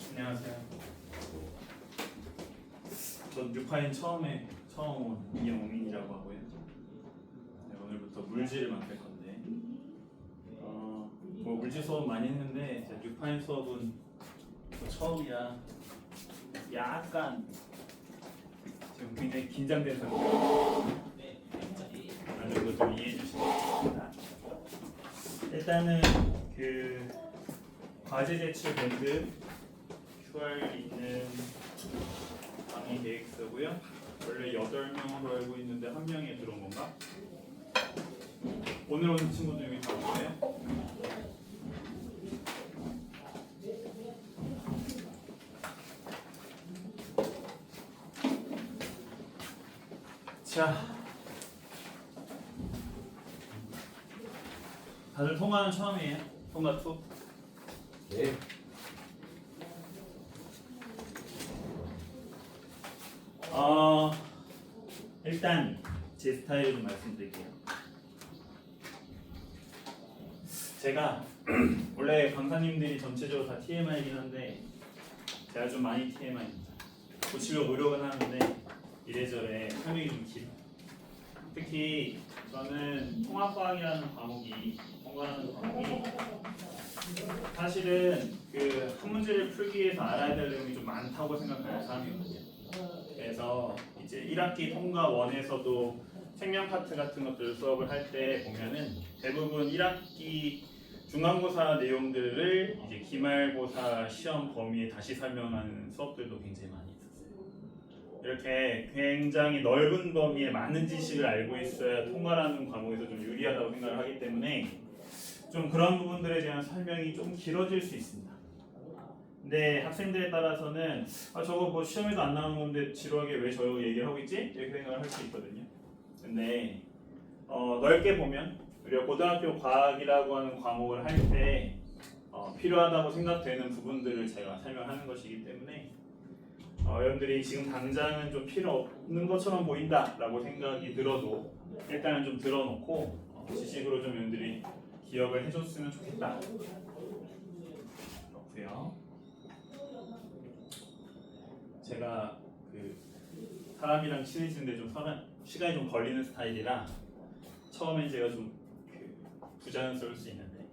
안녕하세요. 전 뉴파인 처음 온 이영민이라고 하고요. 네, 오늘부터 물질을 맡을 건데, 뭐 물질 수업 많이 했는데 뉴파인 수업은 또 처음이라 약간 지금 굉장히 긴장된 상태예요. 어느 정도 좀 이해해 주시면 좋겠습니다. 일단은 그 과제 제출 밴드 QR 있는 강의 계획서고요. 원래 8명으로 알고 있는데 1명이 들어온 건가? 오늘 온 친구들 여기 다 오세요? 자, 다들 통화는 처음이에요? 통화 2? 네. 일단 제 스타일을 좀 말씀드릴게요. 제가 원래 강사님들이 전체적으로 다 TMI이긴 한데 제가 좀 많이 TMI입니다. 고치려고 노력은 하는데 이래저래 설명이 좀 길어요. 특히 저는 통합과학이라는 과목이 사실은 그 한 문제를 풀기 위해서 알아야 될 내용이 좀 많다고 생각하는 사람이거든요. 그래서 이제 1학기 통과 1에서도 생명 파트 같은 것들 수업을 할 때 보면은 대부분 1학기 중간고사 내용들을 이제 기말고사 시험 범위에 다시 설명하는 수업들도 굉장히 많이 있었어요. 이렇게 굉장히 넓은 범위에 많은 지식을 알고 있어야 통과라는 과목에서 좀 유리하다고 생각을 하기 때문에 좀 그런 부분들에 대한 설명이 좀 길어질 수 있습니다. 근데 학생들에 따라서는 저거 뭐 시험에도 안 나오는 건데 지루하게 왜 저 얘기를 하고 있지? 이렇게 생각을 할 수 있거든요. 근데 넓게 보면 우리가 고등학교 과학이라고 하는 과목을 할 때 필요하다고 생각되는 부분들을 제가 설명하는 것이기 때문에 여러분들이 지금 당장은 좀 필요 없는 것처럼 보인다라고 생각이 들어도 일단은 좀 들어놓고 지식으로 좀 여러분들이 기억을 해줬으면 좋겠다. 그렇고요. 제가 그 사람이랑 친해지는데 좀 시간이 좀 걸리는 스타일이라 처음엔 제가 좀 부자연스러울 수 있는데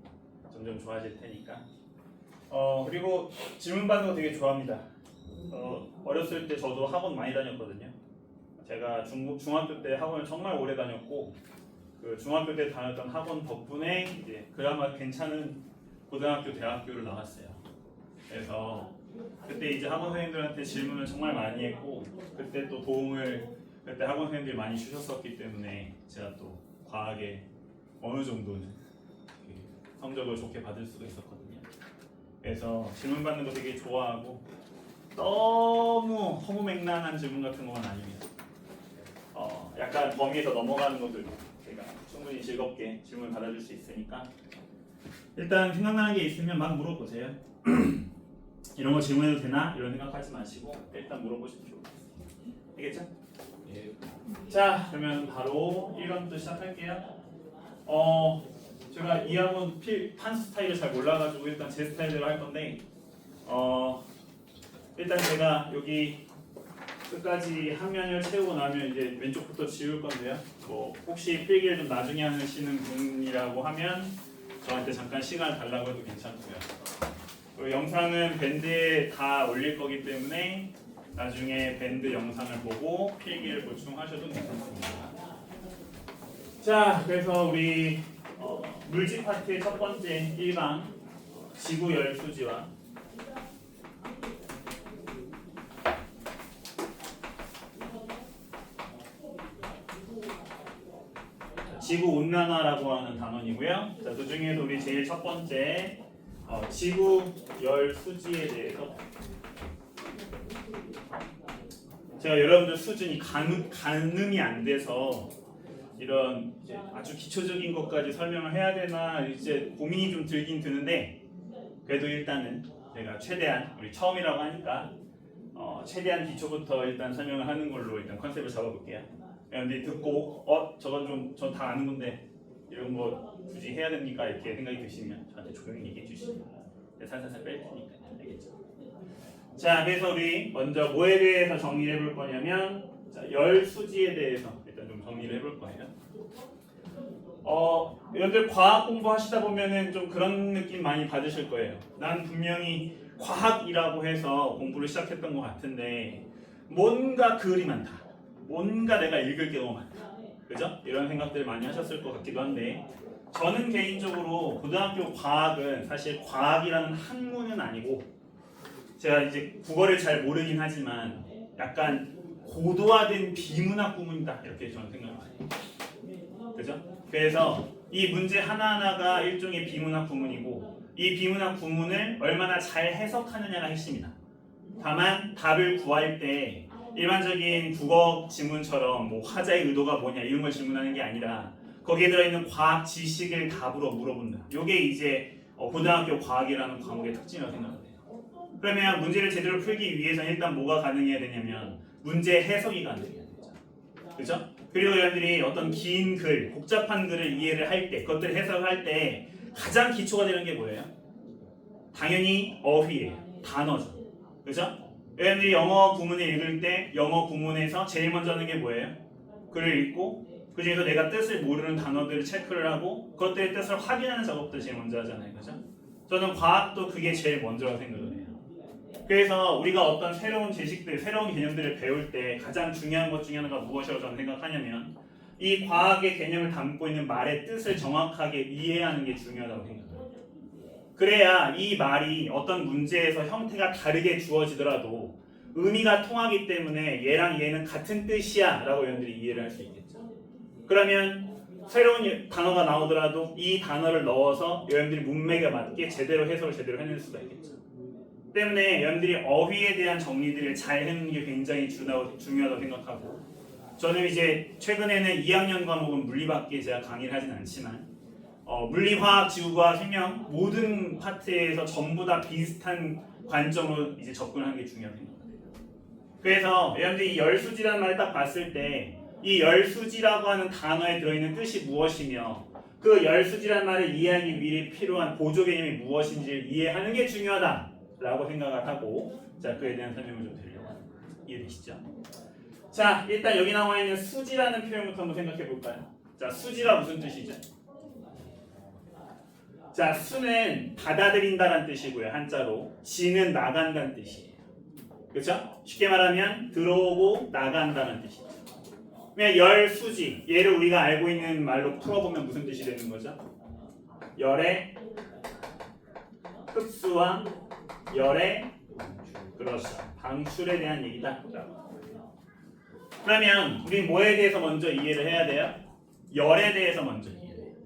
점점 좋아질 테니까. 그리고 질문 받는 거 되게 좋아합니다. 어렸을 때 저도 학원 많이 다녔거든요. 제가 중학교 때 학원을 정말 오래 다녔고 그 중학교 때 다녔던 학원 덕분에 이제 그나마 괜찮은 고등학교, 대학교를 나왔어요. 그래서 그때 이제 학원 선생님들한테 질문을 정말 많이 했고 그때 또 도움을 그때 학원 선생님들이 많이 주셨었기 때문에 제가 또 과학에 어느 정도는 성적을 좋게 받을 수도 있었거든요. 그래서 질문 받는 거 되게 좋아하고 너무 허무맹랑한 질문 같은 건 아닙니다. 약간 범위에서 넘어가는 것들도 제가 충분히 즐겁게 질문 받아줄 수 있으니까 일단 생각나는 게 있으면 막 물어보세요. 이런 거 질문해도 되나? 이런 생각하지 마시고 일단 물어보십시오. 알겠죠? 예. 자, 그러면 바로 1강부터 시작할게요. 제가 이 학원 판수 스타일을 잘 몰라가지고 일단 제 스타일대로 할 건데 일단 제가 여기 끝까지 한 면을 채우고 나면 이제 왼쪽부터 지울 건데요. 뭐 혹시 필기를 좀 나중에 하시는 분이라고 하면 저한테 잠깐 시간을 달라고 해도 괜찮고요. 영상은 밴드에 다 올릴 거기 때문에 나중에 밴드 영상을 보고 필기를 보충하셔도 괜찮습니다. 자, 그래서 우리 물질 파트의 첫 번째 1강 지구 열수지와 지구 온난화라고 하는 단원이고요. 자, 그 중에서 우리 제일 첫 번째 지구 열 수지에 대해서 제가 여러분들 수준이 가늠이 안 돼서 이런 이제 아주 기초적인 것까지 설명을 해야 되나 이제 고민이 좀 들긴 드는데 그래도 일단은 제가 최대한 우리 처음이라고 하니까 최대한 기초부터 일단 설명을 하는 걸로 일단 컨셉을 잡아볼게요. 근데 듣고 저건 좀 저 다 아는 건데 이런 거 굳이 해야 됩니까? 이렇게 생각이 드시면 저한테 조용히 얘기해 주시면 살살살 뺄 테니까 알겠죠? 자, 그래서 우리 먼저 뭐에 대해서 정리를 해볼 거냐면 자, 열수지에 대해서 일단 좀 정리를 해볼 거예요. 여러분들 과학 공부하시다 보면은 좀 그런 느낌 많이 받으실 거예요. 난 분명히 과학이라고 해서 공부를 시작했던 것 같은데 뭔가 글이 많다. 뭔가 내가 읽을 게 너무 많다. 그죠? 이런 생각들 많이 하셨을 것 같기도 한데 저는 개인적으로 고등학교 과학은 사실 과학이라는 학문은 아니고 제가 이제 국어를 잘 모르긴 하지만 약간 고도화된 비문학 구문이다 이렇게 저는 생각을 많이 해요. 그죠? 그래서 이 문제 하나하나가 일종의 비문학 구문이고 이 비문학 구문을 얼마나 잘 해석하느냐가 핵심이다. 다만 답을 구할 때 일반적인 국어 지문처럼 뭐 화자의 의도가 뭐냐 이런 걸 질문하는 게 아니라 거기에 들어있는 과학 지식을 답으로 물어본다. 이게 이제 고등학교 과학이라는 과목의 특징이라고 생각합니다. 그러면 문제를 제대로 풀기 위해서는 일단 뭐가 가능해야 되냐면 문제 해석이 가능해야 되죠. 그죠? 그리고 여러분들이 어떤 긴 글, 복잡한 글을 이해를 할 때, 그것들을 해석할 때 가장 기초가 되는 게 뭐예요? 당연히 어휘예요. 단어죠. 그죠? 여러분들이 영어 구문을 읽을 때 영어 구문에서 제일 먼저 하는 게 뭐예요? 글을 읽고 그 중에서 내가 뜻을 모르는 단어들을 체크를 하고 그것들의 뜻을 확인하는 작업도 제일 먼저 하잖아요. 그죠? 저는 과학도 그게 제일 먼저라고 생각을 해요. 그래서 우리가 어떤 새로운 지식들, 새로운 개념들을 배울 때 가장 중요한 것 중에 하나가 무엇이라고 저는 생각하냐면 이 과학의 개념을 담고 있는 말의 뜻을 정확하게 이해하는 게 중요하다고 생각해요. 그래야 이 말이 어떤 문제에서 형태가 다르게 주어지더라도 의미가 통하기 때문에 얘랑 얘는 같은 뜻이야 라고 여러분들이 이해를 할 수 있겠죠. 그러면 새로운 단어가 나오더라도 이 단어를 넣어서 여러분들이 문맥에 맞게 제대로 해석을 제대로 해낼 수가 있겠죠. 때문에 여러분들이 어휘에 대한 정리들을 잘 해놓는 게 굉장히 중요하다고 생각하고 저는 이제 최근에는 2학년 과목은 물리밖에 제가 강의를 하진 않지만 물리, 화학, 지구과학, 생명 모든 파트에서 전부 다 비슷한 관점으로 이제 접근하는 게 중요하다고 생각합니다. 그래서 여러분들이 열수지라는 말을 딱 봤을 때 이 열수지라고 하는 단어에 들어있는 뜻이 무엇이며 그 열수지라는 말을 이해하기 위해 필요한 보조 개념이 무엇인지를 이해하는 게 중요하다라고 생각을 하고 자 그에 대한 설명을 좀 드리려고 합니다. 이해되시죠? 자 일단 여기 나와 있는 수지라는 표현부터 한번 생각해 볼까요? 자 수지가 무슨 뜻이죠? 자 수는 받아들인다는 뜻이고요. 한자로 지는 나간다는 뜻이에요. 그렇죠? 쉽게 말하면 들어오고 나간다는 뜻이죠. 그냥 열수지 얘를 우리가 알고 있는 말로 풀어보면 무슨 뜻이 되는 거죠? 열의 흡수와 열의 그렇죠. 방출에 대한 얘기다. 그러면 우리 뭐에 대해서 먼저 이해를 해야 돼요? 열에 대해서 먼저 이해를 해야 돼요.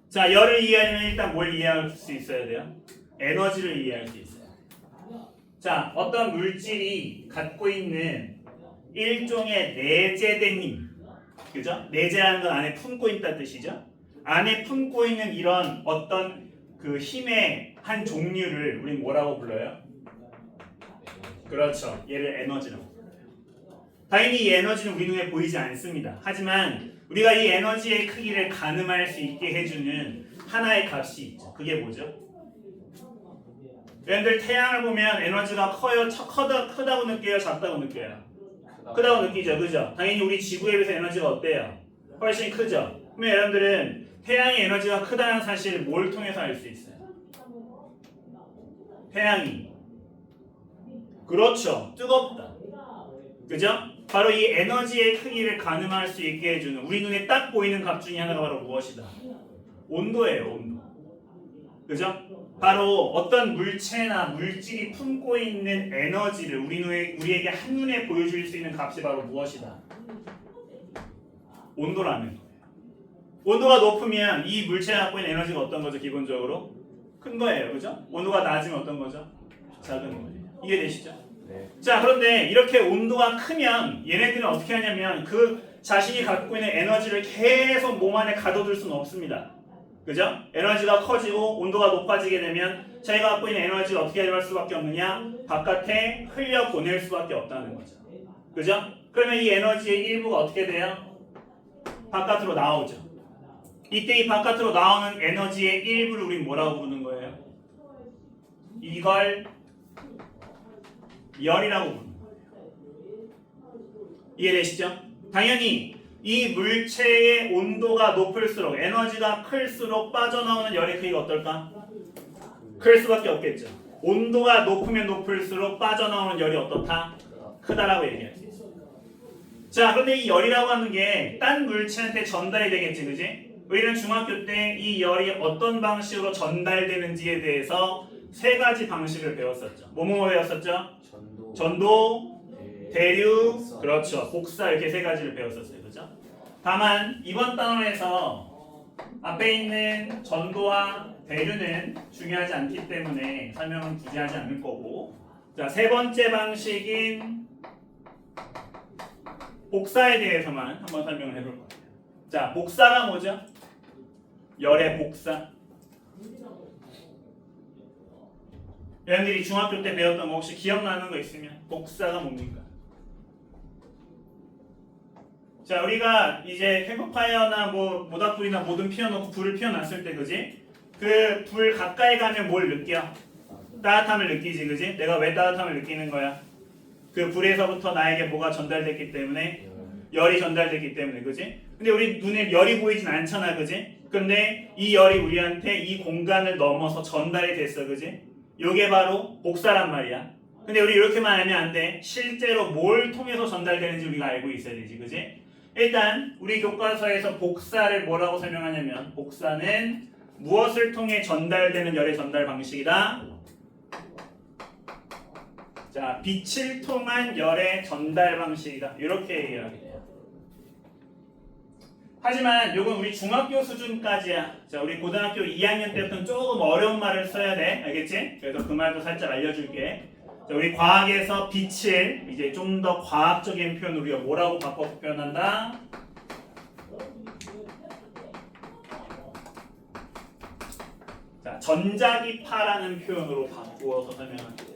자, 열을 이해하려면 일단 뭘 이해할 수 있어야 돼요? 에너지를 이해할 수 있어야 돼요. 자, 어떤 물질이 갖고 있는 일종의 내재된 힘, 그죠? 내재라는 건 안에 품고 있다는 뜻이죠. 안에 품고 있는 이런 어떤 그 힘의 한 종류를 우리 뭐라고 불러요? 그렇죠. 얘를 에너지라고 불러요. 당연히 이 에너지는 우리 눈에 보이지 않습니다. 하지만 우리가 이 에너지의 크기를 가늠할 수 있게 해주는 하나의 값이 있죠. 그게 뭐죠? 여러분들 태양을 보면 에너지가 커요? 크다고 느껴요? 작다고 느껴요? 크다고 느끼죠. 그죠? 당연히 우리 지구에 비해서 에너지가 어때요? 훨씬 크죠? 그러면 여러분들은 태양의 에너지가 크다는 사실을 뭘 통해서 알 수 있어요? 태양이 그렇죠. 뜨겁다. 그죠? 바로 이 에너지의 크기를 가늠할 수 있게 해주는 우리 눈에 딱 보이는 값 중에 하나가 바로 무엇이다? 온도예요. 온도. 그죠? 바로 어떤 물체나 물질이 품고 있는 에너지를 우리에게 한눈에 보여줄 수 있는 값이 바로 무엇이다? 온도라는 거예요. 온도가 높으면 이 물체가 갖고 있는 에너지가 어떤 거죠? 기본적으로 큰 거예요. 그죠? 온도가 낮으면 어떤 거죠? 작은 거예요. 이해되시죠? 네. 자, 그런데 이렇게 온도가 크면 얘네들은 어떻게 하냐면 그 자신이 갖고 있는 에너지를 계속 몸 안에 가둬둘 수는 없습니다. 그죠? 에너지가 커지고 온도가 높아지게 되면 자기가 갖고 있는 에너지를 어떻게 할 수밖에 없느냐? 바깥에 흘려보낼 수밖에 없다는 거죠. 그죠? 그러면 이 에너지의 일부가 어떻게 돼요? 바깥으로 나오죠. 이때 이 바깥으로 나오는 에너지의 일부를 우린 뭐라고 부르는 거예요? 이걸 열이라고 부르는 거예요. 이해되시죠? 당연히 이 물체의 온도가 높을수록 에너지가 클수록 빠져나오는 열의 크기가 어떨까? 클 수밖에 없겠죠. 온도가 높으면 높을수록 빠져나오는 열이 어떻다? 크다라고 얘기할 수 있어요. 자, 그런데 이 열이라고 하는 게 딴 물체한테 전달이 되겠지, 그지? 우리는 중학교 때 이 열이 어떤 방식으로 전달되는지에 대해서 세 가지 방식을 배웠었죠. 뭐뭐 배웠었죠? 전도, 대류, 그렇죠. 복사 이렇게 세 가지를 배웠었어요, 그죠? 다만 이번 단원에서 앞에 있는 전도와 대류는 중요하지 않기 때문에 설명은 굳이 하지 않을 거고, 자, 세 번째 방식인 복사에 대해서만 한번 설명을 해볼 거예요. 자, 복사가 뭐죠? 열의 복사. 여러분들이 중학교 때 배웠던 거 혹시 기억나는 거 있으면 복사가 뭡니까? 자, 우리가 이제 캠프파이어나 뭐 모닥불이나 뭐든 피워놓고 불을 피워놨을 때, 그지? 그 불 가까이 가면 뭘 느껴? 따뜻함을 느끼지, 그지? 내가 왜 따뜻함을 느끼는 거야? 그 불에서부터 나에게 뭐가 전달됐기 때문에, 열이 전달됐기 때문에, 그지? 근데 우리 눈에 열이 보이진 않잖아, 그지? 근데 이 열이 우리한테 이 공간을 넘어서 전달이 됐어, 그지? 요게 바로 복사란 말이야. 근데 우리 이렇게만 알면 안 돼. 실제로 뭘 통해서 전달되는지 우리가 알고 있어야 되지, 그지? 일단 우리 교과서에서 복사를 뭐라고 설명하냐면, 복사는 무엇을 통해 전달되는 열의 전달 방식이다? 자, 빛을 통한 열의 전달 방식이다. 이렇게 얘기하게 돼요. 하지만 이건 우리 중학교 수준까지야. 자, 우리 고등학교 2학년 때부터는 조금 어려운 말을 써야 돼. 알겠지? 그래서 그 말도 살짝 알려줄게. 자, 우리 과학에서 빛을 이제 좀 더 과학적인 표현으로 우리가 뭐라고 바꿔서 표현한다? 자, 전자기파라는 표현으로 바꾸어서 설명할게요.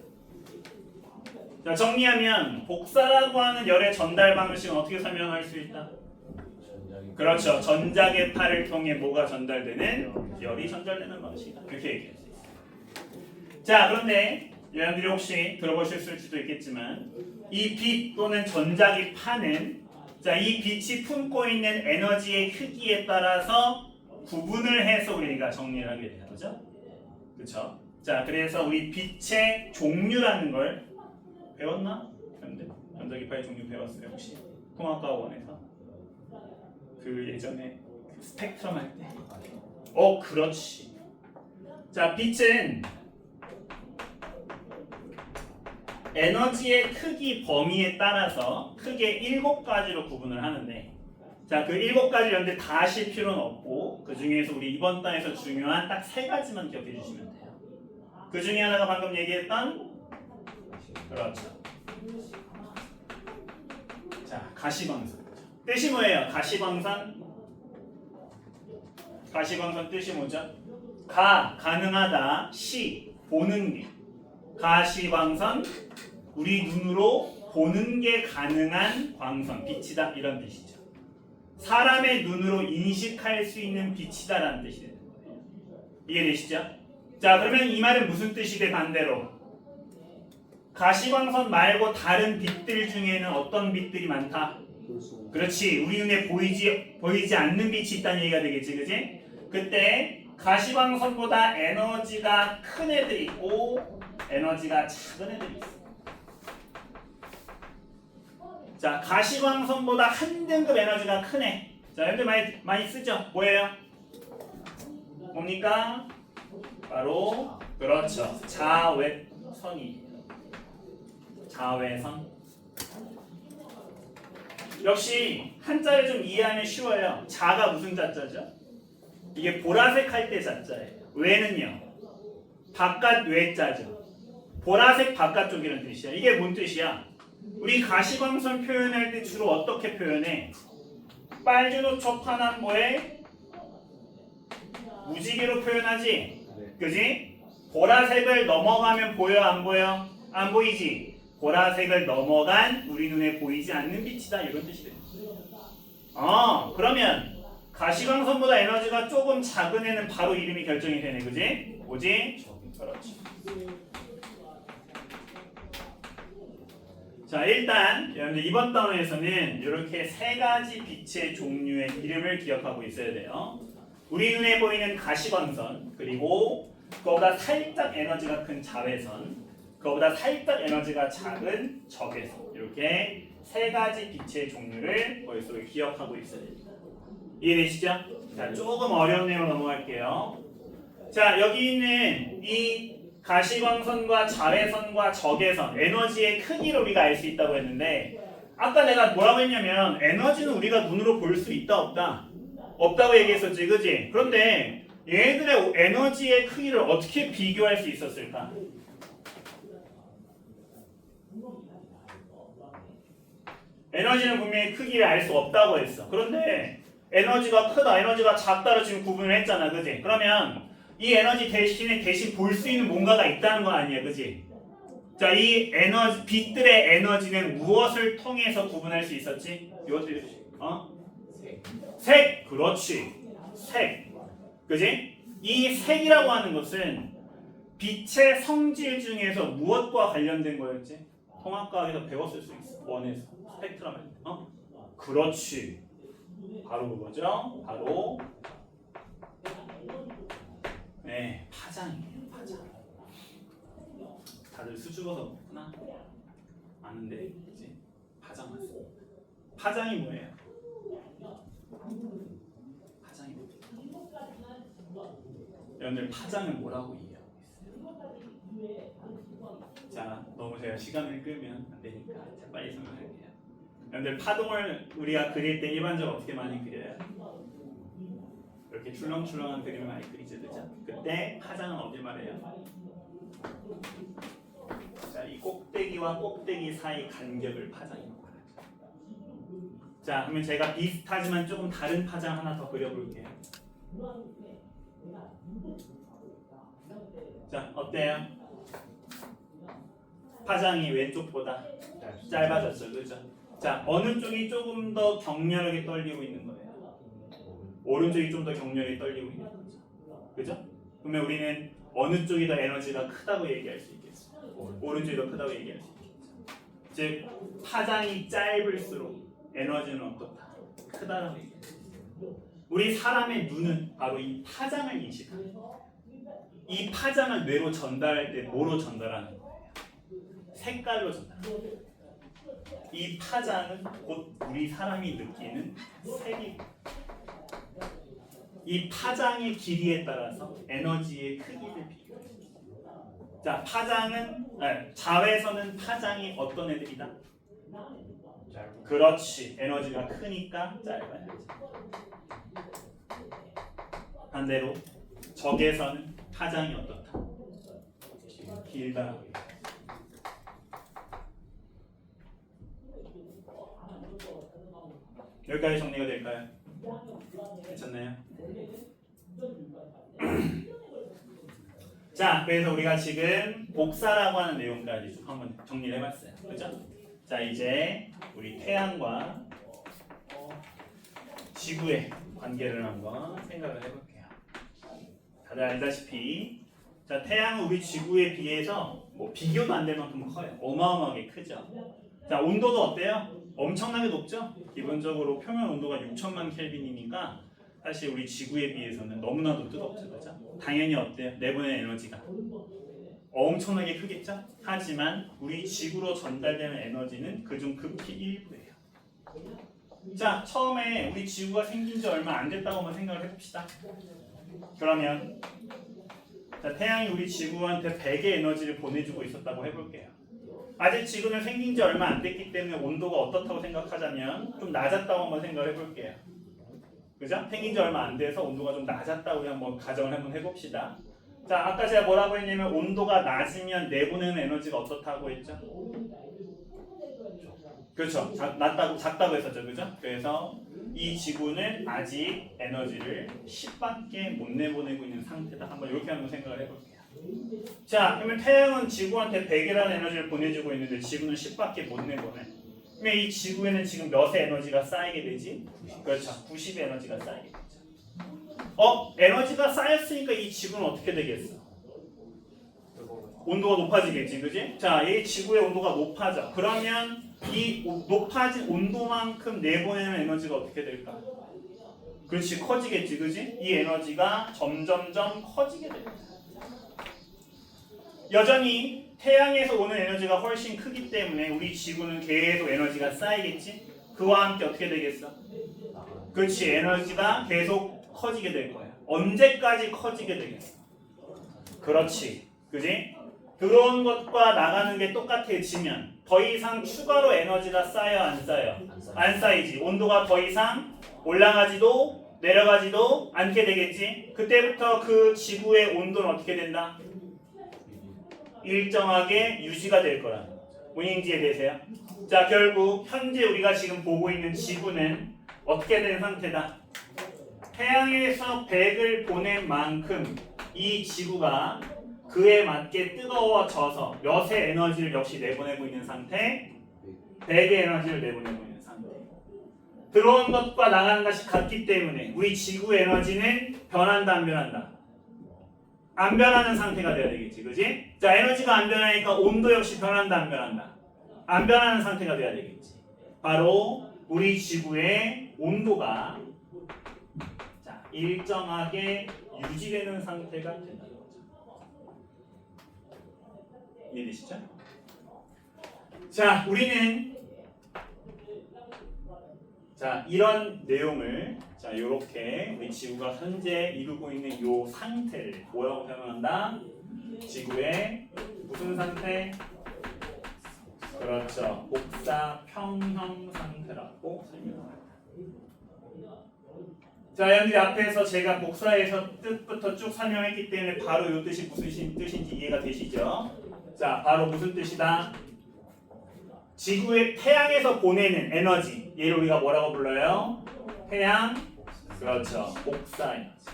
자, 정리하면 복사라고 하는 열의 전달 방식은 어떻게 설명할 수 있다? 그렇죠. 전자계파를 통해 뭐가 전달되는? 열이 전달되는 방식이다. 이렇게 얘기할 수 있어요. 자, 그런데 여러분들이 혹시 들어보실 수도 있겠지만, 이 빛 또는 전자기파는, 자, 이 빛이 품고 있는 에너지의 크기에 따라서 구분을 해서 우리가 정리를 하게 돼요. 그죠? 그렇죠? 자, 그래서 우리 빛의 종류라는 걸 배웠나? 전자기파의 종류 배웠어요, 혹시? 통합과학원에서? 그 예전에 그 스펙트럼 할 때. 그렇지. 자, 빛은 에너지의 크기 범위에 따라서 크게 7가지로 구분을 하는데, 자, 그 7가지 연대 다 하실 필요는 없고, 그 중에서 우리 이번 단에서 중요한 딱 3가지만 기억해 주시면 돼요. 그 중에 하나가 방금 얘기했던, 그렇죠. 자, 가시광선. 뜻이 뭐예요? 가시광선? 가시광선 뜻이 뭐죠? 가능하다. 시, 보는 게. 가시광선, 우리 눈으로 보는 게 가능한 광선, 빛이다, 이런 뜻이죠. 사람의 눈으로 인식할 수 있는 빛이다라는 뜻이 되는 거예요. 이해되시죠? 자, 그러면 이 말은 무슨 뜻이 돼? 반대로 가시광선 말고 다른 빛들 중에는 어떤 빛들이 많다? 그렇지. 우리 눈에 보이지 않는 빛이 있다는 얘기가 되겠지, 그지? 그때 가시광선보다 에너지가 큰 애들이 있고 에너지가 작은 애들이 있어. 자, 가시광선보다 한 등급 에너지가 큰 애. 자, 여러분들 많이 쓰죠? 뭐예요? 뭡니까? 바로 그렇죠. 자외선이. 자외선. 역시 한자를 좀 이해하면 쉬워요. 자가 무슨 자자죠? 이게 보라색 할 때 자자예요. 외는요? 바깥 외자죠. 보라색 바깥쪽이라는 뜻이야. 이게 뭔 뜻이야? 우리 가시광선 표현할 때 주로 어떻게 표현해? 빨주노초 파남보에 무지개로 표현하지? 그지? 보라색을 넘어가면 보여, 안 보여? 안 보이지? 보라색을 넘어간 우리 눈에 보이지 않는 빛이다, 이런 뜻이 됩니다. 그러면 가시광선보다 에너지가 조금 작은 애는 바로 이름이 결정이 되네, 그지? 뭐지? 그렇지. 자, 일단 여러분들 이번 단원에서는 이렇게 세 가지 빛의 종류의 이름을 기억하고 있어야 돼요. 우리 눈에 보이는 가시광선, 그리고 그거보다 살짝 에너지가 큰 자외선, 그거보다 살짝 에너지가 작은 적외선, 이렇게 세 가지 빛의 종류를 머릿속에 기억하고 있어야 됩니다. 이해되시죠? 자, 조금 어려운 내용 넘어갈게요. 자, 여기 있는 이 가시광선과 자외선과 적외선, 에너지의 크기를 우리가 알 수 있다고 했는데, 아까 내가 뭐라고 했냐면 에너지는 우리가 눈으로 볼 수 있다 없다? 없다고 얘기했었지, 그지? 그런데 얘네들의 에너지의 크기를 어떻게 비교할 수 있었을까? 에너지는 분명히 크기를 알 수 없다고 했어. 그런데 에너지가 크다, 에너지가 작다로 지금 구분을 했잖아, 그지? 그러면 이 에너지 대신에 대신 볼 수 있는 뭔가가 있다는 거 아니야, 그지? 자, 이 에너지, 빛들의 에너지는 무엇을 통해서 구분할 수 있었지? 이것들, 색! 그렇지. 색. 그지? 이 색이라고 하는 것은 빛의 성질 중에서 무엇과 관련된 거였지? 통합과학에서 배웠을 수 있어. 원에서. 스펙트럼. 그렇지. 바로 그거죠. 바로 네, 파장이에요. 파장. 다들 수줍어서 그렇구나. 아는데, 그지? 파장 맞습니다. 파장이 뭐예요? 파장이 뭐예요? 여러분들 파장을 뭐라고 이해하고 있어요? 자, 너무 제가 시간을 끌면 안 되니까 제가 빨리 설명할게요. 여러분들 파동을 우리가 그릴 때 일반적으로 어떻게 많이 그려요? 이렇게 출렁출렁한 그림을 많이 그리죠, 그죠? 그때 파장은 어딜 말해요? 자, 이 꼭대기와 꼭대기 사이 간격을 파장이라고 말하죠. 자, 그러면 제가 비슷하지만 조금 다른 파장 하나 더 그려볼게요. 자, 어때요? 파장이 왼쪽보다 짧아졌죠, 그죠? 자, 어느 쪽이 조금 더 격렬하게 떨리고 있는 거예요? 오른쪽이 좀 더 격렬하게 떨리고 있는 거죠, 그죠? 그러면 우리는 어느 쪽이 더 에너지가 크다고 얘기할 수 있겠어? 오른쪽이 더 크다고 얘기할 수 있겠죠. 즉, 파장이 짧을수록 에너지는 어떻다? 크다라고 얘기해요. 우리 사람의 눈은 바로 이 파장을 인식하는 거예요. 이 파장을 뇌로 전달할 때 뭐로 전달하는 거예요? 색깔로 전달하는 거예요. 이 파장은 곧 우리 사람이 느끼는 색이고, 이 파장의 길이에 따라서 에너지의 크기를 비교해요. 자, 자외선은 파장이 어떤 애들이다? 그렇지. 에너지가 크니까 짧아야지. 반대로 적외선은 파장이 어떻다? 길다. 여기까지 정리가 될까요? 괜찮나요? 자, 그래서 우리가 지금 복사라고 하는 내용까지 쭉 한번 정리를 해봤어요. 그죠? 자, 이제 우리 태양과 지구의 관계를 한번 생각을 해볼게요. 다들 알다시피, 자, 태양은 우리 지구에 비해서 뭐 비교도 안 될 만큼 커요. 어마어마하게 크죠. 자, 온도도 어때요? 엄청나게 높죠? 기본적으로 표면 온도가 6천만 켈빈이니까 사실 우리 지구에 비해서는 너무나도 뜨겁죠, 그죠? 당연히 어때요? 내보내는 에너지가 엄청나게 크겠죠? 하지만 우리 지구로 전달되는 에너지는 그중 극히 일부예요. 자, 처음에 우리 지구가 생긴 지 얼마 안 됐다고 한번 생각을 해봅시다. 그러면 자, 태양이 우리 지구한테 100의 에너지를 보내주고 있었다고 해볼게요. 아직 지구는 생긴 지 얼마 안 됐기 때문에 온도가 어떻다고 생각하자면 좀 낮았다고 한번 생각을 해볼게요. 그죠? 생긴 지 얼마 안 돼서 온도가 좀 낮았다고 한번 가정을 한번 해봅시다. 자, 아까 제가 뭐라고 했냐면 온도가 낮으면 내보내는 에너지가 어떻다고 했죠? 그렇죠. 작다고 했었죠. 그죠? 그래서 이 지구는 아직 에너지를 10밖에 못 내보내고 있는 상태다. 한번 이렇게 한번 생각을 해볼게요. 자, 그러면 태양은 지구한테 100이라는 에너지를 보내주고 있는데 지구는 10밖에 못 내보내. 그러면 이 지구에는 지금 몇의 에너지가 쌓이게 되지? 그렇죠. 90의 에너지가 쌓이게 되죠. 에너지가 쌓였으니까 이 지구는 어떻게 되겠어? 온도가 높아지겠지, 그지? 자, 이 지구의 온도가 높아져. 그러면 이 높아진 온도만큼 내보내는 에너지가 어떻게 될까? 그렇지, 커지겠지, 그지? 이 에너지가 점점점 커지게 됩니다. 여전히 태양에서 오는 에너지가 훨씬 크기 때문에 우리 지구는 계속 에너지가 쌓이겠지? 그와 함께 어떻게 되겠어? 그렇지, 에너지가 계속 커지게 될 거야. 언제까지 커지게 되겠어? 그렇지, 그지? 들어온 것과 나가는 게 똑같아지면 더 이상 추가로 에너지가 쌓여 안 쌓여? 안 쌓이지. 온도가 더 이상 올라가지도 내려가지도 않게 되겠지. 그때부터 그 지구의 온도는 어떻게 된다? 일정하게 유지가 될 거라. 문인지에 대해서요. 자, 결국 현재 우리가 지금 보고 있는 지구는 어떻게 된 상태다? 태양에서 백을 보낸 만큼 이 지구가 그에 맞게 뜨거워져서 몇의 에너지를 역시 내보내고 있는 상태, 백의 에너지를 내보내고 있는 상태. 들어온 것과 나가는 것이 같기 때문에 우리 지구의 에너지는 변한다, 안 변한다? 안 변하는 상태가 돼야 되겠지, 그지? 자, 에너지가 안 변하니까 온도 역시 변한다, 안 변한다? 안 변하는 상태가 돼야 되겠지. 바로 우리 지구의 온도가 자, 일정하게 유지되는 상태가 된다. 이해되시죠? 자, 우리는 자, 이런 내용을 자, 요렇게 우리 지구가 현재 이루고 있는 요 상태를 뭐라고 표현한다? 지구의 무슨 상태? 그렇죠. 복사 평형 상태라고 설명합니다. 자, 여러분들이 앞에서 제가 복사해서 뜻부터 쭉 설명했기 때문에 바로 요 뜻이 무슨 뜻인지 이해가 되시죠? 자, 바로 무슨 뜻이다? 지구의 태양에서 보내는 에너지, 얘를 우리가 뭐라고 불러요? 태양, 그렇죠, 복사 에너지.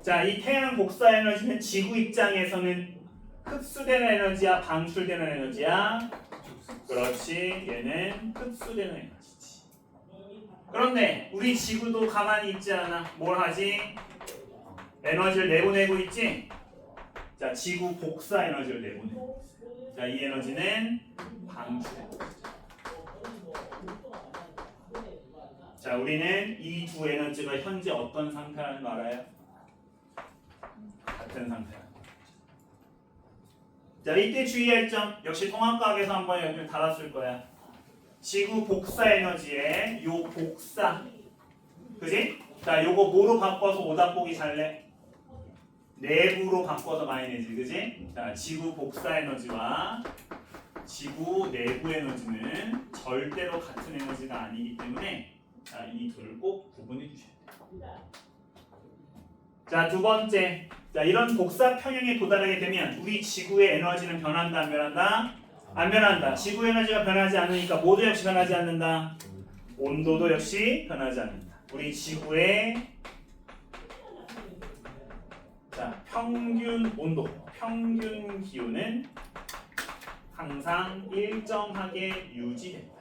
자, 이 태양 복사 에너지는 지구 입장에서는 흡수되는 에너지야, 방출되는 에너지야? 그렇지, 얘는 흡수되는 에너지지. 그런데 우리 지구도 가만히 있지 않아. 뭘 하지? 에너지를 내보내고 있지? 자, 지구 복사 에너지를 내보내고 있어요. 자, 이 에너지는 방출. 자, 우리는 이 두 에너지가 현재 어떤 상태라는 거 알아요? 같은 상태라는 거. 자, 이때 주의할 점 역시 통합과학에서 한번 여기 달았을 거야. 지구 복사 에너지에 요 복사, 그지? 자, 요거 뭐로 바꿔서 오답 보기 잘래? 내부로 바꿔서 많이 내지, 그지? 자, 지구 복사 에너지와 지구 내부 에너지는 절대로 같은 에너지가 아니기 때문에 자, 이 둘을 꼭 구분해 주셔야 돼요. 자, 두 번째, 자, 이런 복사 평형에 도달하게 되면 우리 지구의 에너지는 변한다, 안 변한다? 안 변한다. 지구 에너지가 변하지 않으니까 모두 역시 변하지 않는다. 온도도 역시 변하지 않는다. 우리 지구의 자, 평균 온도, 평균 기온은 항상 일정하게 유지된다.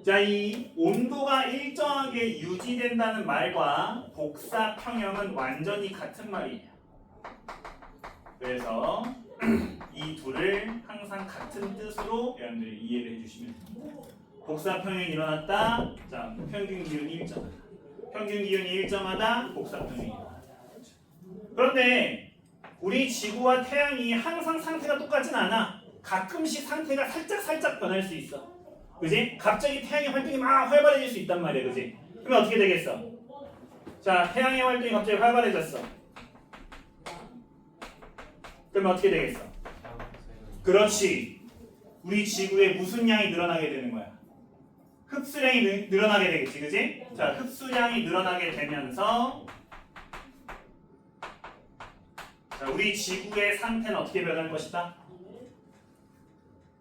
자, 이 온도가 일정하게 유지된다는 말과 복사 평형은 완전히 같은 말이에요. 그래서 이 둘을 항상 같은 뜻으로 여러분들이 이해를 해주시면 됩니다. 복사 평형이 일어났다. 자, 평균 기온이 일정하다. 평균 기온이 일정하다. 복사 평형이 일어나다. 그런데 우리 지구와 태양이 항상 상태가 똑같진 않아. 가끔씩 상태가 살짝 변할 수 있어. 그지? 갑자기 태양의 활동이 막 활발해질 수 있단 말이야, 그지? 그러면 어떻게 되겠어? 자, 태양의 활동이 갑자기 활발해졌어. 그러면 어떻게 되겠어? 그렇지. 우리 지구에 무슨 양이 늘어나게 되는 거야? 흡수량이 늘어나게 되겠지, 그지? 자, 흡수량이 늘어나게 되면서 자, 우리 지구의 상태는 어떻게 변할 것이다?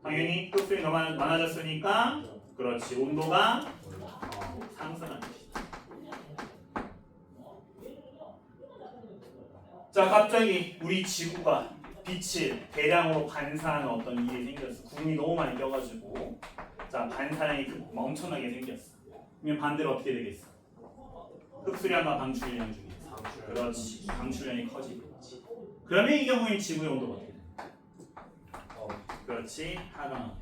당연히 흡수량이 너무 많아졌으니까 그렇지, 온도가 상승하는 것이다. 자, 갑자기 우리 지구가 빛을 대량으로 반사하는 어떤 일이 생겼어. 구름이 너무 많이 껴가지고 자, 반사량이 엄청나게 생겼어. 그러면 반대로 어떻게 되겠어? 흡수량과 방출량 중에서 그렇지. 방출량이 커지겠지. 그러면 이 경우에 지구의 온도가 어떻게 돼? 그렇지. 하강.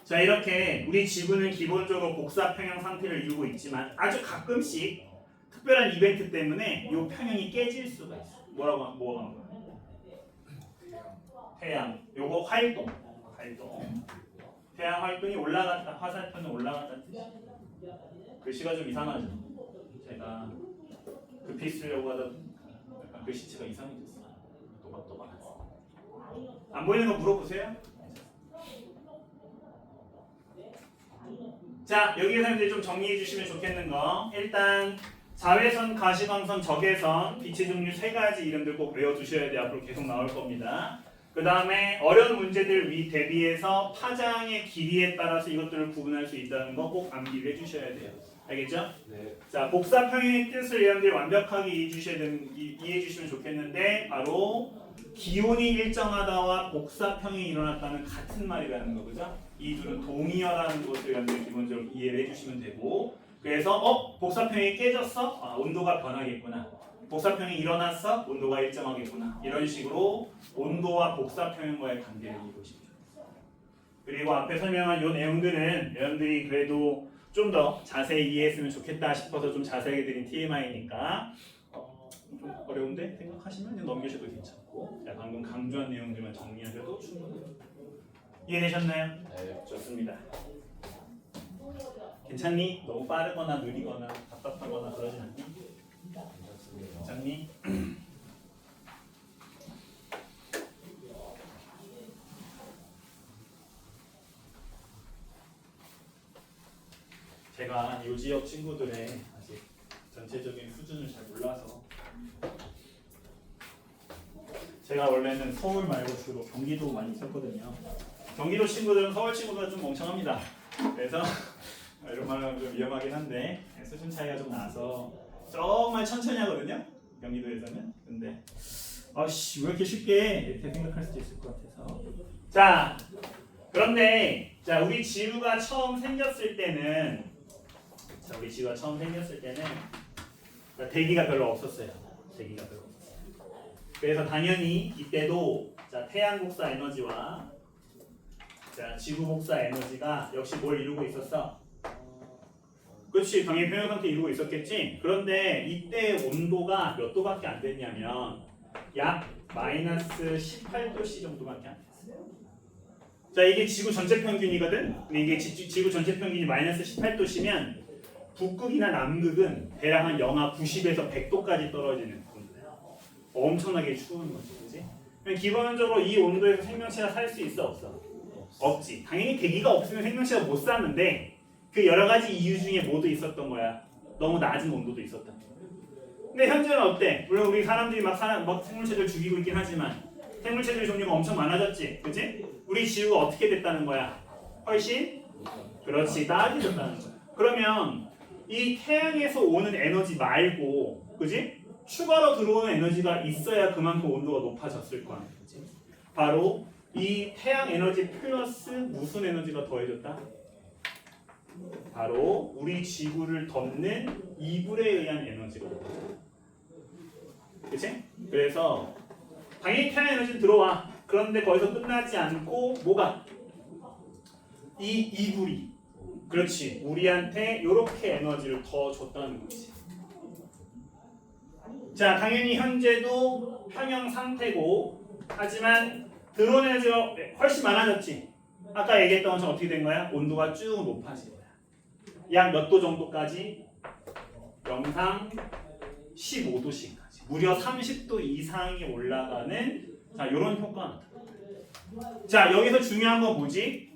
자, 이렇게 우리 지구는 기본적으로 복사 평형 상태를 이루고 있지만 아주 가끔씩 특별한 이벤트 때문에 이 평형이 깨질 수가 있어. 뭐가 한 거야? 태양. 요거 활동. 태양 활동이 올라갔다. 화살표는 올라갔다는 뜻이야. 글씨가 좀 이상하죠. 제가 급히 쓰려고 하다 약간 글씨체가 이상해졌어. 또박또박. 안 보이는 거 물어보세요. 자, 여기서 이제 좀 정리해 주시면 좋겠는 거. 일단 자외선, 가시광선, 적외선, 빛의 종류 세 가지 이름들 꼭 외워두셔야 돼요. 앞으로 계속 나올 겁니다. 그 다음에 어려운 문제들 위 대비해서 파장의 길이에 따라서 이것들을 구분할 수 있다는 거 꼭 암기를 해주셔야 돼요. 알겠죠? 네. 자, 복사평형의 뜻을 여러분들이 완벽하게 이해해 주시면 좋겠는데 바로 기온이 일정하다와 복사평형이 일어났다는 같은 말이라는 거, 그죠? 이 둘은 동의어라는 것을 여러분들이 기본적으로 이해를 해주시면 되고, 그래서 복사평형이 깨졌어? 아, 온도가 변하겠구나. 복사평형이 일어났어? 온도가 일정하겠구나. 이런 식으로 온도와 복사평형과의 관계를 이해보시면 좋겠어요. 그리고 앞에 설명한 이 내용들은 여러분들이 그래도 좀 더 자세히 이해했으면 좋겠다 싶어서 좀 자세하게 드린 TMI니까 좀 어려운데 생각하시면 그냥 넘기셔도 괜찮고, 제가 방금 강조한 내용들만 정리하셔도 충분해요. 이해되셨나요? 네. 좋습니다. 괜찮니? 너무 빠르거나 느리거나 답답하거나 그러진 않니? 괜찮습니다. 괜찮니? 제가 이 지역 친구들의 아직 전체적인 수준을 잘 몰라서, 제가 원래는 서울 말고 주로 경기도 많이 있었거든요. 경기도 친구들은 서울 친구보다 좀 멍청합니다. 그래서 이런 말은 좀 위험하긴 한데 수준 차이가 좀 나서 정말 천천히 하거든요. 경기도에서는. 근데 아씨 왜 이렇게 쉽게 이렇게 생각할 수도 있을 것 같아서. 자, 그런데 자 우리 지구가 처음 생겼을 때는 대기가 별로 없었어요. 그래서 당연히 이때도 자 태양 복사 에너지와 자 지구 복사 에너지가 역시 뭘 이루고 있었어? 그렇지, 당연히 평형 상태 이루고 있었겠지. 그런데 이때 온도가 몇 도밖에 안 됐냐면 약 마이너스 18도씨 정도밖에 안 됐어요. 자, 이게 지구 전체 평균이거든. 근데 이게 지구 전체 평균이 마이너스 18도씨면 북극이나 남극은 대략 한 영하 90에서 100도까지 떨어지는 온도예요. 엄청나게 추운 거지, 그렇지? 기본적으로 이 온도에서 생명체가 살 수 있어, 없어? 없지. 당연히 대기가 없으면 생명체가 못 사는데 그 여러 가지 이유 중에 뭐도 있었던 거야. 너무 낮은 온도도 있었던 거야. 근데 현재는 어때? 물론 우리 사람들이 막 생물체들 죽이고 있긴 하지만 생물체들 종류가 엄청 많아졌지, 그렇지? 우리 지구가 어떻게 됐다는 거야? 훨씬? 그렇지, 따뜻해졌다는 거야. 그러면 이 태양에서 오는 에너지 말고, 그지? 추가로 들어오는 에너지가 있어야 그만큼 온도가 높아졌을 거 아니야, 그지? 바로 이 태양 에너지 플러스 무슨 에너지가 더해졌다? 바로 우리 지구를 덮는 이불에 의한 에너지가 더해졌다. 그치? 그래서 당연히 태양 에너지는 들어와. 그런데 거기서 끝나지 않고 뭐가? 이 이불이, 그렇지, 우리한테 이렇게 에너지를 더 줬다는 거지. 자, 당연히 현재도 평형 상태고, 하지만 들어온 에너지가 훨씬 많아졌지. 아까 얘기했던 것처럼 어떻게 된 거야? 온도가 쭉 높아진 거야. 약 몇 도 정도까지? 영상 15도씩까지. 무려 30도 이상이 올라가는 자, 이런 효과가 나타나. 자, 여기서 중요한 건 뭐지?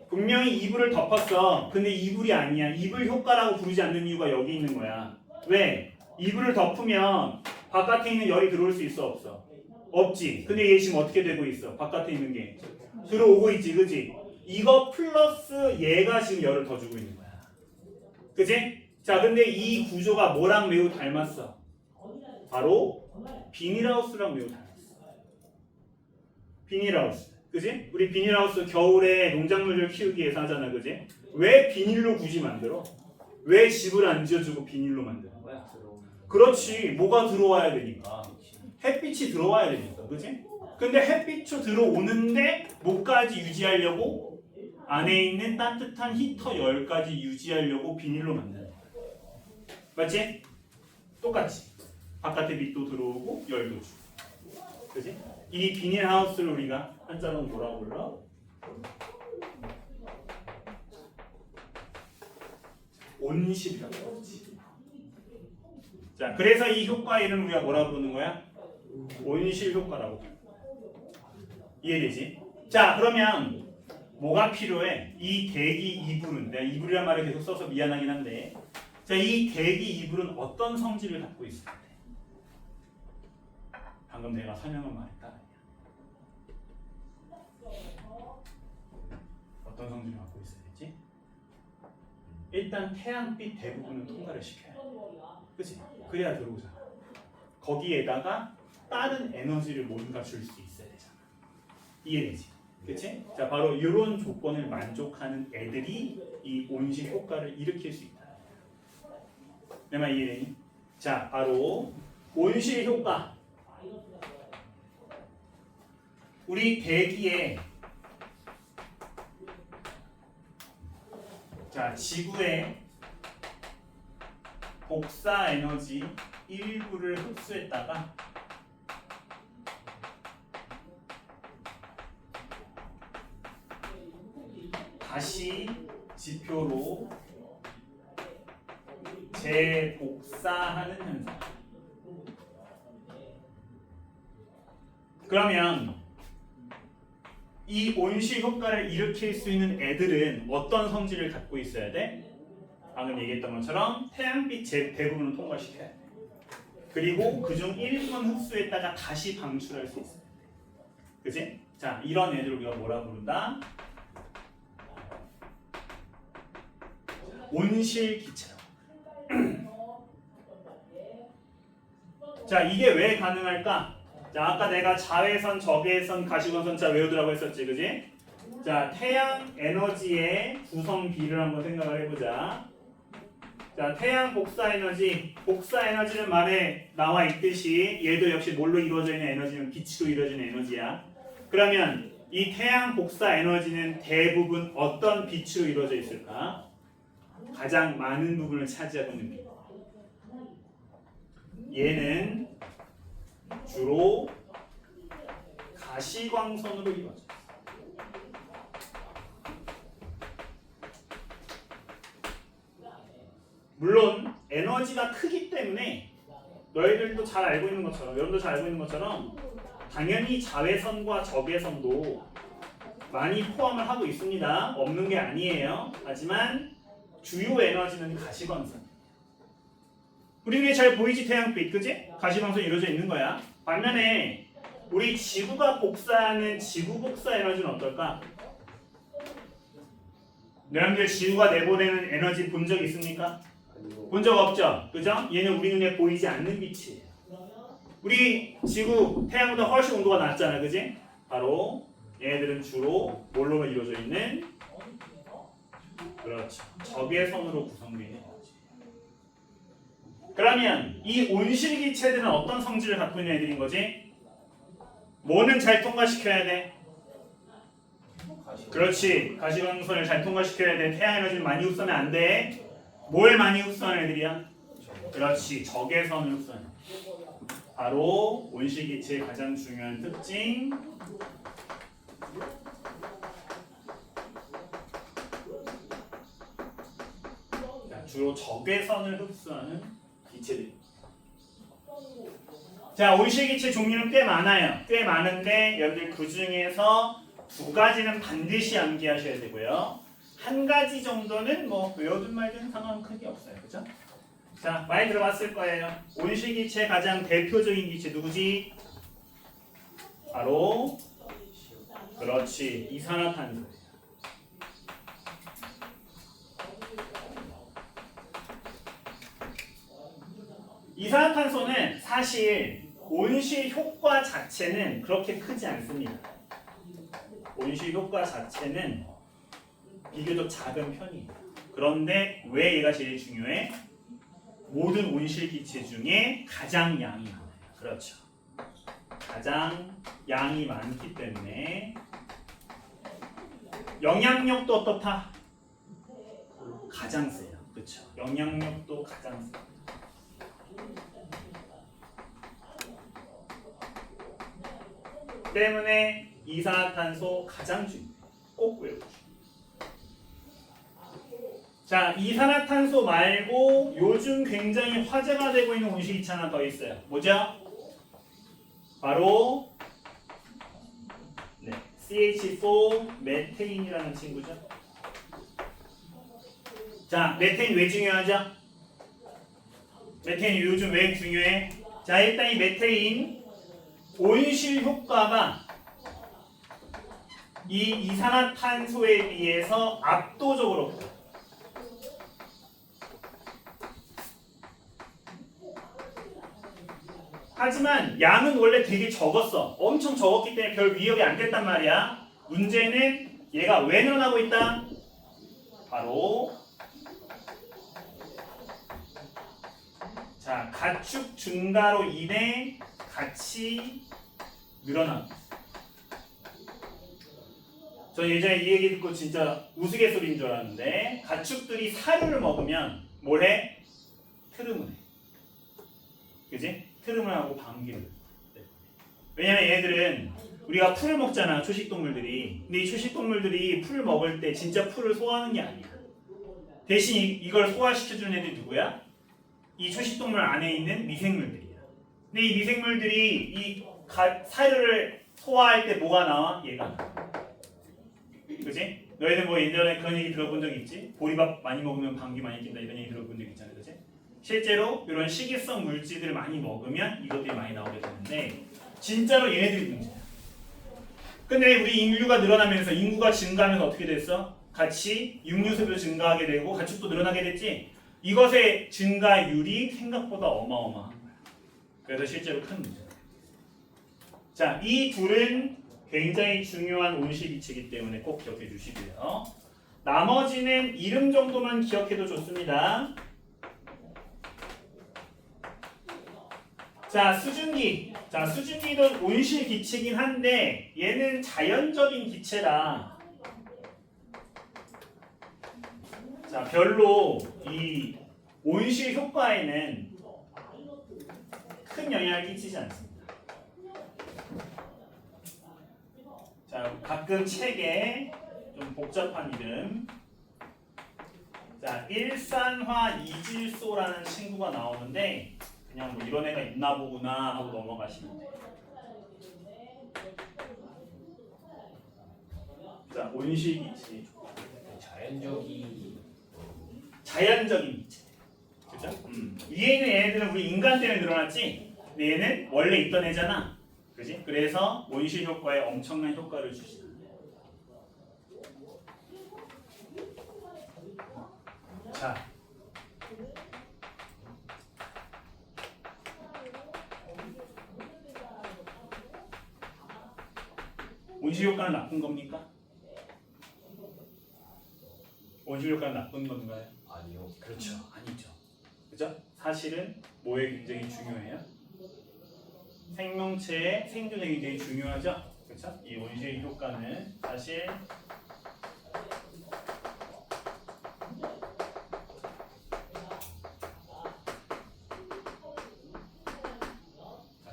분명히 이불을 덮었어. 근데 이불이 아니야. 이불 효과라고 부르지 않는 이유가 여기 있는 거야. 왜? 이불을 덮으면 바깥에 있는 열이 들어올 수 있어, 없어? 없지. 근데 얘 지금 어떻게 되고 있어? 바깥에 있는 게 들어오고 있지, 그지? 이거 플러스 얘가 지금 열을 더 주고 있는 거야. 그지? 자, 근데 이 구조가 뭐랑 매우 닮았어? 바로 비닐하우스랑 매우 닮았어. 비닐하우스. 그지? 우리 비닐하우스 겨울에 농작물들 키우기 위해서 하잖아, 그지? 왜 비닐로 굳이 만들어? 왜 집을 안 지어주고 비닐로 만드는 거야? 그렇지, 뭐가 들어와야 되니까. 햇빛이 들어와야 되니까, 그지? 근데 햇빛이 들어오는데 뭐까지 유지하려고? 안에 있는 따뜻한 히터 열까지 유지하려고 비닐로 만드는 거야. 맞지? 똑같이 바깥에 빛도 들어오고 열도 주고, 그지? 이 비닐하우스를 우리가 한자로 뭐라고 불러? 온실이라고 그러지. 자, 그래서 이 효과 이름 우리가 뭐라고 부르는 거야? 온실 효과라고. 이해되지? 자, 그러면 뭐가 필요해? 이 대기 이불은, 내가 이불이란 말을 계속 써서 미안하긴 한데, 자, 이 대기 이불은 어떤 성질을 갖고 있어야 돼? 방금 내가 설명을 말했다. 어떤 성질을 갖고 있어야 되지? 일단 태양빛 대부분은 통과를 시켜야 돼. 그치? 그래야 들어오잖아. 거기에다가 다른 에너지를 뭔가 줄 수 있어야 되잖아. 이해되지? 그치? 자, 바로 이런 조건을 만족하는 애들이 이 온실 효과를 일으킬 수 있다. 내 말 이해되니? 자, 바로 온실 효과. 우리 대기에, 자, 지구의 복사 에너지 일부를 흡수했다가 다시 지표로 재복사하는 현상. 그러면 이 온실 효과를 일으킬 수 있는 애들은 어떤 성질을 갖고 있어야 돼? 방금 얘기했던 것처럼 태양빛 대부분을 통과시켜야 돼. 그리고 그중 일부분 흡수했다가 다시 방출할 수 있어야 돼. 그치? 자, 이런 애들을 우리가 뭐라 부른다? 온실 기체라고. 자, 이게 왜 가능할까? 자, 아까 내가 자외선, 적외선, 가시광선 자 외우더라고 했었지, 그지? 자, 태양 에너지의 구성비를 한번 생각을 해보자. 자, 태양 복사 에너지는 말에 나와 있듯이 얘도 역시 뭘로 이루어져 있는 에너지는 빛으로 이루어지는 에너지야. 그러면 이 태양 복사 에너지는 대부분 어떤 빛으로 이루어져 있을까? 가장 많은 부분을 차지하고 있는 빛. 얘는 주로 가시광선으로 이루어져 있어. 물론 에너지가 크기 때문에 너희들도 잘 알고 있는 것처럼, 여러분도 잘 알고 있는 것처럼 당연히 자외선과 적외선도 많이 포함을 하고 있습니다. 없는 게 아니에요. 하지만 주요 에너지는 가시광선. 우리 눈에 잘 보이지 태양빛, 그지? 가시광선이 이루어져 있는 거야. 반면에 우리 지구가 복사하는 지구 복사 에너지는 어떨까? 여러분들 지구가 내보내는 에너지 본 적 있습니까? 본 적 없죠? 그죠? 얘는 우리 눈에 보이지 않는 빛이에요. 우리 지구, 태양보다 훨씬 온도가 낮잖아, 그지? 바로 얘네들은 주로 뭘로 이루어져 있는? 그렇죠. 적외선으로 구성되어 있는 거지. 그러면 이 온실기체들은 어떤 성질을 갖고 있는 애들인 거지? 뭐는 잘 통과시켜야 돼? 그렇지. 가시광선을 잘 통과시켜야 돼. 태양 에너지를 많이 흡수하면 안 돼. 뭘 많이 흡수하는 애들이야? 그렇지. 적외선을 흡수하는. 바로 온실기체의 가장 중요한 특징. 주로 적외선을 흡수하는 기체들. 자, 온실기체 종류는 꽤 많아요. 꽤 많은데 여러분들 그 중에서 두 가지는 반드시 암기하셔야 되고요. 한 가지 정도는 뭐 외워둔 말든 상관은 크게 없어요. 그죠? 자, 많이 들어봤을 거예요. 온실기체 가장 대표적인 기체 누구지? 바로 그렇지. 이산화탄소. 이산화탄소는 사실 온실 효과 자체는 그렇게 크지 않습니다. 온실 효과 자체는 비교적 작은 편이에요. 그런데 왜 얘가 제일 중요해? 모든 온실 기체 중에 가장 양이 많아요. 그렇죠. 가장 양이 많기 때문에 영향력도 어떻다? 가장 세요. 그렇죠. 영향력도 가장 세요. 때문에 이산화탄소 가장 중요해요. 꼭 외우시고. 자, 이산화탄소 말고 요즘 굉장히 화제가 되고 있는 온실기체 하나 더 있어요. 뭐죠? 바로 CH4 메테인이라는 친구죠. 자, 메테인 왜 중요하죠? 메테인 요즘 왜 중요해? 자, 일단 이 메테인 온실 효과가 이 이산화탄소에 비해서 압도적으로 커요. 하지만 양은 원래 되게 적었어. 엄청 적었기 때문에 별 위협이 안 됐단 말이야. 문제는 얘가 왜 늘어나고 있다? 바로 자, 가축 증가로 인해 같이 늘어나고 있어. 저 예전에 이 얘기 듣고 진짜 우스갯소리인 줄 알았는데 가축들이 사료를 먹으면 뭘 해? 트름을 해. 그지? 트름을 하고 방귀를. 왜냐면 얘들은 우리가 풀을 먹잖아, 초식동물들이. 근데 이 초식동물들이 풀을 먹을 때 진짜 풀을 소화하는 게 아니야. 대신 이걸 소화시켜주는 애들이 누구야? 이 초식동물 안에 있는 미생물들이야. 근데 이 미생물들이 이 사료를 소화할 때 뭐가 나와? 얘가 나와. 그지? 너희들 뭐 예전에 그런 얘기 들어본 적 있지? 보리밥 많이 먹으면 방귀 많이 낀다 이런 얘기 들어본 적 있잖아, 그지? 실제로 이런 식이성 물질들을 많이 먹으면 이것들이 많이 나오게 되는데 진짜로 얘네들이 문제야. 근데 우리 인류가 늘어나면서 인구가 증가하면서 어떻게 됐어? 같이 육류수도 증가하게 되고 가축도 늘어나게 됐지? 이것의 증가율이 생각보다 어마어마한 거야. 그래서 실제로 큰 문제야. 자, 이 둘은 굉장히 중요한 온실기체이기 때문에 꼭 기억해 주시고요. 나머지는 이름 정도만 기억해도 좋습니다. 자, 수증기. 자, 수증기도 온실기체이긴 한데 얘는 자연적인 기체라 자, 별로 이 온실 효과에는 큰 영향을 끼치지 않습니다. 자, 가끔 책에 좀 복잡한 이름 자, 일산화 이질소라는 친구가 나오는데 그냥 뭐 이런 애가 있나 보구나 하고 넘어가시면 돼요. 자, 온실기체 자연적인 기체. 그죠? 위에 있는 얘네들은 우리 인간 때문에 늘어났지? 근데 얘는 원래 있던 애잖아. 그지? 그래서 온실 효과에 엄청난 효과를 주시는 자, 온실 효과는 나쁜 겁니까? 온실 효과는 나쁜 건가요? 아니요. 그렇죠. 아니죠. 그죠? 사실은 뭐에 굉장히 중요해요? 생명체의 생존에 굉장히 중요하죠. 그렇죠? 이 온실 효과는 사실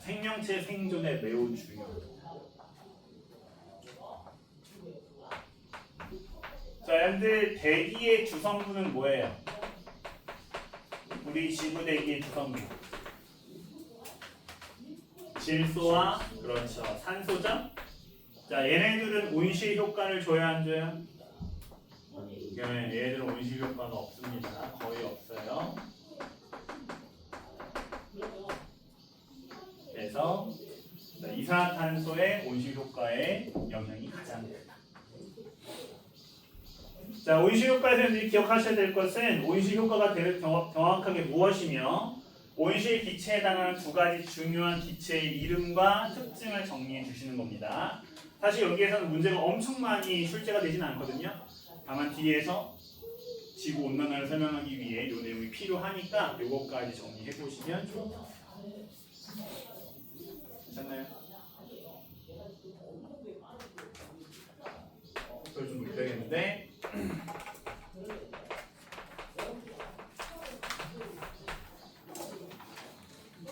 생명체 생존에 매우 중요합니다. 자, 여러분들 대기의 주성분은 뭐예요? 우리 지구 대기의 주성분 질소와 그렇죠 산소죠. 자, 얘네들은 온실 효과를 줘야 안 줘요? 얘네들은 온실 효과가 없습니다. 거의 없어요. 그래서 이산화탄소의 온실 효과의 영향이 가장 크다. 자, 온실 효과에서 여러분들이 기억하셔야 될 것은 온실 효과가 정확하게 무엇이며 온실 기체에 해당하는 두 가지 중요한 기체의 이름과 특징을 정리해 주시는 겁니다. 사실 여기에서는 문제가 엄청 많이 출제가 되진 않거든요. 다만 뒤에서 지구 온난화를 설명하기 위해 이 내용이 필요하니까 요거까지 정리해 보시면 좋을 것 같아요. 괜찮나요? 이걸 좀 높여야겠는데.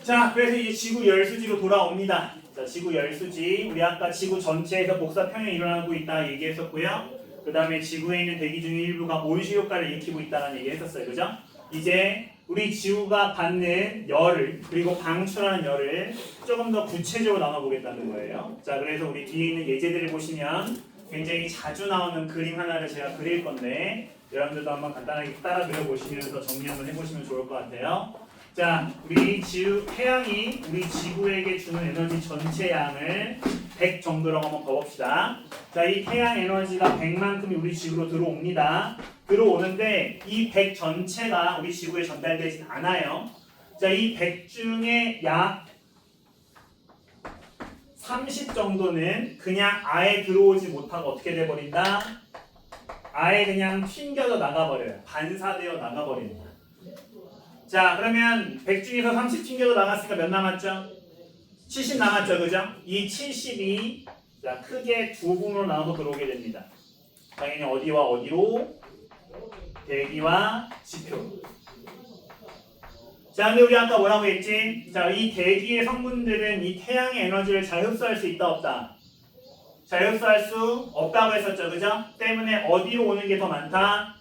자, 그래서 이제 지구 열수지로 돌아옵니다. 자, 지구 열수지. 우리 아까 지구 전체에서 복사 평형이 일어나고 있다 얘기했었고요. 그 다음에 지구에 있는 대기 중 일부가 온실 효과를 일으키고 있다는 얘기 했었어요. 그죠? 이제 우리 지구가 받는 열을 그리고 방출하는 열을 조금 더 구체적으로 나눠보겠다는 거예요. 자, 그래서 우리 뒤에 있는 예제들을 보시면 굉장히 자주 나오는 그림 하나를 제가 그릴 건데 여러분들도 한번 간단하게 따라 그려보시면서 정리 한번 해보시면 좋을 것 같아요. 자, 우리 태양이 우리 지구에게 주는 에너지 전체 양을 100 정도라고 한번 봐봅시다. 자, 이 태양 에너지가 100만큼이 우리 지구로 들어옵니다. 들어오는데 이 100 전체가 우리 지구에 전달되진 않아요. 자, 이 100 중에 약 30 정도는 그냥 아예 들어오지 못하고 어떻게 돼버린다? 아예 그냥 튕겨져 나가버려요. 반사되어 나가버립니다. 자, 그러면 100 중에서 30 튕겨져 나갔으니까 몇 남았죠? 70 남았죠, 그죠? 이 70이 자, 크게 두 부분으로 나눠서 들어오게 됩니다. 당연히 어디와 어디로? 대기와 지표. 자, 근데 우리 아까 뭐라고 했지? 자, 이 대기의 성분들은 이 태양의 에너지를 잘 흡수할 수 있다, 없다? 잘 흡수할 수 없다고 했었죠, 그죠? 때문에 어디로 오는 게 더 많다?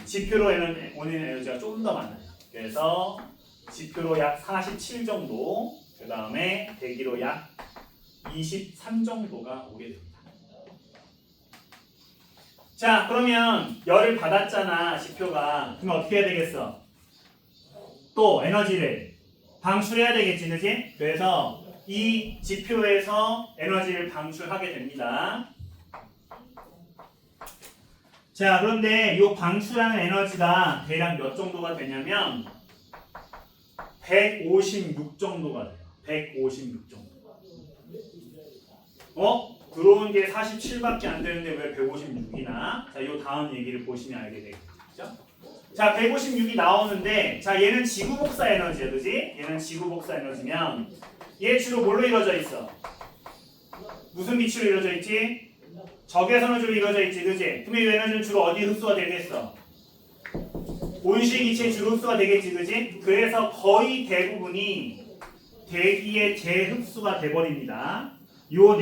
지표로 오는 에너지가 좀 더 많아요. 그래서 지표로 약 47 정도, 그 다음에 대기로 약 23 정도가 오게 됩니다. 자, 그러면 열을 받았잖아, 지표가. 그럼 어떻게 해야 되겠어? 또 에너지를 방출해야 되겠지, 그지? 그래서 이 지표에서 에너지를 방출하게 됩니다. 자, 그런데 이 방출하는 에너지가 대략 몇 정도가 되냐면 156 정도가 돼요. 156 정도. 들어온 게 47밖에 안 되는데 왜 156이나? 자, 이 다음 얘기를 보시면 알게 되겠죠? 자, 156이 나오는데, 자, 얘는 지구 복사 에너지야, 그지? 얘는 지구 복사 에너지면 얘 주로 뭘로 이루어져 있어? 무슨 기치로 이루어져 있지? 적외선으로 이루어져 있지, 그지? 그럼 이 에너지는 주로 어디 흡수가 되겠어? 온실 기체에 주로 흡수가 되겠지, 그지? 그래서 거의 대부분이 대기의 재흡수가 돼버립니다. 요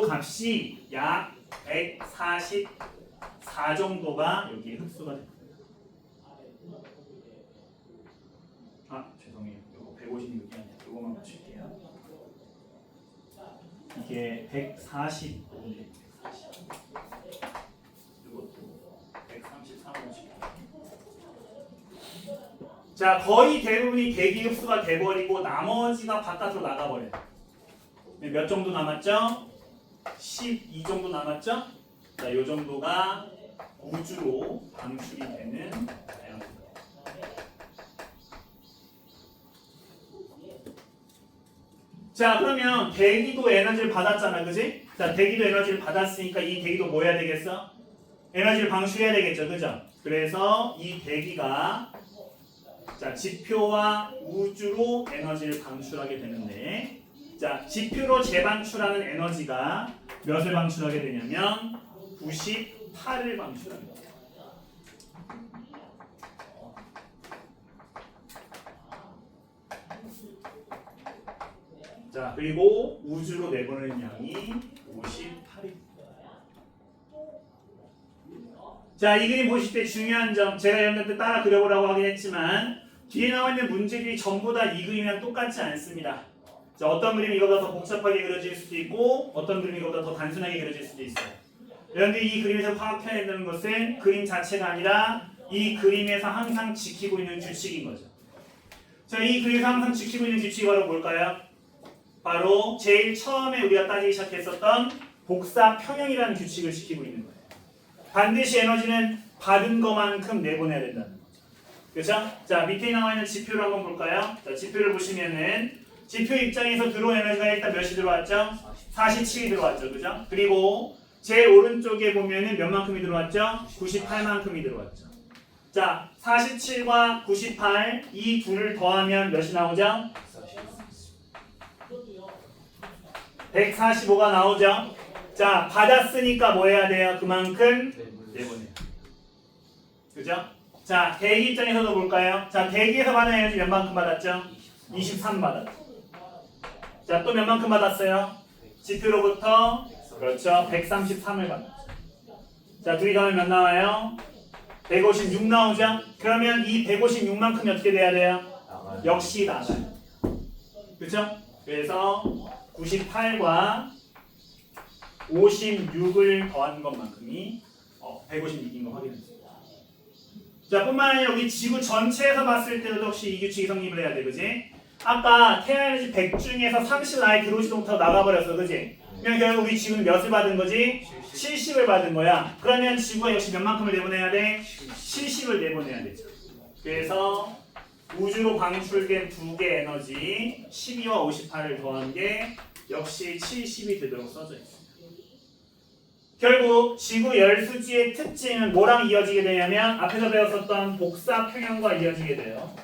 값이 약 144 정도가 여기에 흡수가 됩니다. 죄송해요. 이거 156이 아니라 이거만 맞출게요. 이게 140. 이것도 133으로 칠게요. 자, 거의 대부분이 대기 흡수가 돼버리고 나머지가 바깥으로 나가버려요. 몇 정도 남았죠? 12 정도 남았죠? 자, 이 정도가 우주로 방출이 되는 다양합니다. 자, 그러면 대기도 에너지를 받았잖아, 그지? 자, 대기도 에너지를 받았으니까 이 대기도 뭐 해야 되겠어? 에너지를 방출해야 되겠죠, 그죠? 그래서 이 대기가 자, 지표와 우주로 에너지를 방출하게 되는데, 자, 지표로 재방출하는 에너지가 몇을 방출하게 되냐면 98을 방출하게 됩니다. 자, 그리고 우주로 내보내는 양이 58입니다. 자, 이 그림 보실 때 중요한 점, 제가 여러분들 따라 그려보라고 하긴 했지만 뒤에 나와 있는 문제들이 전부 다 이 그림이랑 똑같지 않습니다. 자, 어떤 그림이 이거보다 더 복잡하게 그려질 수도 있고 어떤 그림이 이거보다 더 단순하게 그려질 수도 있어요. 여러분들이 이 그림에서 파악해야 된다는 것은 그림 자체가 아니라 이 그림에서 항상 지키고 있는 규칙인 거죠. 자, 이 그림에서 항상 지키고 있는 규칙이 바로 뭘까요? 바로 제일 처음에 우리가 따지기 시작했었던 복사 평형이라는 규칙을 지키고 있는 거예요. 반드시 에너지는 받은 것만큼 내보내야 된다는 거죠. 그렇죠? 자, 밑에 나와 있는 지표를 한번 볼까요? 자, 지표를 보시면은 지표 입장에서 들어온 에너지가 일단 몇이 들어왔죠? 47이 들어왔죠. 그죠? 그리고 제일 오른쪽에 보면은 몇 만큼이 들어왔죠? 98만큼이 들어왔죠. 자, 47과 98 이 둘을 더하면 몇이 나오죠? 145가 나오죠. 자, 받았으니까 뭐 해야 돼요? 그만큼 내보내요. 그죠? 자, 대기 입장에서도 볼까요? 자, 대기에서 받은 에너지 몇 만큼 받았죠? 23 받았죠. 자, 또 몇 만큼 받았어요? 지표로부터 그렇죠. 133을 받았죠. 자, 둘이 더하면 몇 나와요? 156 나오죠? 그러면 이 156만큼이 어떻게 돼야 돼요? 역시 나가요. 그렇죠? 그래서 98과 56을 더한 것만큼이 156인 거 확인했습니다. 자, 뿐만 아니라 여기 지구 전체에서 봤을 때도 역시 이 규칙이 성립을 해야 돼, 그지? 아까 태양에너지 100 중에서 30은 아예 들어오지도 못하고 나가버렸어, 그지? 그러면 결국 우리 지구는 몇을 받은 거지? 70을 받은 거야. 그러면 지구가 역시 몇 만큼을 내보내야 돼? 70을 내보내야 되죠. 그래서 우주로 방출된 두 개 에너지 12와 58을 더한 게 역시 70이 되도록 써져 있습니다. 결국 지구 열수지의 특징은 뭐랑 이어지게 되냐면 앞에서 배웠었던 복사 평형과 이어지게 돼요.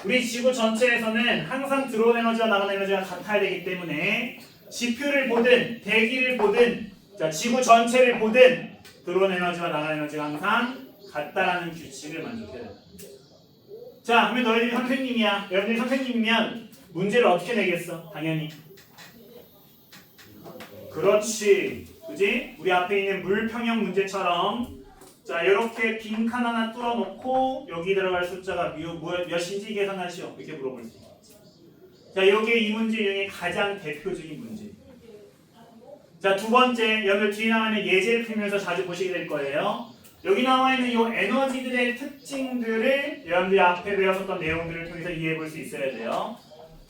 우리 지구 전체에서는 항상 들어온 에너지와 나가는 에너지가 같아야 되기 때문에 지표를 보든 대기를 보든 자, 지구 전체를 보든 들어온 에너지와 나가는 에너지가 항상 같다라는 규칙을 만족해야 된다. 자, 그러면 너희들이 선생님이야. 여러분들이 선생님이면 문제를 어떻게 내겠어? 당연히. 그렇지. 그지? 우리 앞에 있는 물평형 문제처럼 자, 이렇게 빈칸 하나 뚫어놓고 여기 들어갈 숫자가 몇인지 계산하시오. 이렇게 물어볼 수 있겠지. 자, 이게 이 문제 중에 가장 대표적인 문제입니다. 자, 두 번째, 여러분들 뒤에 나와 있는 예제를 풀면서 자주 보시게 될 거예요. 여기 나와 있는 이 에너지들의 특징들을 여러분들이 앞에 배웠었던 내용들을 통해서 이해해 볼 수 있어야 돼요.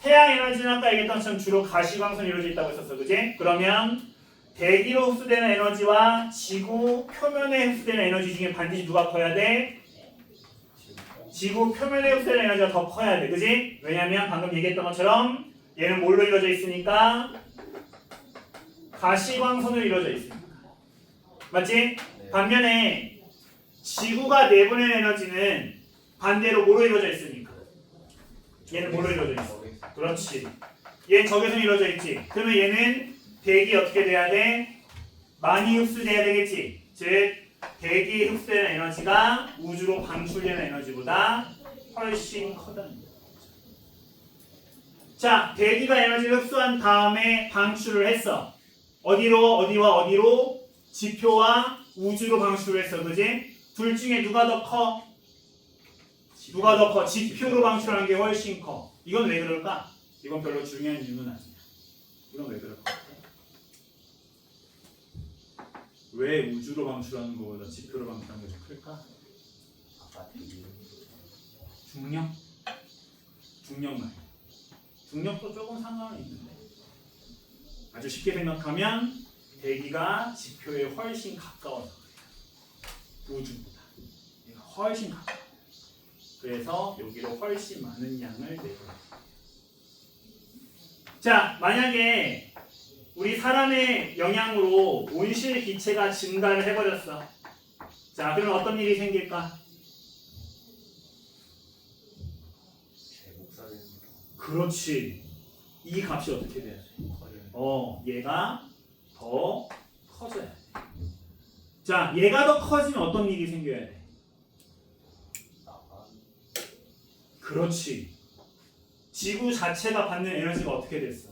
태양 에너지는 아까 얘기했던 것처럼 주로 가시광선이 이루어져 있다고 했었어, 그지? 그러면 대기로 흡수되는 에너지와 지구 표면에 흡수되는 에너지 중에 반드시 누가 커야 돼? 지구 표면에 흡수되는 에너지가 더 커야 돼, 그지? 왜냐면 방금 얘기했던 것처럼 얘는 뭘로 이루어져 있으니까 가시광선으로 이루어져 있으니까. 맞지? 반면에 지구가 내보낸 에너지는 반대로 뭐로 이루어져 있으니까. 얘는 뭐로 이루어져 있어? 그렇지. 얘는 적외선이 이루어져 있지. 그러면 얘는 대기 어떻게 돼야 돼? 많이 흡수돼야 되겠지. 즉 대기에 흡수되는 에너지가 우주로 방출되는 에너지보다 훨씬 커다는 거죠. 자, 대기가 에너지를 흡수한 다음에 방출을 했어. 어디로? 어디와 어디로? 지표와 우주로 방출을 했어. 그지? 둘 중에 누가 더 커? 누가 더 커? 지표로 방출하는 게 훨씬 커. 이건 왜 그럴까? 이건 별로 중요한 이유는 아니야. 이건 왜 그럴까? 왜 우주로 방출하는 것보다 지표로 방출하는 게 더 클까? 중력? 중력 말이야. 중력도 조금 상관은 있는데 아주 쉽게 생각하면 대기가 지표에 훨씬 가까워서 그래요. 우주보다 얘가 훨씬 가까워. 그래서 여기로 훨씬 많은 양을 내보내요. 자, 만약에 우리 사람의 영향으로 온실 기체가 증가를 해버렸어. 자, 그러면 어떤 일이 생길까? 그렇지. 이 값이 어떻게 돼야 돼? 얘가 더 커져야 돼. 자, 얘가 더 커지면 어떤 일이 생겨야 돼? 그렇지. 지구 자체가 받는 에너지가 어떻게 됐어?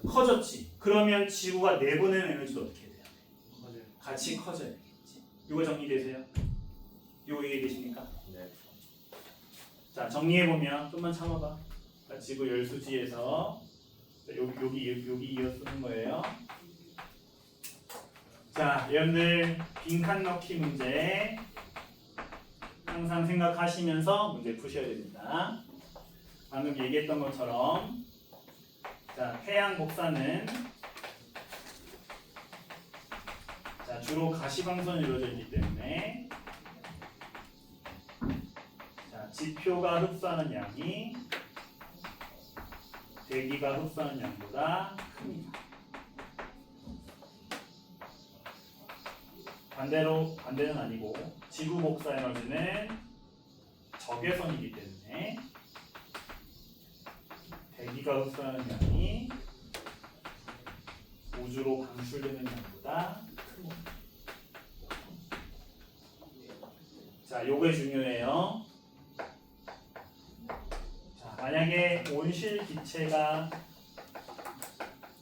커졌지. 그러면 지구가 내보내는 에너지도 어떻게 돼야 돼? 같이 커져야 되겠지. 이거 정리되세요? 이거 이해되십니까? 네. 자, 정리해보면 좀만 참아봐. 자, 지구 열수지에서 여기 이어 쓰는 거예요. 자, 여러분들 빈칸 넣기 문제 항상 생각하시면서 문제 푸셔야 됩니다. 방금 얘기했던 것처럼 자, 태양 복사는 자, 주로 가시광선이 이루어져 있기 때문에 자, 지표가 흡수하는 양이 대기가 흡수하는 양보다 큽니다. 반대는 아니고 지구 복사 에너지는 적외선이기 때문에 대기가 흡수하는 양이 우주로 방출되는 양보다 큽니다. 자, 요게 중요해요. 자, 만약에 온실 기체가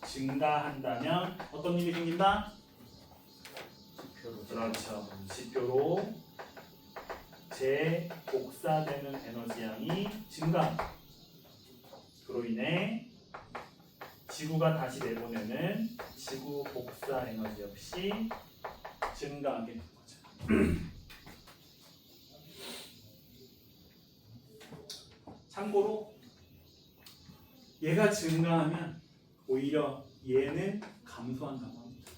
증가한다면 어떤 일이 생긴다? 그렇죠. 지표로 재복사되는 에너지 양이 증가합니다. 그로 인해 지구가 다시 내보내는 지구 복사 에너지 역시 증가하게 되는 거죠. 참고로 얘가 증가하면 오히려 얘는 감소한다고 합니다.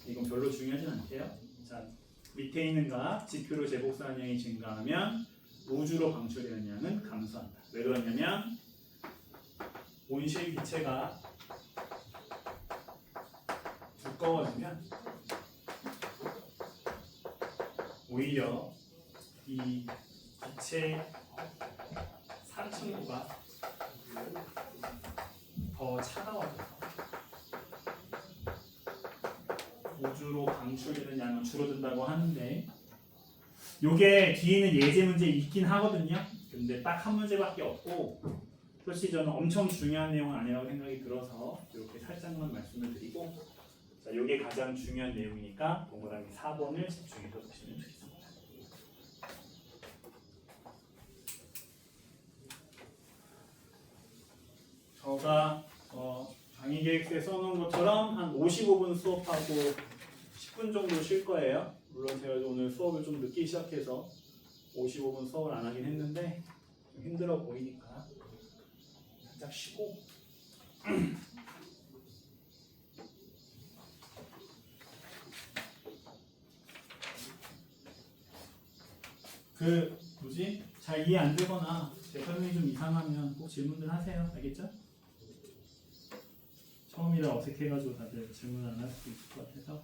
이건 별로 중요하진 않대요. 자, 밑에 있는 가 지표로 재복사하는 양이 증가하면 우주로 방출되는 양은 감소한다. 왜 그러냐면 온실 기체가 두꺼워지면 오히려 이 기체 산층부가 더 차가워져서 우주로 방출되는 양은 줄어든다고 하는데 요게 뒤에는 예제 문제 있긴 하거든요. 근데 딱 한 문제밖에 없고 솔직히 저는 엄청 중요한 내용은 아니라고 생각이 들어서 이렇게 살짝만 말씀을 드리고 자, 요게 가장 중요한 내용이니까 동그라미 4번을 집중해서 보시면 좋겠습니다. 저가 강의계획서에 써놓은 것처럼 한 55분 수업하고 10분 정도 쉴 거예요. 물론 제가 오늘 수업을 좀 늦게 시작해서 55분 수업을 안 하긴 했는데 좀 힘들어 보이니까 살짝 쉬고 잘 이해 안 되거나 제 설명이 좀 이상하면 꼭 질문들 하세요. 알겠죠? 처음이라 어색해가지고 다들 질문 안 할 수도 있을 것 같아서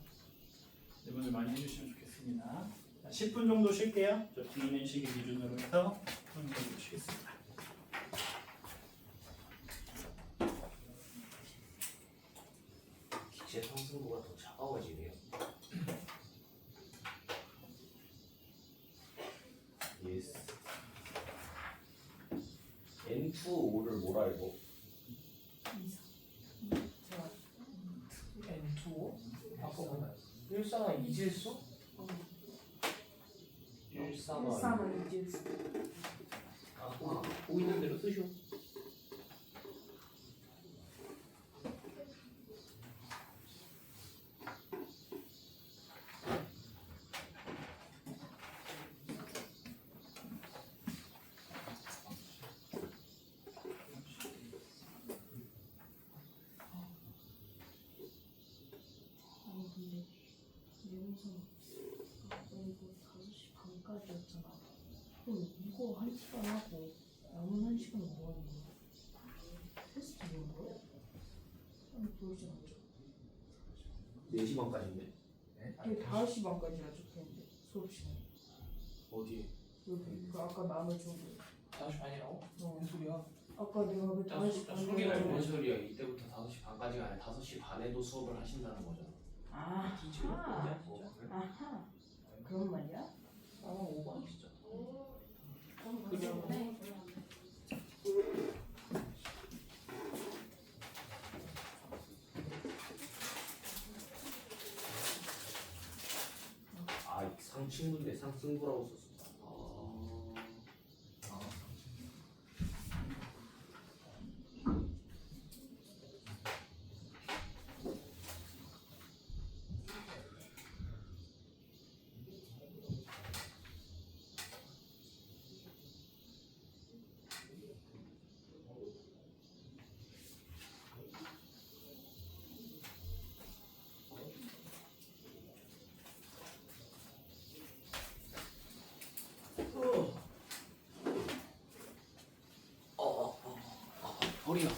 질문을 많이 해주시면 좋겠습니다. 자, 10분 정도 쉴게요. 저 뒤에 있는 시기 기준으로 해서 10분 정도 쉬겠습니다. 기체 상승부가 더 차가워지네요. 예스. N2O를 뭐라 해도 N2O? 아까 1사가 이질수? 1,3은 이질수. 아까 보이는 대로 쓰쇼. 근데 내용상 아까 이거 5시 반까지였잖아. 그럼 이거 1시간 하고 남은 1시간은 뭐 하는 거야? 테스트 보는 거야? 아니 그러지 않죠. 4시 반까지인데? 이게 5시 반까지라 적혀있는데 수업 시간. 어디에? 여기 그 아까 나눠준 거. 5시 반이라고? 무슨 소리야? 아까 내가 그 5시 소리가 반에 뭔 소리야? 이때부터 5시 반까지가 아니라 5시 반에도 수업을 하신다는 거잖아. 아하 진짜? 아하 그런 말이야? 아, 5반 진짜. 그러네. 아, 상층부인데 상승부라고 썼어. 허리야.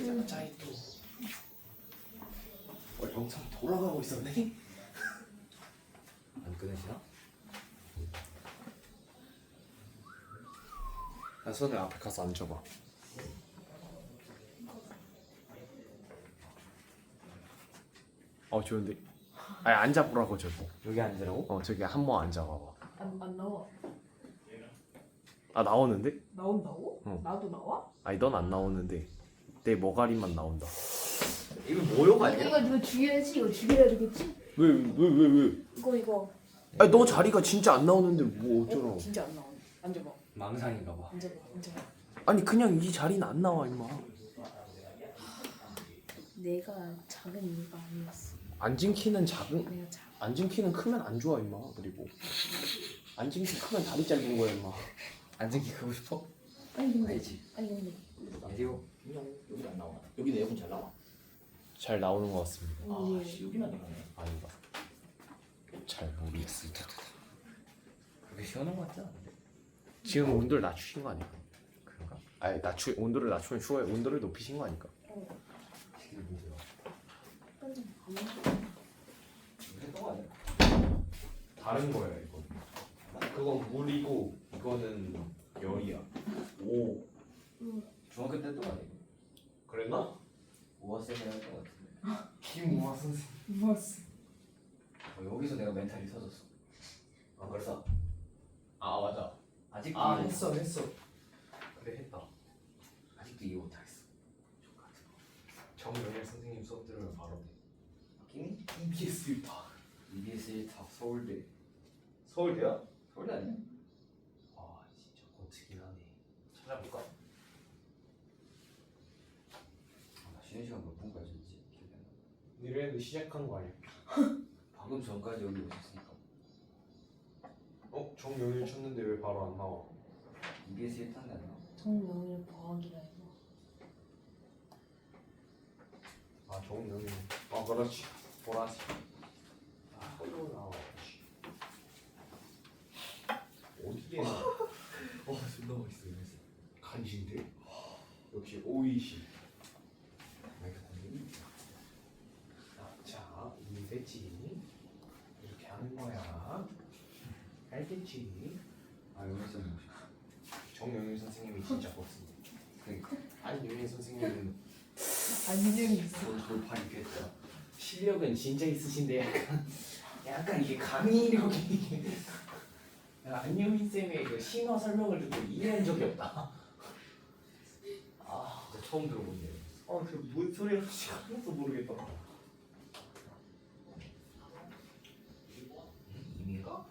짜이잖아 짜이또. 영상 돌아가고 있었네. 안 끊으시나? 나 손을 앞에 가서 앉아봐. 좋은데. 아니 앉아보라고 저기. 여기 앉으라고? 저기 한번 앉아봐봐. 안 나와. 나오는데? 나온다고? 어. 나도 나와? 아니 넌 안 나오는데 내 머가리만 나온다. 이거 뭐요가 이거 죽여야지. 이거 죽여야 되겠지? 왜? 이거. 아니 너 자리가 진짜 안 나오는데 뭐 어쩌라고. 진짜 안 나와. 앉아봐. 망상인가봐. 앉아봐. 아니 그냥 이 자리는 안 나와 임마. 내가 작은 이유가 아니었어. 앉은 키는 작은 내가 작. 앉은 키는 크면 안 좋아 임마. 그리고 앉은 키 크면 다리 짧은 거야 임마. 앉은 키 크고 싶어? 아니 근데. 알지. 아니 근데. 아니요. 여기 안 나와. 여기 내용은 잘 나와. 잘 나오는 것 같습니다. 아, 씨, 여기는 안 나오네. 아닌가? 잘 모르겠습니다. 그게 시원한 것 같지 않은데? 지금 온도를 낮추신 거 아닐까? 그런가? 아니 온도를 낮추면 추워요. 온도를 높이신 거 아닐까? 다른 거야 이거. 그건 물이고 이거는 열이야. 오. 중학교 때도 아니고. 그랬나? 우아쌤이 할것 같은데. 김우아 선생. 무엇을? 여기서 내가 멘탈이 터졌어. 벌써? 맞아. 아직도 아 이해 했어. 그래 했다. 아직도 이해 못하겠어. 정영일 선생님 수업 들으면 바로 돼. 김이? EBS 1타. EBS 1탑 서울대. 서울대야? 서울대 아니야? 아 진짜 거치긴 하네. 찾아볼까? 나 쉬는 시간 몇 분까지 했지? 기억이 안 나. 니네도 시작한 거 아니야? 방금 전까지 여기 오셨으니까. 정영일 쳤는데 왜 바로 안 나와? EBS 1탄데 안 나와? 정명일 과학이라 해서. 정영일. 그렇지. 보라지. 홀로 나와야지. 어디에? 존나 멋있어 이랬어. 간신데? 역시 오이시. 자, 이랬지. 이렇게 하는 거야. 알겠지? 여기 쌤 멋있어. 정영일 선생님이 진짜 멋있습니다. 그러니까. 안유민 선생님은 안녕히 있어. 돌팔이 깼다. 실력은 진짜 있으신데 약간 이게 강의력이 안유민 쌤의 그 신화 설명을 듣고 이해한 적이 없다. 진짜 처음 들어본데. 뭔 소리 하는지 하나도 모르겠다. 이민가?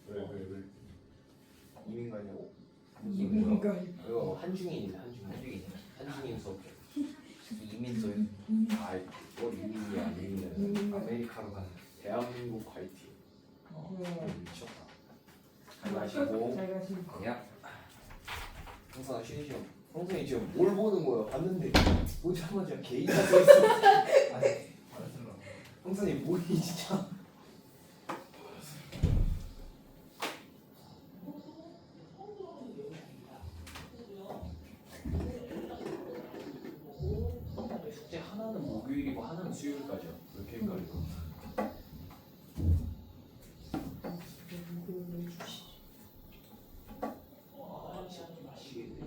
왜? 이민가냐고? 이민가. 이거 한중인이네 한중인 수업. 이민소요? 뭘 이민이야 이민은 아메리카노 가는 대한민국 화이팅. 미쳤다. 잘 마시고. 잘 가시고. 야. 항상 쉬는 시간. 형선이 지금 뭘 보는 거야? 봤는데 보자마자 개인사 써있어. 형선이 뭐니 진짜. 숙제 하나는 목요일이고 하나는 수요일까지야. 왜 이렇게 헷갈려? 진짜 맛있겠네.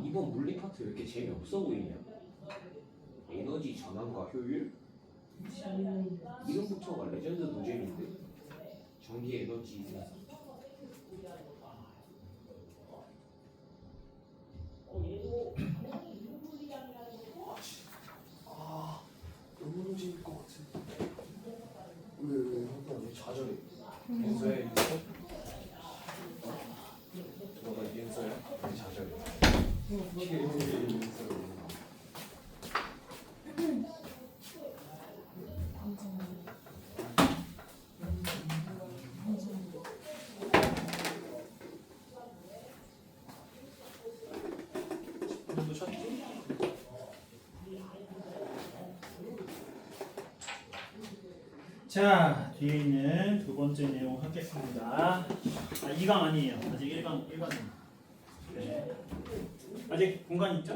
이번 물리 파트 왜 이렇게 재미없어 보이냐? 에너지 전환과 효율? 이름부터가 레전드 노잼인데? 전기 에너지 생산. 너무 재밌을 것 같은데. 왜 형님 좌절해? 인수해 인수? 너가 인수야? 왜 좌절해? 자, 뒤에 있는 두 번째 내용 하겠습니다. 2강 아니에요. 아직 1강입니다. 아직 공간 있죠?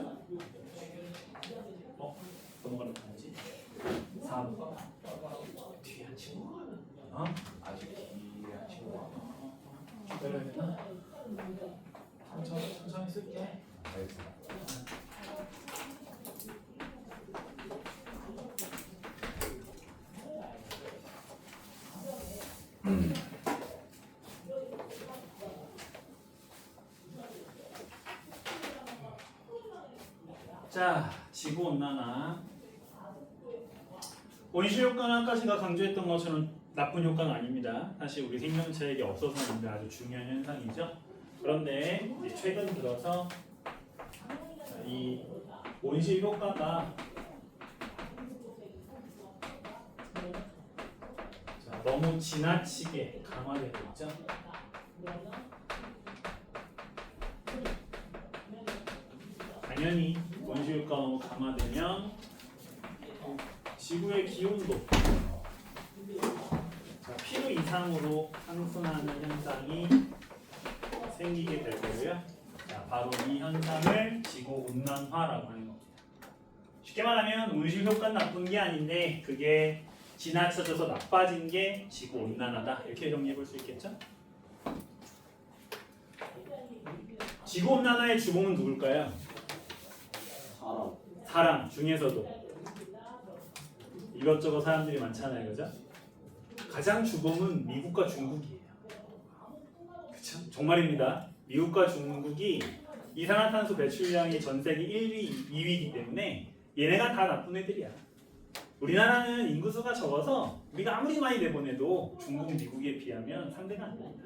넘어가는 거지. 4번. 뒤에 한 친구. 어? 아직 뒤에 한 친구. 기다려야 되나? 천천히 쓸게. 알겠습니다. 자, 지구온난화. 온실효과는 아까 제가 강조했던 것처럼 나쁜 효과는 아닙니다. 사실 우리 생명체에게 없어서는 아주 중요한 현상이죠. 그런데 이제 최근 들어서 이 온실효과가 너무 지나치게 강화되고 있죠. 당연히 온실효과 너무 강화되면 지구의 기온도 필요 이상으로 상승하는 현상이 생기게 될 거고요. 자, 바로 이 현상을 지구 온난화라고 하는 겁니다. 쉽게 말하면 온실효과는 나쁜 게 아닌데 그게 지나쳐져서 나빠진 게 지구 온난화다. 이렇게 정리해 볼 수 있겠죠? 지구 온난화의 주범은 누굴까요? 사람 중에서도 이것저것 사람들이 많잖아요, 그죠? 가장 주범은 미국과 중국이에요. 그쵸? 정말입니다. 미국과 중국이 이산화탄소 배출량이 전 세계 1위, 2위이기 때문에 얘네가 다 나쁜 애들이야. 우리나라는 인구수가 적어서 우리가 아무리 많이 내보내도 중국, 미국에 비하면 상대가 안 됩니다.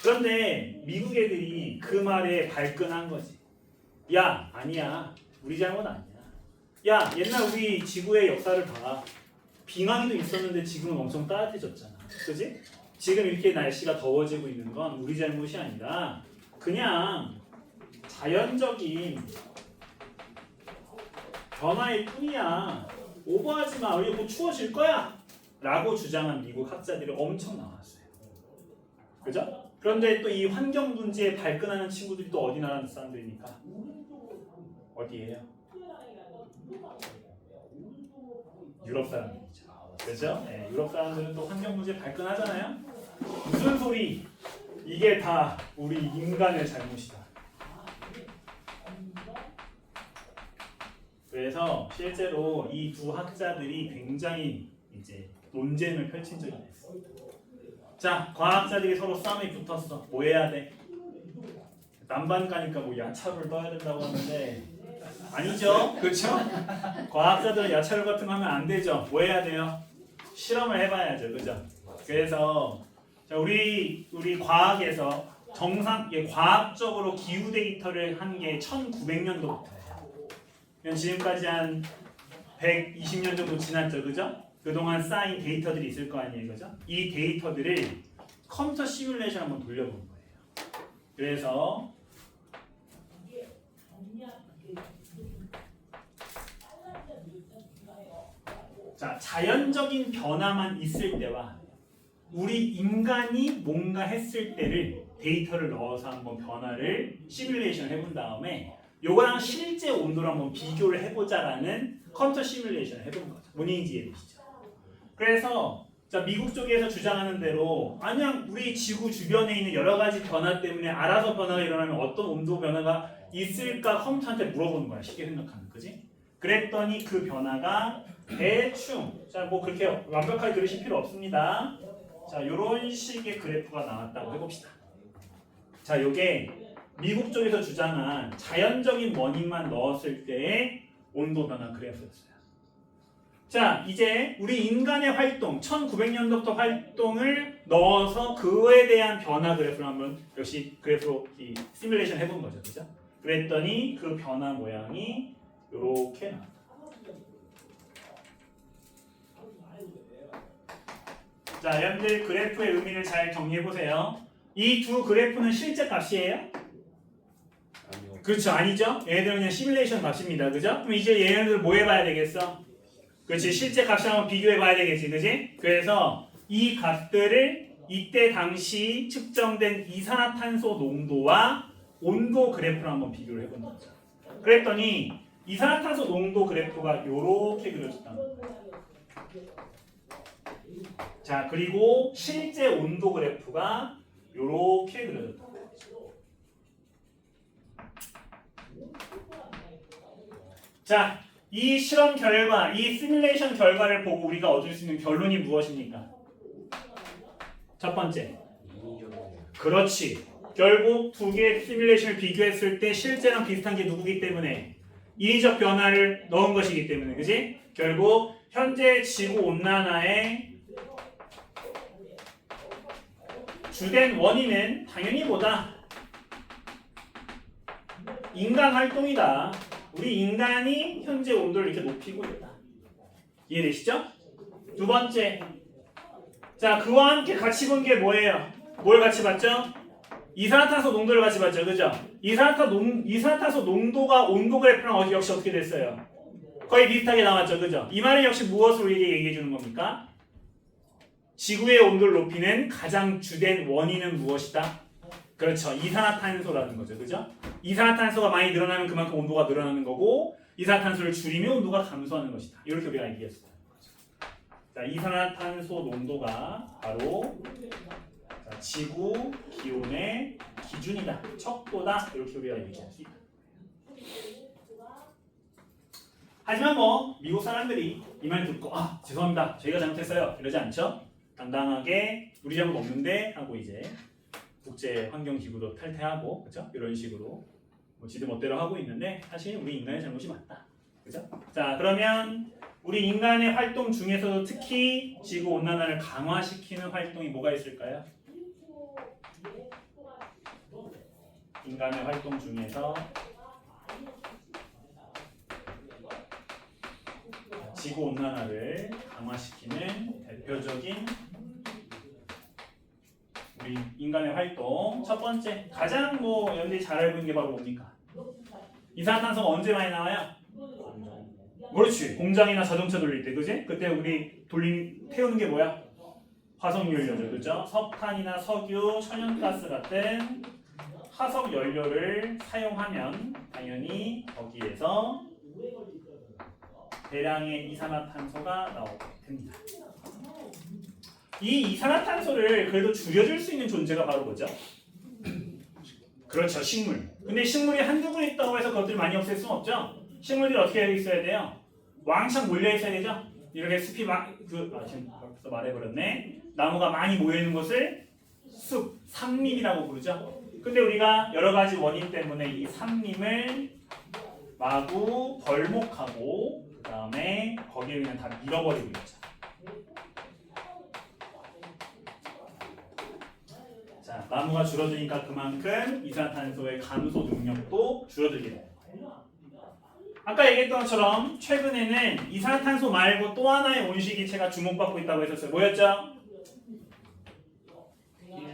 그런데 미국 애들이 그 말에 발끈한 거지. 야, 아니야. 우리 잘못 아니야. 야, 옛날 우리 지구의 역사를 봐. 빙하기도 있었는데 지금은 엄청 따뜻해졌잖아. 그지? 지금 이렇게 날씨가 더워지고 있는 건 우리 잘못이 아니라 그냥 자연적인 변화일 뿐이야. 오버하지 마. 우리 곧 추워질 거야. 라고 주장한 미국 학자들이 엄청 나왔어요. 그죠? 그런데 또 이 환경 문제에 발끈하는 친구들이 또 어디 나라는 사람들입니까? 어디예요? 유럽 사람들이죠. 그죠? 네, 유럽 사람들은 또 환경 문제에 발끈하잖아요. 무슨 소리? 이게 다 우리 인간의 잘못이다. 그래서 실제로 이 두 학자들이 굉장히 이제 논쟁을 펼친 적이 있어요. 자, 과학자들이 서로 싸움이 붙었어. 뭐 해야 돼? 난반 가니까 뭐 야차를 떠야 된다고 하는데 아니죠? 그렇죠? 과학자들은 야차를 같은 거 하면 안 되죠. 뭐 해야 돼요? 실험을 해봐야죠, 그죠? 그래서 자, 우리 과학에서 과학적으로 기후 데이터를 한 게 1900년도부터예요. 지금까지 한 120년 정도 지났죠, 그죠? 그동안 쌓인 데이터들이 있을 거 아니에요, 그죠? 이 데이터들을 컴퓨터 시뮬레이션 한번 돌려본 거예요. 그래서 자, 자연적인 변화만 있을 때와 우리 인간이 뭔가 했을 때를 데이터를 넣어서 한번 변화를 시뮬레이션 해본 다음에 요거랑 실제 온도를 한번 비교를 해보자라는 컴퓨터 시뮬레이션을 해본 거죠. 뭔 얘기인지 이해되시죠? 그래서 자, 미국 쪽에서 주장하는 대로 아니야, 우리 지구 주변에 있는 여러 가지 변화 때문에 알아서 변화가 일어나면 어떤 온도 변화가 있을까 컴퓨터한테 물어보는 거야. 쉽게 생각하면, 그지? 그랬더니 그 변화가 대충 자, 뭐 그렇게 완벽하게 그리실 필요 없습니다. 자, 요런 식의 그래프가 나왔다고 해봅시다. 자, 요게 미국 쪽에서 주장한 자연적인 원인만 넣었을 때의 온도 변화 그래프였어요. 자, 이제 우리 인간의 활동, 1900년도부터 활동을 넣어서 그에 대한 변화 그래프를 한번 역시 그래프로 이 시뮬레이션 해본 거죠, 그죠? 그랬더니 그 변화 모양이 이렇게 나왔다. 자, 여러분들 그래프의 의미를 잘 정리해 보세요. 이 두 그래프는 실제 값이에요? 아니요. 그렇죠, 아니죠? 얘네들은 그냥 시뮬레이션 값입니다, 그죠? 그럼 이제 얘네들 뭐 해봐야 되겠어? 그렇지, 실제 값을 한번 비교해봐야 되겠지, 그지? 그래서 이 값들을 이때 당시 측정된 이산화탄소 농도와 온도 그래프를 한번 비교를 해본 거죠. 그랬더니 이산화탄소 농도 그래프가 요렇게 그려졌단 말이에요. 자, 그리고 실제 온도 그래프가 요렇게 그려졌다. 자, 이 실험 결과, 이 시뮬레이션 결과를 보고 우리가 얻을 수 있는 결론이 무엇입니까? 첫 번째. 그렇지. 결국 두 개의 시뮬레이션을 비교했을 때 실제랑 비슷한 게 누구기 때문에 인위적 변화를 넣은 것이기 때문에, 그지? 결국 현재 지구 온난화의 주된 원인은 당연히 뭐다? 인간 활동이다. 우리 인간이 현재 온도를 이렇게 높이고 있다. 이해되시죠? 두 번째. 자, 그와 함께 같이 본 게 뭐예요? 뭘 같이 봤죠? 이산화탄소 농도를 같이 봤죠. 그죠? 이산화탄소 농도가 온도 그래프랑 역시 어떻게 됐어요? 거의 비슷하게 나왔죠. 그죠? 이 말은 역시 무엇을 우리에게 얘기해 주는 겁니까? 지구의 온도를 높이는 가장 주된 원인은 무엇이다? 그렇죠. 이산화탄소라는 거죠. 그죠? 이산화탄소가 많이 늘어나면 그만큼 온도가 늘어나는 거고, 이산화탄소를 줄이면 온도가 감소하는 것이다. 이렇게 우리가 얘기했어요. 자, 이산화탄소 농도가 바로 지구 기온의 기준이다. 척도다. 이렇게 우리가 얘기할 수 있다. 하지만 뭐 미국 사람들이 이 말 듣고 죄송합니다. 저희가 잘못했어요. 이러지 않죠. 당당하게 우리 잘못 없는데 하고 이제 국제 환경 기구도 탈퇴하고, 그렇죠? 이런 식으로 뭐 지들 멋대로 하고 있는데 사실 우리 인간의 잘못이 맞다. 그죠? 자, 그러면 우리 인간의 활동 중에서도 특히 지구 온난화를 강화시키는 활동이 뭐가 있을까요? 인간의 활동 중에서 지구 온난화를 강화시키는 대표적인 우리 인간의 활동 첫 번째, 가장 여러분들이 잘 알고 있는 게 바로 뭡니까? 이산화탄소가 언제 많이 나와요? 그렇지. 공장이나 자동차 돌릴 때, 그지? 그때 우리 태우는 게 뭐야? 화석연료죠, 그죠? 석탄이나 석유, 천연가스 같은 화석 연료를 사용하면 당연히 거기에서 대량의 이산화탄소가 나오게 됩니다. 이 이산화탄소를 그래도 줄여줄 수 있는 존재가 바로 뭐죠? 그렇죠, 식물. 근데 식물이 한두 군 있다고 해서 그것들을 많이 없앨 수는 없죠. 식물들이 어떻게 있어야 돼요? 왕창 몰려 있어야 되죠. 이렇게 숲이 지금 벌써 말해버렸네. 나무가 많이 모여 있는 것을 숲, 산림이라고 부르죠. 근데 우리가 여러 가지 원인 때문에 이 산림을 마구 벌목하고 그 다음에 거기에 그냥 다 밀어버리고 있죠. 자, 나무가 줄어드니까 그만큼 이산화탄소의 감소 능력도 줄어들게 돼요. 아까 얘기했던 것처럼 최근에는 이산화탄소 말고 또 하나의 온실기체가 주목받고 있다고 했었어요. 뭐였죠?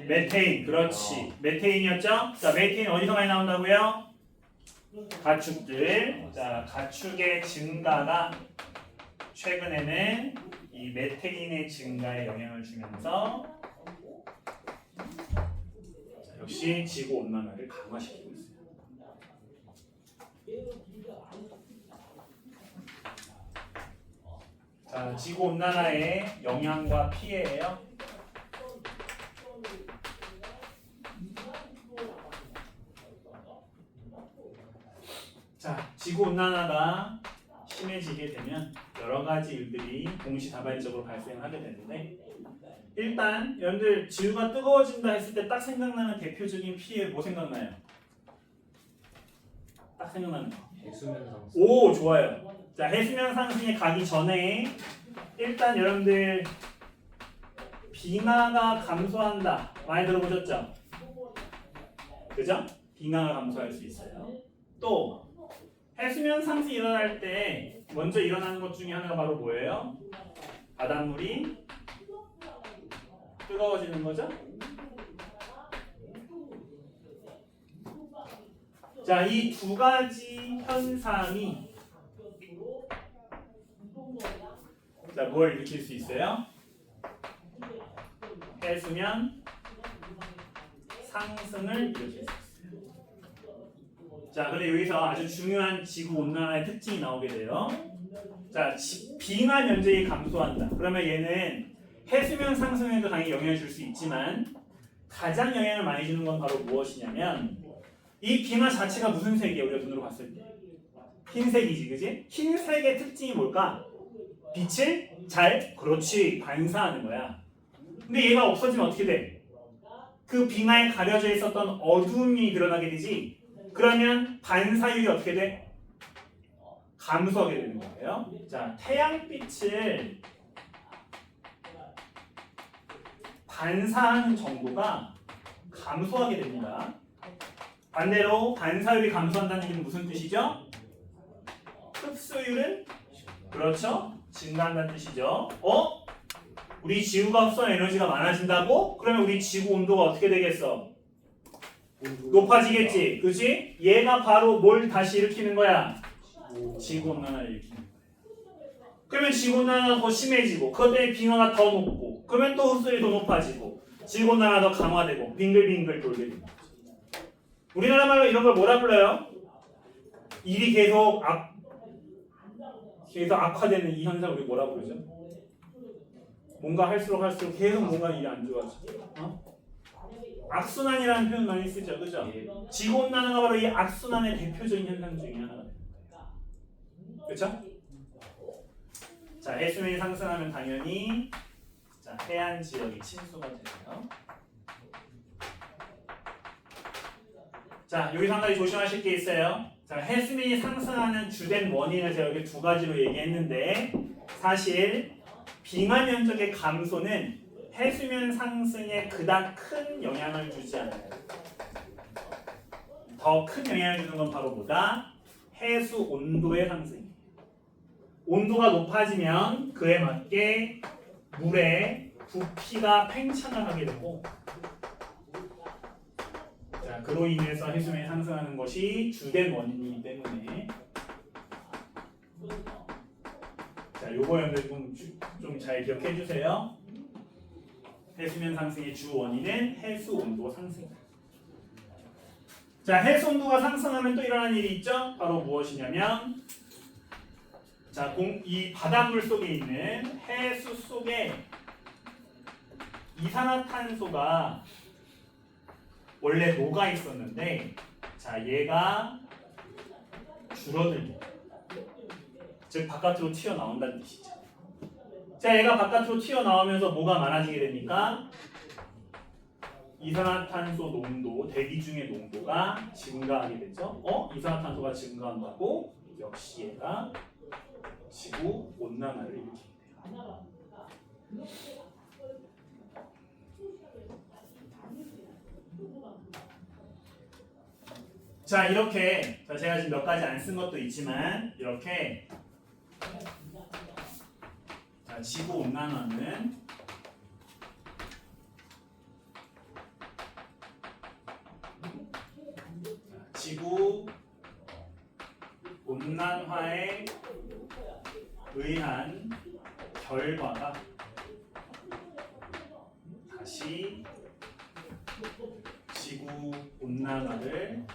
메테인. 그렇지. 메테인이었죠? 자, 메테인 어디서 많이 나온다고요? 가축들. 자, 가축의 증가가 최근에는 이 메테인의 증가에 영향을 주면서 역시 지구 온난화를 강화시키고 있어요. 자, 지구 온난화의 영향과 피해예요. 자, 지구 온난화가 심해지게 되면 여러 가지 일들이 동시다발적으로 발생하게 되는데, 일단 여러분들 지구가 뜨거워진다 했을 때 딱 생각나는 대표적인 피해 뭐 생각나요? 딱 생각나는 거. 해수면 상승. 오, 좋아요. 자, 해수면 상승에 가기 전에 일단 여러분들 빙하가 감소한다. 많이 들어보셨죠? 그죠? 빙하가 감소할 수 있어요. 또 해수면 상승이 일어날 때 먼저 일어나는 것 중에 하나가 바로 뭐예요? 바닷물이 뜨거워지는 거죠? 자, 이 두 가지 현상이 뭘 일으킬 수 있어요? 해수면 상승을 일으킬 수 있어요. 자, 근데 여기서 아주 중요한 지구 온난화의 특징이 나오게 돼요. 자, 빙하 면적이 감소한다. 그러면 얘는 해수면 상승에도 당연히 영향을 줄 수 있지만 가장 영향을 많이 주는 건 바로 무엇이냐면 이 빙하 자체가 무슨 색이에요? 우리가 눈으로 봤을 때 흰색이지, 그지? 흰색의 특징이 뭘까? 빛을 그렇지, 반사하는 거야. 근데 얘가 없어지면 어떻게 돼? 그 빙하에 가려져 있었던 어둠이 드러나게 되지. 그러면 반사율이 어떻게 돼? 감소하게 되는 거예요. 자, 태양빛을 반사하는 정도가 감소하게 됩니다. 반대로 반사율이 감소한다는 얘기는 무슨 뜻이죠? 흡수율은 그렇죠? 증가한다는 뜻이죠. 우리 지구가 흡수한 에너지가 많아진다고? 그러면 우리 지구 온도가 어떻게 되겠어? 높아지겠지, 그렇지? 얘가 바로 뭘 다시 일으키는 거야? 지구 온난화를 일으키는 거야. 그러면 지구 온난화가 더 심해지고 그것 때문에 빙하가 더 높고 그러면 또 흡수율이 더 높아지고 지구 온난화가 더 강화되고 빙글빙글 돌게 됩니다. 우리나라 말로 이런 걸 뭐라 불러요? 일이 계속 악화되는 이 현상을 우리 뭐라 부르죠? 뭔가 할수록 계속 뭔가 일이 안 좋아져. 악순환이라는 표현 많이 쓰죠, 그죠? 지구 온난화가 바로 이 악순환의 대표적인 현상 중에 하나가 됩니다. 그렇죠? 자, 해수면이 상승하면 당연히 자, 해안 지역이 침수가 되고요. 자, 여기서 한 가지 조심하실 게 있어요. 자, 해수면이 상승하는 주된 원인을 제가 여기 두 가지로 얘기했는데 사실 빙하 면적의 감소는 해수면 상승에 그닥 큰 영향을 주지 않아요. 더 큰 영향을 주는 건 바로 뭐다? 해수 온도의 상승이에요. 온도가 높아지면 그에 맞게 물의 부피가 팽창을 하게 되고 자, 그로 인해서 해수면이 상승하는 것이 주된 원인이기 때문에 자, 요거 여러분들 좀 잘 기억해 주세요. 해수면 상승의 주 원인은 해수 온도 상승입니다. 자, 해수 온도가 상승하면 또 일어나는 일이 있죠? 바로 무엇이냐면 자, 이 바닷물 속에 있는 해수 속에 이산화탄소가 원래 녹아 있었는데 자, 얘가 줄어들게 즉 바깥으로 튀어나온다는 뜻이죠. 자, 얘가 바깥으로 튀어나오면서 뭐가 많아지게 됩니까? 이산화탄소 농도, 대기 중의 농도가 증가하게 되죠. 이산화탄소가 증가한다고? 역시 얘가 지구 온난화를 일으킵니다. 자, 이렇게 제가 지금 몇 가지 안 쓴 것도 있지만 이렇게 자, 지구 온난화는 지구 온난화에 의한 결과가 다시 지구 온난화를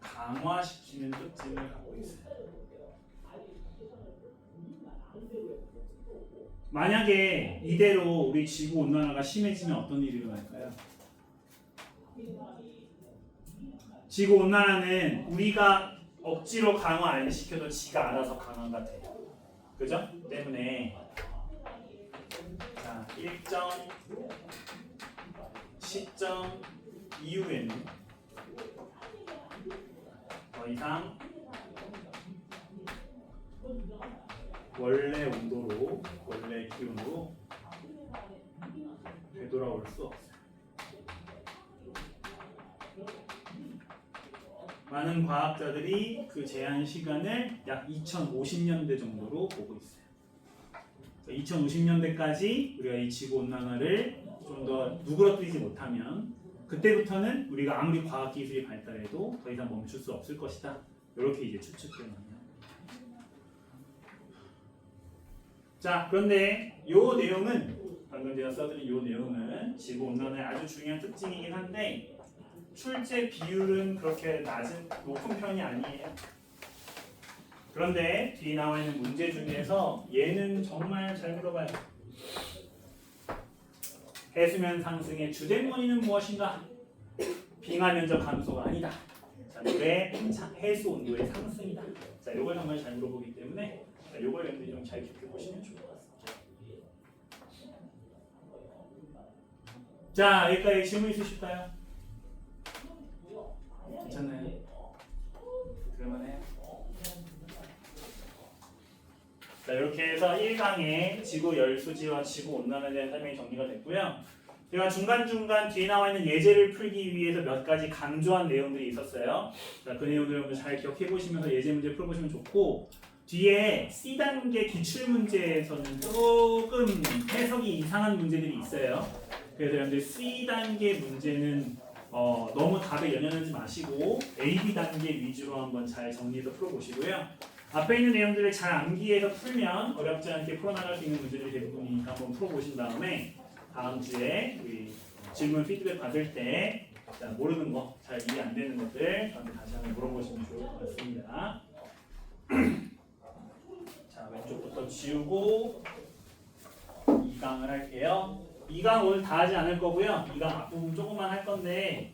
강화시키는 특징을 갖고 있어요. 만약에 이대로 우리 지구 온난화가 심해지면 어떤 일이 일어날까요? 지구 온난화는 우리가 억지로 강화 안 시켜도 지가 알아서 강화가 돼요. 그죠? 때문에 자, 일정 시점 이후에는 더 이상 원래 온도로, 원래 기온으로 되돌아올 수 없어요. 많은 과학자들이 그 제한 시간을 약 2050년대 정도로 보고 있어요. 2050년대까지 우리가 이 지구 온난화를 좀 더 누그러뜨리지 못하면 그때부터는 우리가 아무리 과학 기술이 발달해도 더 이상 멈출 수 없을 것이다. 이렇게 이제 추측되거든요. 자, 그런데 이 내용은 방금 제가 써드린 이 내용은 지구 온난화의 아주 중요한 특징이긴 한데 출제 비율은 그렇게 높은 편이 아니에요. 그런데 뒤에 나와 있는 문제 중에서 얘는 정말 잘 물어봐요. 해수면 상승의 주된 원인은 무엇인가? 빙하 면적 감소가 아니다. 자, 물의 해수 온도의 상승이다. 자, 이걸 정말 잘 물어보기 때문에 이걸 여러분들이 좀 잘 기억해 보시면 좋을 것 같습니다. 자, 여기까지 질문 있으실까요? 괜찮나요? 그러면은 자, 이렇게 해서 1강의 지구 열수지와 지구 온난화에 대한 설명이 정리가 됐고요. 제가 중간중간 뒤에 나와 있는 예제를 풀기 위해서 몇 가지 강조한 내용들이 있었어요. 자, 그 내용들 여러분 잘 기억해 보시면서 예제 문제 풀어보시면 좋고, 뒤에 C단계 기출문제에서는 조금 해석이 이상한 문제들이 있어요. 그래서 여러분들 C단계 문제는 너무 답에 연연하지 마시고 AB 단계 위주로 한번 잘 정리해서 풀어보시고요. 앞에 있는 내용들을 잘 암기해서 풀면 어렵지 않게 풀어나갈 수 있는 문제들이 대부분이니까 한번 풀어보신 다음에 다음 주에 우리 질문 피드백 받을 때 모르는 거, 잘 이해 안 되는 것들 저한테 다시 한번 물어보시면 좋을 것 같습니다. 자, 왼쪽부터 지우고 2강을 할게요. 2강 오늘 다 하지 않을 거고요. 2강 앞부분 조금만 할 건데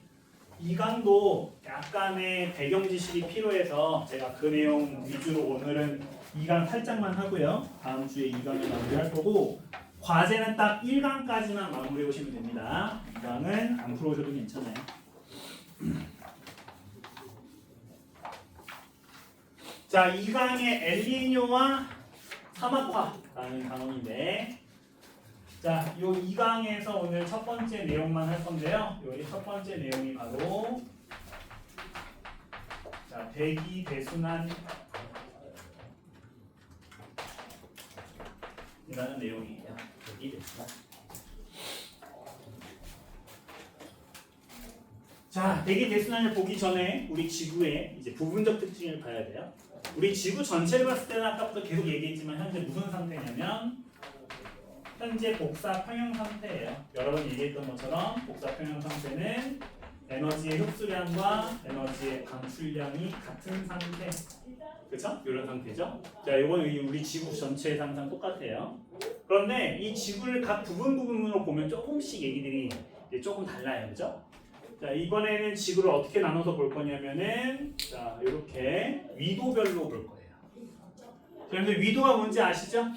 2강도 약간의 배경 지식이 필요해서 제가 그 내용 위주로 오늘은 2강 살짝만 하고요. 다음 주에 2강을 마무리할 거고, 과제는 딱 1강까지만 마무리해 오시면 됩니다. 2강은 안 풀어오셔도 괜찮아요. 자, 2강의 엘니뇨와 사막화라는 단원인데, 자, 요 2강에서 오늘 첫 번째 내용만 할 건데요. 요 첫 번째 내용이 바로 자, 대기 대순환 이라는 내용이에요. 대기 대순환. 자, 대기 대순환을 보기 전에 우리 지구의 이제 부분적 특징을 봐야 돼요. 우리 지구 전체를 봤을 때는 아까부터 계속 얘기했지만 현재 무슨 상태냐면 현재 복사 평형 상태예요. 여러 번 얘기했던 것처럼 복사 평형 상태는 에너지의 흡수량과 에너지의 방출량이 같은 상태. 그렇죠? 이런 상태죠. 자, 이건 우리 지구 전체의 상상 똑같아요. 그런데 이 지구를 각 부분으로 보면 조금씩 얘기들이 이제 조금 달라요. 그렇죠? 자, 이번에는 지구를 어떻게 나눠서 볼 거냐면은 자, 이렇게 위도별로 볼 거예요. 그런데 위도가 뭔지 아시죠?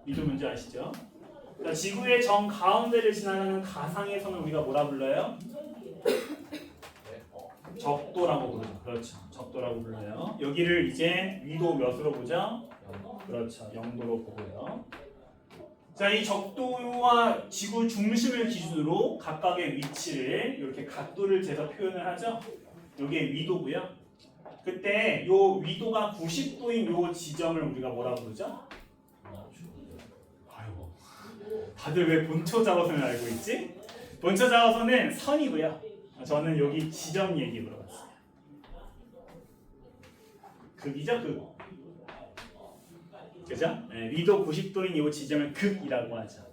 위도 뭔지 아시죠? 자, 지구의 정 가운데를 지나가는 가상의 선을 우리가 뭐라 불러요? 적도라고 부르죠. 그렇죠. 적도라고 불러요. 여기를 이제 위도 몇으로 보죠? 그렇죠. 0도로 보고요. 자, 이 적도와 지구 중심을 기준으로 각각의 위치를 이렇게 각도를 재서 표현을 하죠. 이게 위도고요. 그때 요 위도가 90도인 요 지점을 우리가 뭐라 부르죠? 다들 왜 본초 자오선을 알고 있지? 본초 자오선은 선이고요. 저는 여기 지점 얘기 물어봤어요. 극이죠, 극. 그죠? 네, 위도 90도인 이 지점을 극이라고 하죠.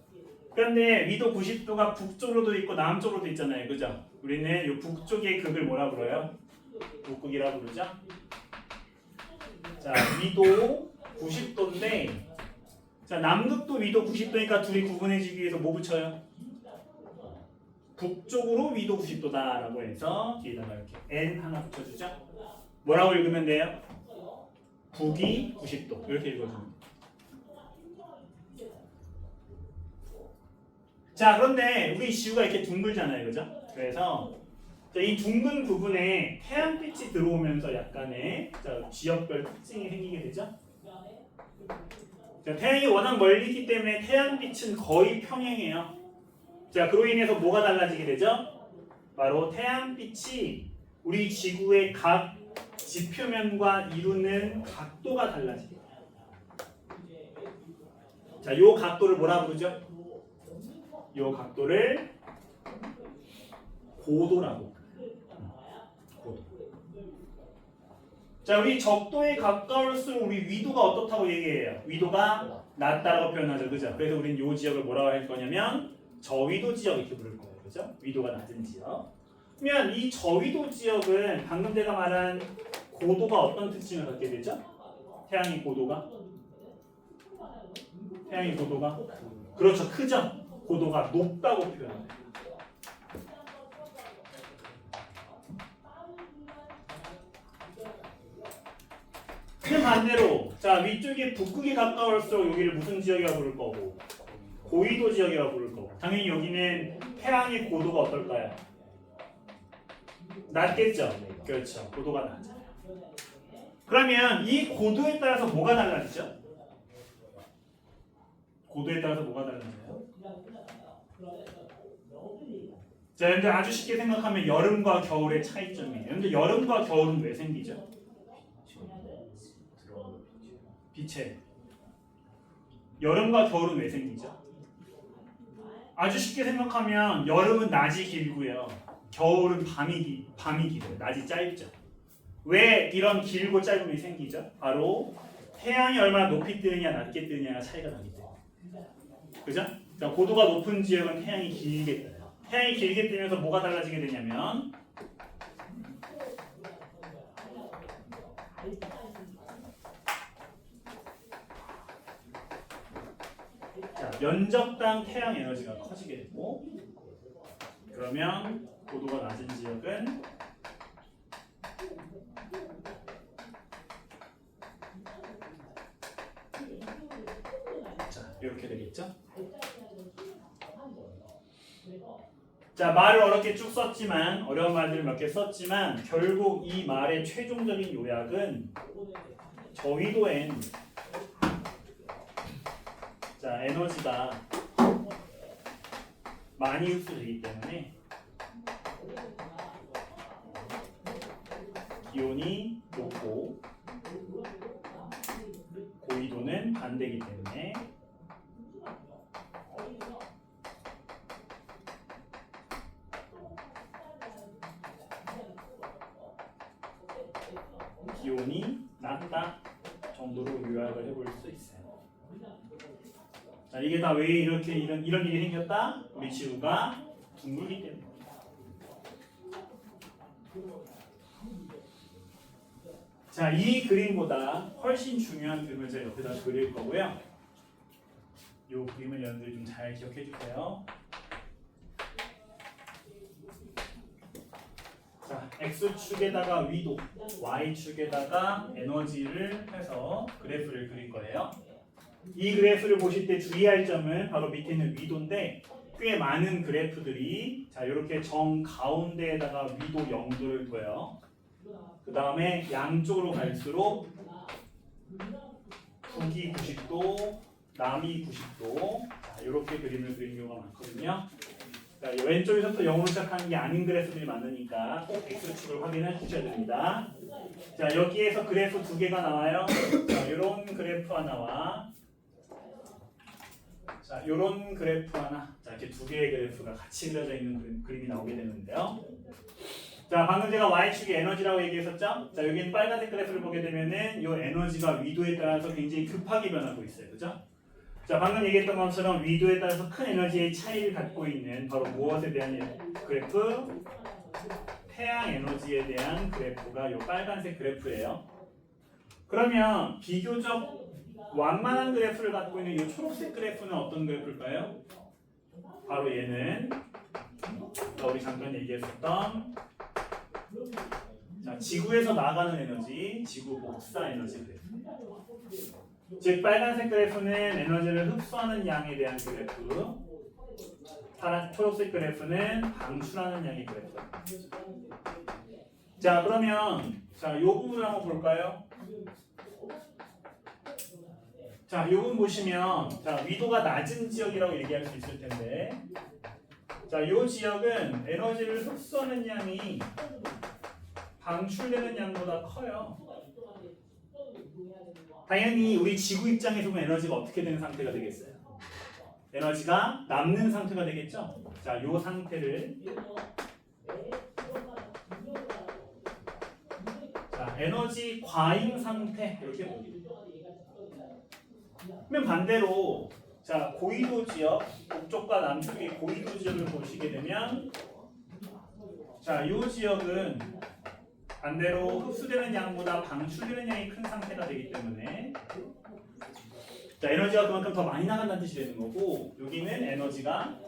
그런데 위도 90도가 북쪽으로도 있고 남쪽으로도 있잖아요, 그죠? 우리는 이 북쪽의 극을 뭐라 불러요? 북극이라고 부르죠. 자, 위도 90도인데. 자, 남극도 위도 90도니까 둘이 구분해지기 위해서 뭐 붙여요? 북쪽으로 위도 90도다라고 해서 뒤에다가 이렇게 N 하나 붙여주죠. 뭐라고 읽으면 돼요? 북이 90도 이렇게 읽어줍니다. 자, 그런데 우리 지구가 이렇게 둥글잖아요, 그죠? 그래서 이 둥근 부분에 태양빛이 들어오면서 약간의 지역별 특징이 생기게 되죠. 자, 태양이 워낙 멀리 있기 때문에 태양빛은 거의 평행해요. 자, 그로 인해서 뭐가 달라지게 되죠? 바로 태양빛이 우리 지구의 각 지표면과 이루는 각도가 달라지게 돼요. 자, 요 각도를 뭐라 부르죠? 요 각도를 고도라고. 고도. 자, 우리 적도에 가까울수록 우리 위도가 어떻다고 얘기해요? 위도가 낮다라고 표현하죠, 그죠? 그래서 우리는 이 지역을 뭐라고 할 거냐면 저위도 지역 이렇게 부를 거예요, 그죠? 위도가 낮은 지역. 그러면 이 저위도 지역은 방금 제가 말한 고도가 어떤 특징을 갖게 되죠? 태양의 고도가 그렇죠, 크죠? 고도가 높다고 표현해요. 그 반대로 자 위쪽에 북극에 가까울수록 여기를 무슨 지역이라고 부를 거고 고위도 지역이라고 부를 거고 당연히 여기는 태양의 고도가 어떨까요? 낮겠죠? 그렇죠, 고도가 낮아요. 그러면 이 고도에 따라서 뭐가 달라지죠? 고도에 따라서 뭐가 달라져요? 자, 여러분들 아주 쉽게 생각하면 여름과 겨울의 차이점이에요. 여러분들 여름과 겨울은 왜 생기죠? 빛에. 여름과 겨울은 왜 생기죠? 아주 쉽게 생각하면 여름은 낮이 길고요. 겨울은 밤이 길어요. 낮이 짧죠. 왜 이런 길고 짧음이 생기죠? 바로 태양이 얼마나 높이 뜨느냐 낮게 뜨느냐가 차이가 나기 때문에. 그죠? 자, 고도가 높은 지역은 태양이 길게 떠요. 태양이 길게 뜨면서 뭐가 달라지게 되냐면 자, 면적당 태양 에너지가 커지게 되고 그러면 고도가 낮은 지역은 자, 이렇게 되겠죠? 자, 말을 어렵게 쭉 썼지만 어려운 말들을 몇 개 썼지만 결국 이 말의 최종적인 요약은 저위도엔 자, 에너지가 많이 흡수되기 때문에 기온이 높고 고위도는 반대이기 때문에 기온이 낮다 정도로 요약을 해볼 수 있어요. 자, 이게 다 왜 이렇게 이런 일이 생겼다? 우리 지구가 둥글기 때문에. 자, 이 그림보다 훨씬 중요한 그림을 제가 옆에다 그릴 거고요. 이 그림을 여러분들이 좀 잘 기억해 주세요. 자, X축에다가 위도, Y축에다가 에너지를 해서 그래프를 그릴 거예요. 이 그래프를 보실 때 주의할 점은 바로 밑에 있는 위도인데 꽤 많은 그래프들이 자 이렇게 정 가운데에다가 위도 0도를 둬요. 그 다음에 양쪽으로 갈수록 북이 90도, 남이 90도 자, 이렇게 그림을 그리는 경우가 많거든요. 자, 왼쪽에서부터 0으로 시작하는 게 아닌 그래프들이 많으니까 꼭 X축을 확인해 주셔야 됩니다. 자, 여기에서 그래프 두 개가 나와요. 자, 이런 그래프 하나와 자, 이런 그래프 하나, 자 이렇게 두 개의 그래프가 같이 그려져 있는 그림이 나오게 되는데요. 자, 방금 제가 Y축이 에너지라고 얘기했었죠? 자, 여기는 빨간색 그래프를 보게 되면은 이 에너지가 위도에 따라서 굉장히 급하게 변하고 있어요, 그죠? 자, 방금 얘기했던 것처럼 위도에 따라서 큰 에너지의 차이를 갖고 있는 바로 무엇에 대한 그래프? 태양 에너지에 대한 그래프가 이 빨간색 그래프예요. 그러면 비교적 완만한 그래프를 갖고 있는 이 초록색 그래프는 어떤 그래프일까요? 바로 얘는 우리 잠깐 얘기했었던 자, 지구에서 나가는 에너지, 지구 복사 에너지 그래프. 즉 빨간색 그래프는 에너지를 흡수하는 양에 대한 그래프, 초록색 그래프는 방출하는 양의 그래프. 자, 그러면 자, 이 부분을 한번 볼까요? 자, 이 부분 보시면 자, 위도가 낮은 지역이라고 얘기할 수 있을 텐데 자, 이 지역은 에너지를 흡수하는 양이 방출되는 양보다 커요. 당연히 우리 지구 입장에서 보면 에너지가 어떻게 되는 상태가 되겠어요? 에너지가 남는 상태가 되겠죠? 자, 이 상태를 자, 에너지 과잉 상태 이렇게 봅니다. 그러면 반대로 자, 고위도 지역, 북쪽과 남쪽의 고위도 지역을 보시게 되면 자, 이 지역은 반대로 흡수되는 양보다 방출되는 양이 큰 상태가 되기 때문에 자, 에너지가 그만큼 더 많이 나간다는 뜻이 되는 거고 여기는 에너지가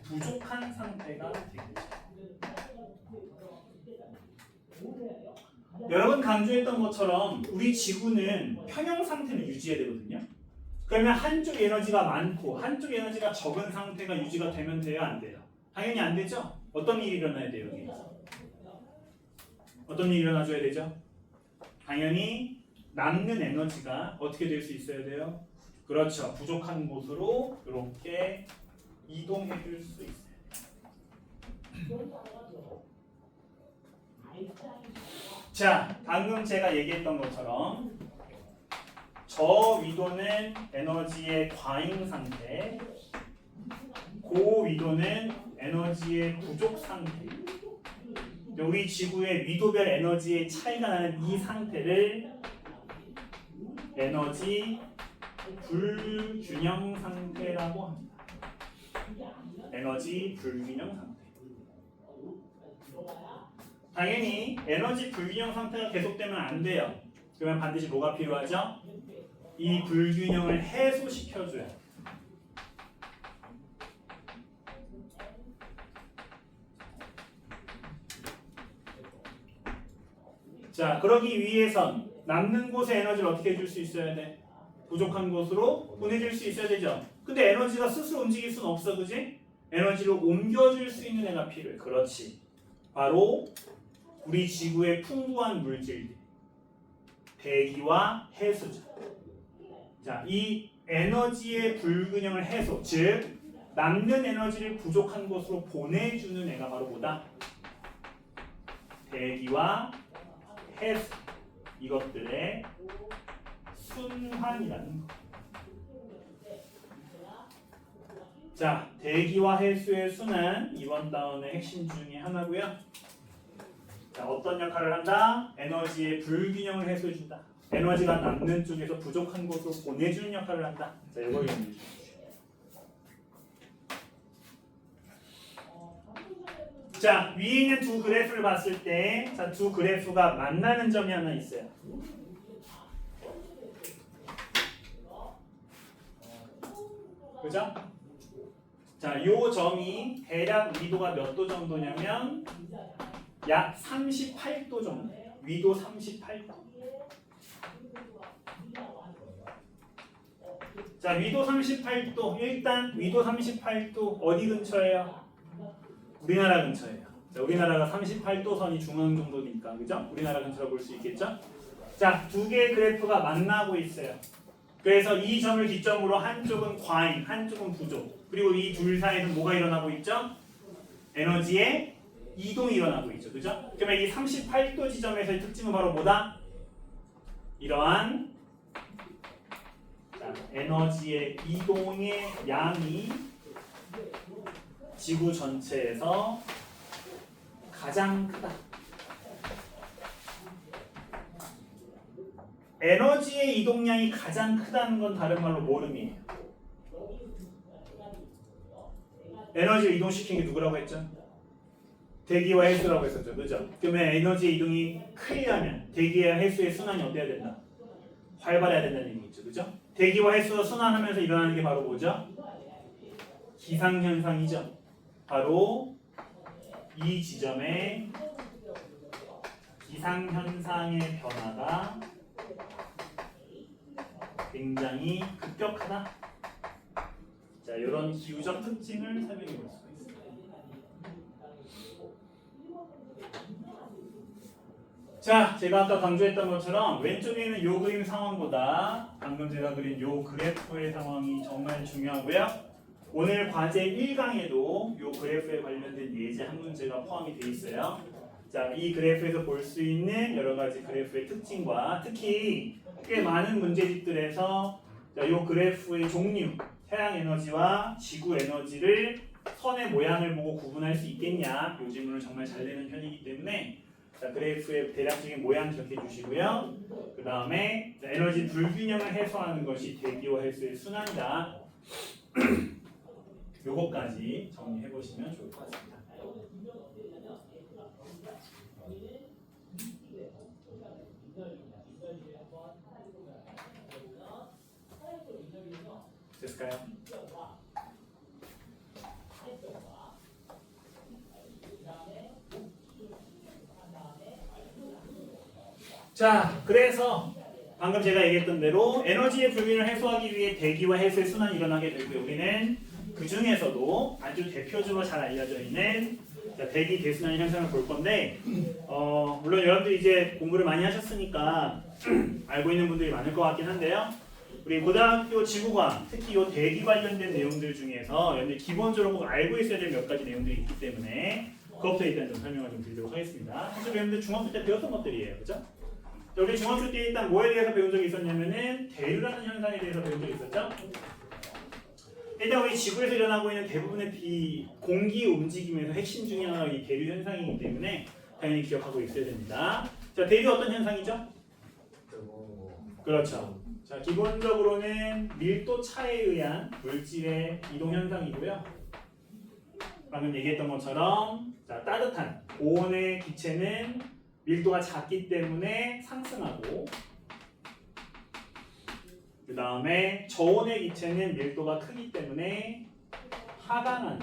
부족한 상태가 되겠죠. 여러분 강조했던 것처럼 우리 지구는 평형 상태를 유지해야 되거든요. 그러면 한쪽 에너지가 많고 한쪽 에너지가 적은 상태가 유지가 되면 돼요? 안 돼요? 당연히 안 되죠? 어떤 일이 일어나야 돼요? 여기서? 어떤 일이 일어나줘야 되죠? 당연히 남는 에너지가 어떻게 될 수 있어야 돼요? 그렇죠. 부족한 곳으로 이렇게 이동해 줄 수 있어요. 자, 방금 제가 얘기했던 것처럼 저 위도는 에너지의 과잉 상태, 고 위도는 에너지의 부족 상태. 우리 지구의 위도별 에너지의 차이가 나는 이 상태를 에너지 불균형 상태라고 합니다. 에너지 불균형 상태. 당연히 에너지 불균형 상태가 계속되면 안 돼요. 그러면 반드시 뭐가 필요하죠? 이 불균형을 해소시켜줘야 돼요. 자, 그러기 위해선 남는 곳에 에너지를 어떻게 해줄 수 있어야 돼? 부족한 곳으로 보내줄 수 있어야 되죠. 근데 에너지가 스스로 움직일 수는 없어, 그지? 에너지를 옮겨줄 수 있는 애가 필요해. 그렇지. 바로 우리 지구의 풍부한 물질들, 대기와 해수죠. 자, 이 에너지의 불균형을 해소, 즉 남는 에너지를 부족한 곳으로 보내주는 애가 바로 뭐다? 대기와 해수, 이것들의 순환이라는 거. 자, 대기와 해수의 순환, 이번 다운의 핵심 중에 하나고요. 자, 어떤 역할을 한다? 에너지의 불균형을 해소해준다. 에너지가 남는 쪽에서 부족한 곳으로 보내주는 역할을 한다. 자, 이걸 염두해 주십시오. 자, 위에 있는 두 그래프를 봤을 때, 자, 두 그래프가 만나는 점이 하나 있어요. 그죠? 자, 요 점이 대략 위도가 몇 도 정도냐면 약 38도 정도. 위도 38도. 자, 위도 38도. 일단 위도 38도 어디 근처예요? 우리나라 근처예요. 자, 우리나라가 38도 선이 중앙 정도니까, 그죠? 우리나라 근처로 볼 수 있겠죠? 자, 두 개의 그래프가 만나고 있어요. 그래서 이 점을 기점으로 한쪽은 과잉, 한쪽은 부족. 그리고 이 둘 사이에는 뭐가 일어나고 있죠? 에너지의 이동이 일어나고 있죠. 그죠? 그러면 이 38도 지점에서의 특징은 바로 뭐다? 이러한 자, 에너지의 이동의 양이 지구 전체에서 가장 크다. 에너지의 이동량이 가장 크다는 건 다른 말로 뭐 의미해요? 에너지를 이동시키는 게 누구라고 했죠? 대기와 해수라고 했었죠. 그죠? 그러면 에너지의 이동이 크려면 대기와 해수의 순환이 어때야 된다? 활발해야 된다는 얘기겠죠. 그죠? 대기와 해수가 순환하면서 일어나는 게 바로 뭐죠? 기상현상이죠. 바로 이 지점에 기상현상의 변화가 굉장히 급격하다. 자, 이런 기후적 특징을 설명해 볼 수가 있습니다. 자, 제가 아까 강조했던 것처럼 왼쪽에 있는 요 그림 상황보다 방금 제가 그린 요 그래프의 상황이 정말 중요하고요. 오늘 과제 1강에도 요 그래프에 관련된 예제 한 문제가 포함이 되어 있어요. 자, 이 그래프에서 볼 수 있는 여러 가지 그래프의 특징과 특히 꽤 많은 문제집들에서 이 그래프의 종류, 태양 에너지와 지구 에너지를 선의 모양을 보고 구분할 수 있겠냐, 이 질문을 정말 잘 내는 편이기 때문에 자, 그래프의 대략적인 모양 기억해 주시고요. 그 다음에 에너지 불균형을 해소하는 것이 대기와 해수의 순환이다. 요거까지 정리해 보시면 좋을 것 같습니다. 있을까요? 자, 그래서 방금 제가 얘기했던 대로 에너지의 불균을 해소하기 위해 대기와 해수의 순환이 일어나게 되고요. 우리는 그 중에서도 아주 대표적으로 잘 알려져 있는 대기 대순환 현상을 볼 건데, 물론 여러분들이 이제 공부를 많이 하셨으니까 알고 있는 분들이 많을 것 같긴 한데요. 우리 고등학교 지구과학, 특히 이 대기 관련된 내용들 중에서 여러분들 기본적으로 꼭 알고 있어야 될 몇 가지 내용들이 있기 때문에 그것부터 일단 좀 설명을 좀 드리도록 하겠습니다. 사실 여러분들 중학교 때 배웠던 것들이에요, 그렇죠? 우리 중학교 때 일단 뭐에 대해서 배운 적이 있었냐면은 대류라는 현상에 대해서 배운 적이 있었죠. 일단 우리 지구에서 일어나고 있는 대부분의 공기 움직임에서 핵심 중에 하나가 이 대류 현상이기 때문에 당연히 기억하고 있어야 됩니다. 자, 대류 어떤 현상이죠? 그렇죠. 자, 기본적으로는 밀도 차에 의한 물질의 이동 현상이고요. 방금 얘기했던 것처럼 자, 따뜻한 고온의 기체는 밀도가 작기 때문에 상승하고, 그 다음에 저온의 기체는 밀도가 크기 때문에 하강하는,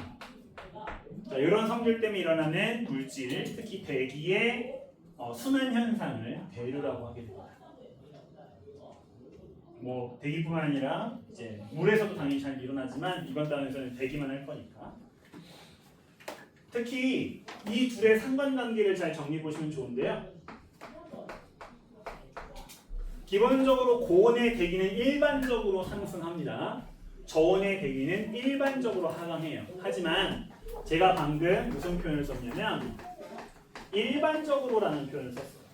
자, 이런 성질 때문에 일어나는 물질, 특히 대기의 순환 현상을 대류라고 하게 됩니다. 뭐 대기뿐만 아니라 이제 물에서도 당연히 잘 일어나지만 이번 단에서는 대기만 할 거니까. 특히 이 둘의 상관관계를 잘 정리해 보시면 좋은데요. 기본적으로 고온의 대기는 일반적으로 상승합니다. 저온의 대기는 일반적으로 하강해요. 하지만 제가 방금 무슨 표현을 썼냐면 일반적으로라는 표현을 썼어요.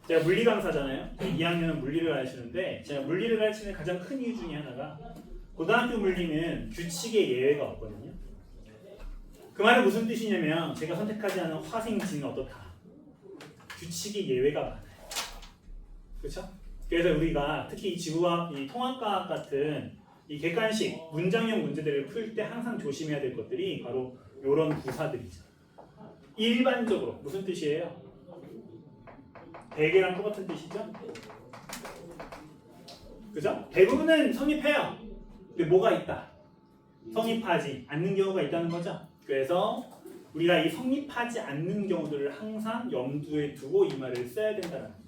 제가 물리 강사잖아요. 2학년은 물리를 가르치는데 제가 물리를 가르치는 가장 큰 이유 중에 하나가 고등학교 물리는 규칙의 예외가 없거든요. 그 말은 무슨 뜻이냐면 제가 선택하지 않은 화생지는 어떻다. 규칙의 예외가 많아요. 그렇죠? 그래서 우리가 특히 이 지구과학, 이 통합과학 같은 이 객관식 문장형 문제들을 풀 때 항상 조심해야 될 것들이 바로 이런 구사들이죠. 일반적으로 무슨 뜻이에요? 대개랑 똑같은 뜻이죠? 그죠? 대부분은 성립해요. 근데 뭐가 있다? 성립하지 않는 경우가 있다는 거죠. 그래서 우리가 이 성립하지 않는 경우들을 항상 염두에 두고 이 말을 써야 된다는 거예요.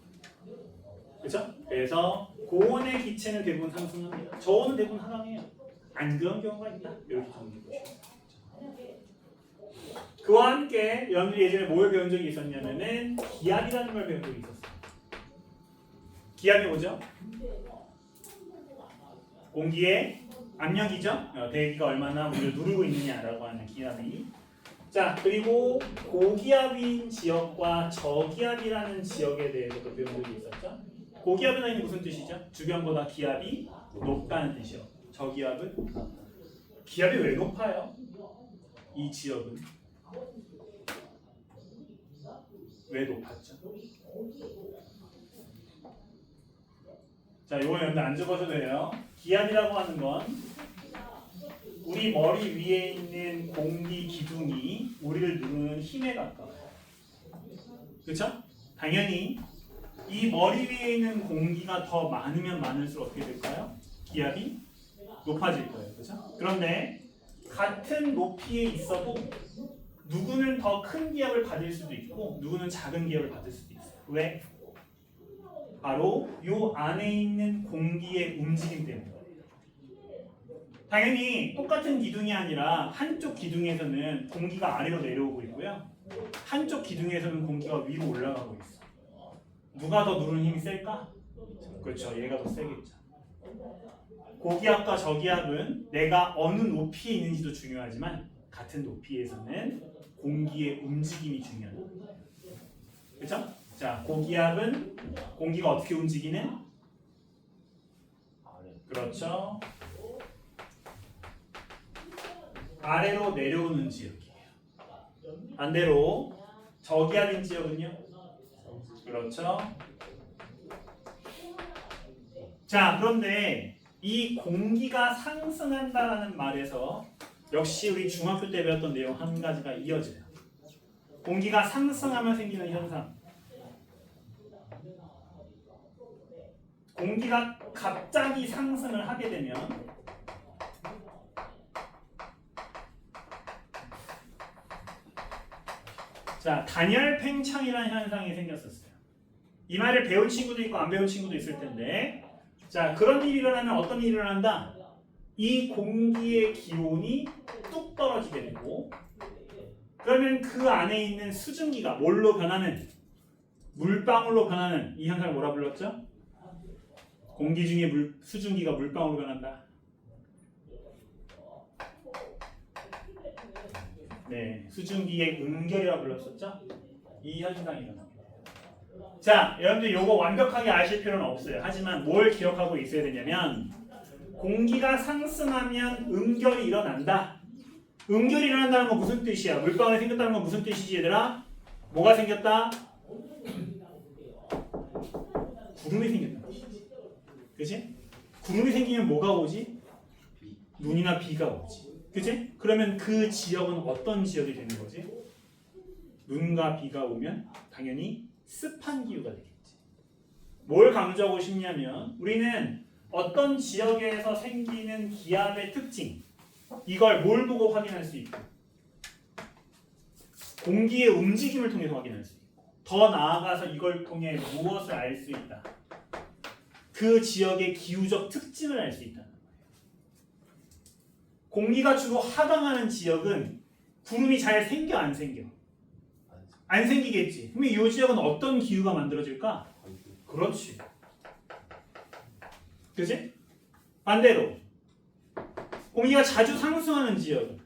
그렇죠? 그래서 고온의 기체는 대부분 상승합니다. 저온은 대부분 하강해요. 안 그런 경우가 있다. 이렇게 정리해 보시면 돼요. 그와 함께 여러분들이 예전에 뭘 배운 적이 있었냐면은 기압이라는 걸 배운 적이 있었어요. 기압이 뭐죠? 공기의 압력이죠. 대기가 얼마나 우리를 누르고 있느냐라고 하는 기압이. 자, 그리고 고기압인 지역과 저기압이라는 지역에 대해서도 배운 적이 있었죠. 고기압은 무슨 뜻이죠? 주변보다 기압이 높다는 뜻이요. 저기압은 기압이 왜 높아요? 이 지역은 왜 높았죠? 자, 이거 여러분들 안 적어도 돼요. 기압이라고 하는 건 우리 머리 위에 있는 공기 기둥이 우리를 누르는 힘에 가까워요. 그렇죠? 당연히 이 머리 위에 있는 공기가 더 많으면 많을수록 어떻게 될까요? 기압이 높아질 거예요. 그렇죠? 그런데 같은 높이에 있어도 누구는 더 큰 기압을 받을 수도 있고 누구는 작은 기압을 받을 수도 있어요. 왜? 바로 요 안에 있는 공기의 움직임 때문에. 당연히 똑같은 기둥이 아니라 한쪽 기둥에서는 공기가 아래로 내려오고 있고요. 한쪽 기둥에서는 공기가 위로 올라가고 있어. 누가 더 누르는 힘이 셀까? 그렇죠. 얘가 더 세겠죠. 고기압과 저기압은 내가 어느 높이에 있는지도 중요하지만 같은 높이에서는 공기의 움직임이 중요하다. 그렇죠? 자, 고기압은 공기가 어떻게 움직이는? 그렇죠. 아래로 내려오는 지역이에요. 반대로 저기압인 지역은요? 그렇죠. 자, 그런데 이 공기가 상승한다라는 말에서 역시 우리 중학교 때 배웠던 내용 한 가지가 이어져요. 공기가 상승하면 생기는 현상. 공기가 갑자기 상승을 하게 되면 자, 단열 팽창이라는 현상이 생겼었어요. 이 말을 배운 친구도 있고 안 배운 친구도 있을 텐데, 자, 그런 일이 일어나면 어떤 일이 일어난다? 이 공기의 기온이 뚝 떨어지게 되고, 그러면 그 안에 있는 수증기가 뭘로 변하는? 물방울로 변하는 이 현상을 뭐라 불렀죠? 공기 중에 수증기가 물방울로 변한다. 네, 수증기의 음결이라고 불렀었죠? 이 현상이 일어납니다. 자, 여러분들 이거 완벽하게 아실 필요는 없어요. 하지만 뭘 기억하고 있어야 되냐면 공기가 상승하면 음결이 일어난다. 음결이 일어난다는 건 무슨 뜻이야? 물방울이 생겼다는 건 무슨 뜻이지 얘들아? 뭐가 생겼다? 구름이 생겼다. 그치? 구름이 생기면 뭐가 오지? 눈이나 비가 오지. 그치? 그러면 그 지역은 어떤 지역이 되는 거지? 눈과 비가 오면 당연히 습한 기후가 되겠지. 뭘 강조하고 싶냐면 우리는 어떤 지역에서 생기는 기압의 특징, 이걸 뭘 보고 확인할 수 있고 공기의 움직임을 통해서 확인할 수 있고 더 나아가서 이걸 통해 무엇을 알 수 있다? 그 지역의 기후적 특징을 알 수 있다는 거예요. 공기가 주로 하강하는 지역은 구름이 잘 생겨 안 생겨? 안 생기겠지. 그럼 이 지역은 어떤 기후가 만들어질까? 그렇지. 그치? 반대로 공기가 자주 상승하는 지역은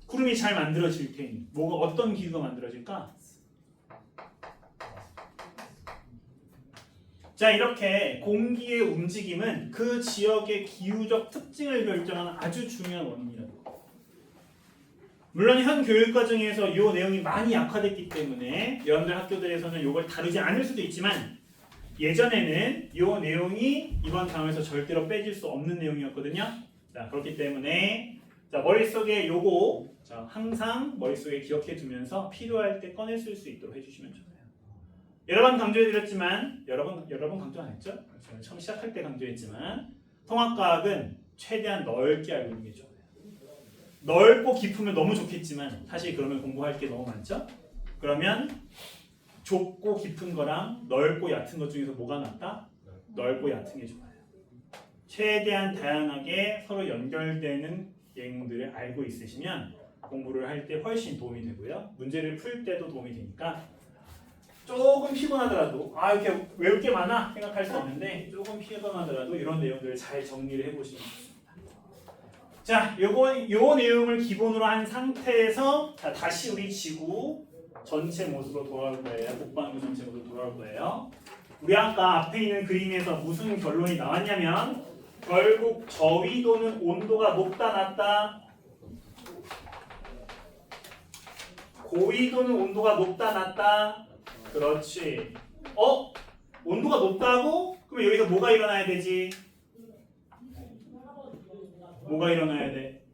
구름이 잘 만들어질 테니 뭐가 어떤 기후가 만들어질까? 자, 이렇게 공기의 움직임은 그 지역의 기후적 특징을 결정하는 아주 중요한 원인이라고. 물론 현 교육과정에서 이 내용이 많이 약화됐기 때문에 여러분들 학교들에서는 이걸 다루지 않을 수도 있지만 예전에는 이 내용이 이번 강의에서 절대로 빼질 수 없는 내용이었거든요. 자, 그렇기 때문에 자, 머릿속에 요거 자, 항상 머릿속에 기억해 두면서 필요할 때 꺼내 쓸 수 있도록 해주시면 좋아요. 여러 번 강조해드렸지만 여러 번 강조 안 했죠? 저는 처음 시작할 때 강조했지만 통합과학은 최대한 넓게 알고 있는 게 좋아요. 넓고 깊으면 너무 좋겠지만 사실 그러면 공부할 게 너무 많죠? 그러면 좁고 깊은 거랑 넓고 얕은 것 중에서 뭐가 낫다? 넓고 얕은 게 좋아요. 최대한 다양하게 서로 연결되는 내용들을 알고 있으시면 공부를 할 때 훨씬 도움이 되고요. 문제를 풀 때도 도움이 되니까 조금 피곤하더라도 이렇게 외울 게 많아 생각할 수 없는데 조금 피곤하더라도 이런 내용들을 잘 정리를 해보시면 좋습니다. 자, 요 내용을 기본으로 한 상태에서 자, 다시 우리 지구 전체 모습으로 돌아올 거예요. 북반구 전체 모습으로 돌아올 거예요. 우리 아까 앞에 있는 그림에서 무슨 결론이 나왔냐면 결국 저위도는 온도가 높다 낮다, 고위도는 온도가 높다 낮다. 그렇지. 온도가 높다고? 그럼 여기서 뭐가 일어나야 되지? 뭐가 일어나야 돼?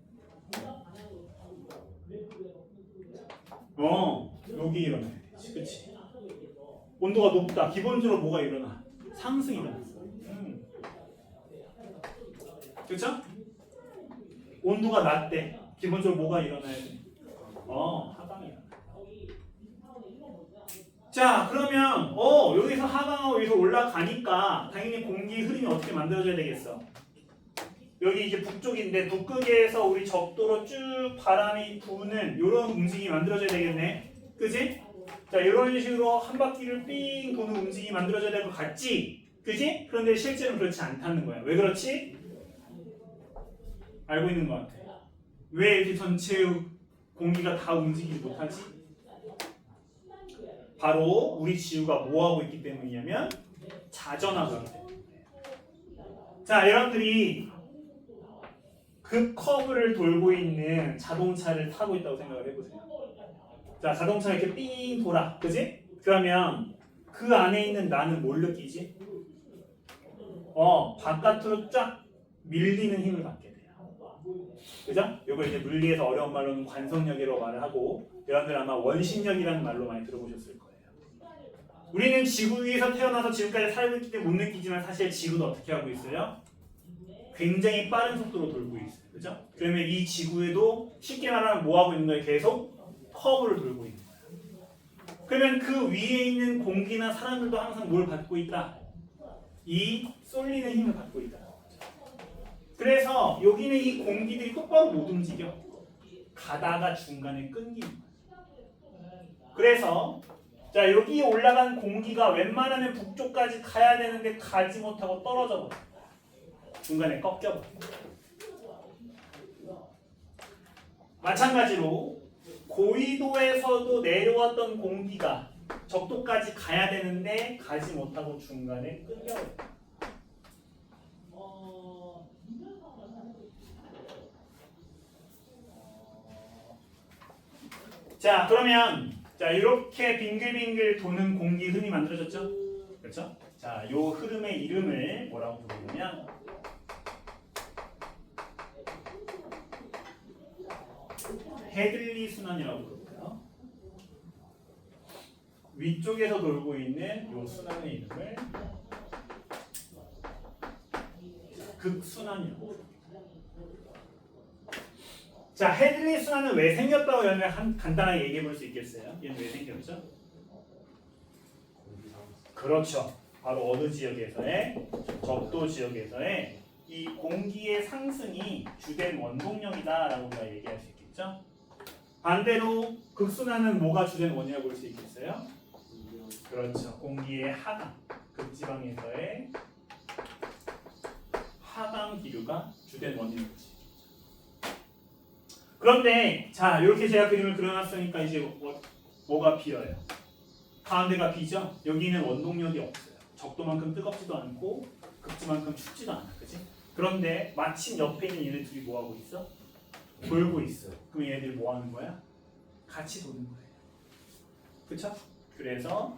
여기 일어나야 되지. 그치? 온도가 높다. 기본적으로 뭐가 일어나? 상승이 일어났어. 그쵸? 온도가 낮대. 기본적으로 뭐가 일어나야 돼? 하강이 일어나. 자, 그러면 여기서 하강하고 여기서 올라가니까 당연히 공기 흐름이 어떻게 만들어져야 되겠어? 여기 이제 북쪽인데 북극에서 우리 적도로 쭉 바람이 부는 이런 움직임이 만들어져야 되겠네. 그지? 자, 이런 식으로 한 바퀴를 삥 도는 움직임이 만들어져야 될 것 같지? 그지? 그런데 실제로는 그렇지 않다는 거야. 왜 그렇지? 알고 있는 것 같아. 왜 이렇게 전체의 공기가 다 움직이지 못하지? 바로 우리 지구가 뭐하고 있기 때문이냐면 자전하고 있기 때문에. 자, 여러분들이 그 커브를 돌고 있는 자동차를 타고 있다고 생각을 해보세요. 자, 자동차가 이렇게 삥 돌아. 그지? 그러면 그 안에 있는 나는 뭘 느끼지? 바깥으로 쫙 밀리는 힘을 받게 돼요. 그죠? 이걸 이제 물리에서 어려운 말로는 관성력이라고 말을 하고 여러분들 아마 원심력이라는 말로 많이 들어보셨을 거예요. 우리는 지구 위에서 태어나서 지금까지 살고 있기 때문에 못 느끼지만 사실 지구도 어떻게 하고 있어요? 굉장히 빠른 속도로 돌고 있어요. 그죠? 그러면 이 지구에도 쉽게 말하면 뭐 하고 있는 거예요? 계속 커브를 돌고 있는 거예요. 그러면 그 위에 있는 공기나 사람들도 항상 뭘 받고 있다? 이 쏠리는 힘을 받고 있다. 그래서 여기는 이 공기들이 똑바로 못 움직여. 가다가 중간에 끊기는 거예요. 그래서 자 여기 올라간 공기가 웬만하면 북쪽까지 가야 되는데 가지 못하고 떨어져 버려. 중간에 꺾여 버려. 마찬가지로 고위도에서도 내려왔던 공기가 적도까지 가야 되는데 가지 못하고 중간에 끊겨 버려. 자 그러면 자 이렇게 빙글빙글 도는 공기 흐름이 만들어졌죠? 그렇죠? 자, 요 흐름의 이름을 뭐라고 부르냐면 헤들리 순환이라고 부르고요. 위쪽에서 돌고 있는 요 순환의 이름을 극순환이라고 부릅니다. 자, 헤들리 순환은 왜 생겼다고 여러분 간단하게 얘기해 볼 수 있겠어요? 얘는 왜 생겼죠? 그렇죠. 바로 어느 지역에서의 적도 지역에서의 이 공기의 상승이 주된 원동력이다라고 우리가 얘기할 수 있겠죠. 반대로 극순환은 뭐가 주된 원인이라고 볼 수 있겠어요? 그렇죠. 공기의 하강, 극지방에서의 하강 기류가 주된 원인이라고 볼 수 있겠죠. 그런데 자 이렇게 제가 그림을 그려놨으니까 이제 뭐가 비어요? 가운데가 비죠? 여기는 원동력이 없어요. 적도만큼 뜨겁지도 않고 극지만큼 춥지도 않아, 그지? 그런데 마침 옆에 있는 얘네 둘이 뭐 하고 있어? 돌고 있어. 그럼 얘네들이 뭐 하는 거야? 같이 도는 거예요. 그렇죠? 그래서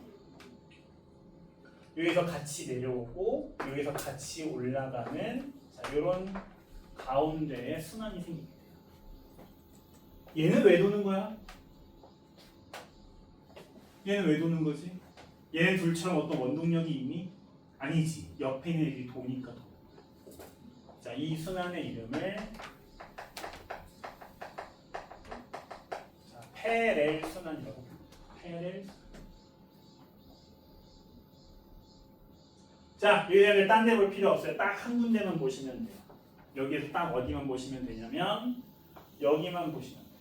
여기서 같이 내려오고 여기서 같이 올라가는 자 이런 가운데에 순환이 생깁니다. 얘는 왜 도는 거야? 얘는 왜 도는 거지? 얘네 둘처럼 어떤 원동력이 있니? 아니지. 옆에 있는 애들이 도니까 도. 자, 이 순환의 이름을 자, 페렐 순환이라고 부릅니다. 페렐. 자, 여기를 딴 데 볼 필요 없어요. 딱 한 군데만 보시면 돼요. 여기에서 딱 어디만 보시면 되냐면 여기만 보시면 돼요.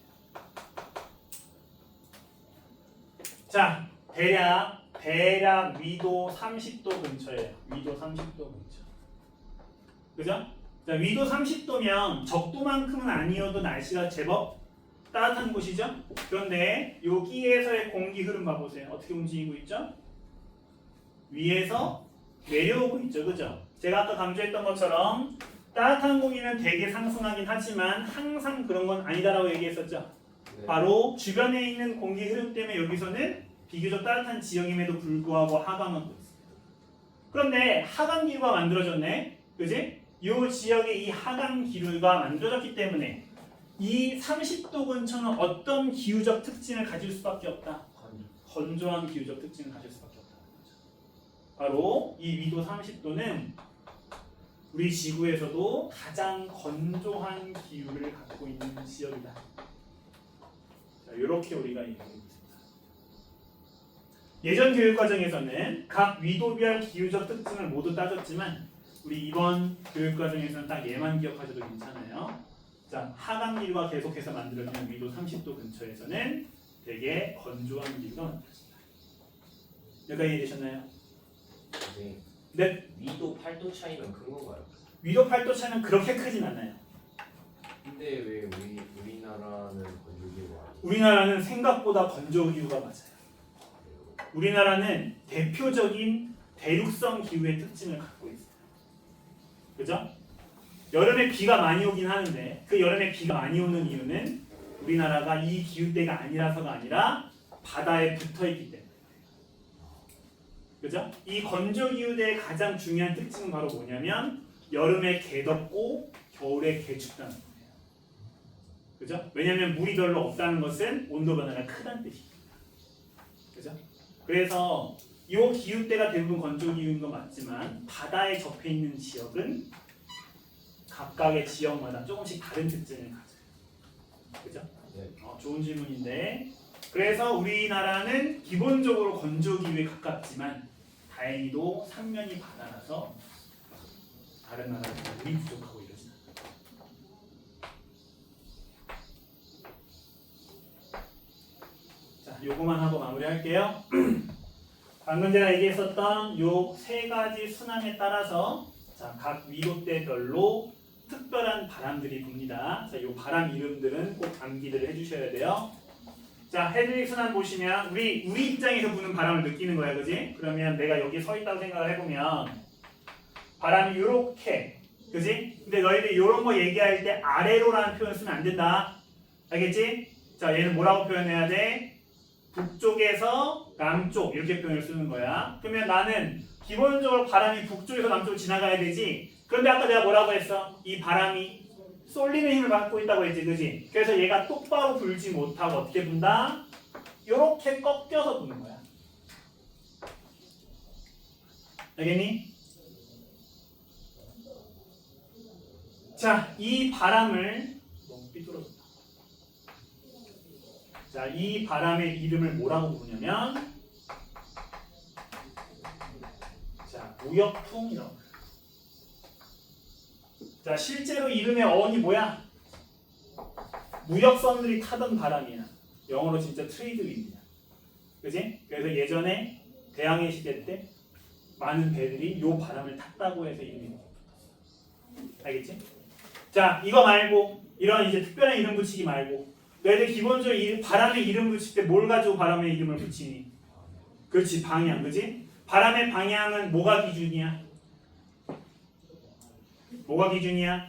자, 대략 위도 30도 근처예요. 위도 30도 근처. 그죠? 자, 위도 30도면 적도만큼은 아니어도 날씨가 제법 따뜻한 곳이죠? 그런데 여기에서의 공기 흐름 봐보세요. 어떻게 움직이고 있죠? 위에서 내려오고 있죠. 그죠? 제가 아까 강조했던 것처럼 따뜻한 공기는 되게 상승하긴 하지만 항상 그런 건 아니다라고 얘기했었죠. 네. 바로 주변에 있는 공기 흐름 때문에 여기서는 비교적 따뜻한 지역임에도 불구하고 하강하고 있습니다. 그런데 하강 기류가 만들어졌네, 그지? 이 지역에 이 하강 기류가 만들어졌기 때문에 이 30도 근처는 어떤 기후적 특징을 가질 수밖에 없다. 건조한 기후적 특징을 가질 수밖에 없다. 바로 이 위도 30도는 우리 지구에서도 가장 건조한 기후를 갖고 있는 지역이다. 자, 이렇게 우리가 얘기합니다. 예전 교육 과정에서는 각 위도별 기후적 특징을 모두 따졌지만 우리 이번 교육 과정에서는 딱 얘만 기억하셔도 괜찮아요. 자, 하강 기류가 계속해서 만들어지는 위도 30도 근처에서는 되게 건조한 기류가 만들어진다. 여기까지 이해되셨나요? 네. 네. 위도 8도 차이면 큰 건가요? 위도 8도 차이는 그렇게 크진 않아요. 근데 왜 우리나라는 건조기가 아니에요? 우리나라는 생각보다 건조 기후가 맞아요. 우리나라는 대표적인 대륙성 기후의 특징을 갖고 있어요. 그죠? 여름에 비가 많이 오긴 하는데 그 여름에 비가 많이 오는 이유는 우리나라가 이 기후대가 아니라서가 아니라 바다에 붙어있기 때문에. 그죠? 이 건조 기후대의 가장 중요한 특징은 바로 뭐냐면 여름에 개 덥고 겨울에 개 춥다는 거예요. 그죠? 왜냐하면 물이 별로 없다는 것은 온도 변화가 크다는 뜻입니다. 그죠? 그래서 요 기후대가 대부분 건조기후인 건 맞지만 바다에 접해 있는 지역은 각각의 지역마다 조금씩 다른 특징을 가져요. 그죠? 네. 좋은 질문인데 그래서 우리나라는 기본적으로 건조기후에 가깝지만 다행히도 삼면이 바다라서 다른 나라들은 물이 부족하고 이러진 않아요. 자, 요거만 하고 마무리할게요. 방금 제가 얘기했었던 요 세 가지 순항에 따라서 자, 각 위로대별로 특별한 바람들이 붑니다. 자, 요 바람 이름들은 꼭 암기를 해주셔야 돼요. 자, 헤드릭 순환 보시면 우리 입장에서 부는 바람을 느끼는 거야, 그지? 그러면 내가 여기 서 있다고 생각을 해보면 바람이 요렇게, 그지? 근데 너희들 요런 거 얘기할 때 아래로라는 표현 쓰면 안 된다. 알겠지? 자, 얘는 뭐라고 표현해야 돼? 북쪽에서 남쪽 이렇게 표현을 쓰는 거야. 그러면 나는 기본적으로 바람이 북쪽에서 남쪽으로 지나가야 되지. 그런데 아까 내가 뭐라고 했어? 이 바람이 쏠리는 힘을 받고 있다고 했지, 그지? 그래서 얘가 똑바로 불지 못하고 어떻게 분다? 요렇게 꺾여서 부는 거야. 알겠니? 자, 이 바람을 너무 삐뚤어졌다. 자, 이 바람의 이름을 뭐라고 부르냐면 자, 무역풍이라고 해요. 자, 실제로 이름의 어원이 뭐야? 무역선들이 타던 바람이야. 영어로 진짜 트레이드 윈드야. 그지? 그래서 예전에 대항해 시대 때 많은 배들이 요 바람을 탔다고 해서 이름이 알겠지? 자, 이거 말고 이런 이제 특별한 이름 붙이기 말고 너희들 기본적으로 이 바람의 이름 붙일 때 뭘 가지고 바람의 이름을 붙이니? 그렇지, 방향, 그지? 바람의 방향은 뭐가 기준이야? 뭐가 기준이야?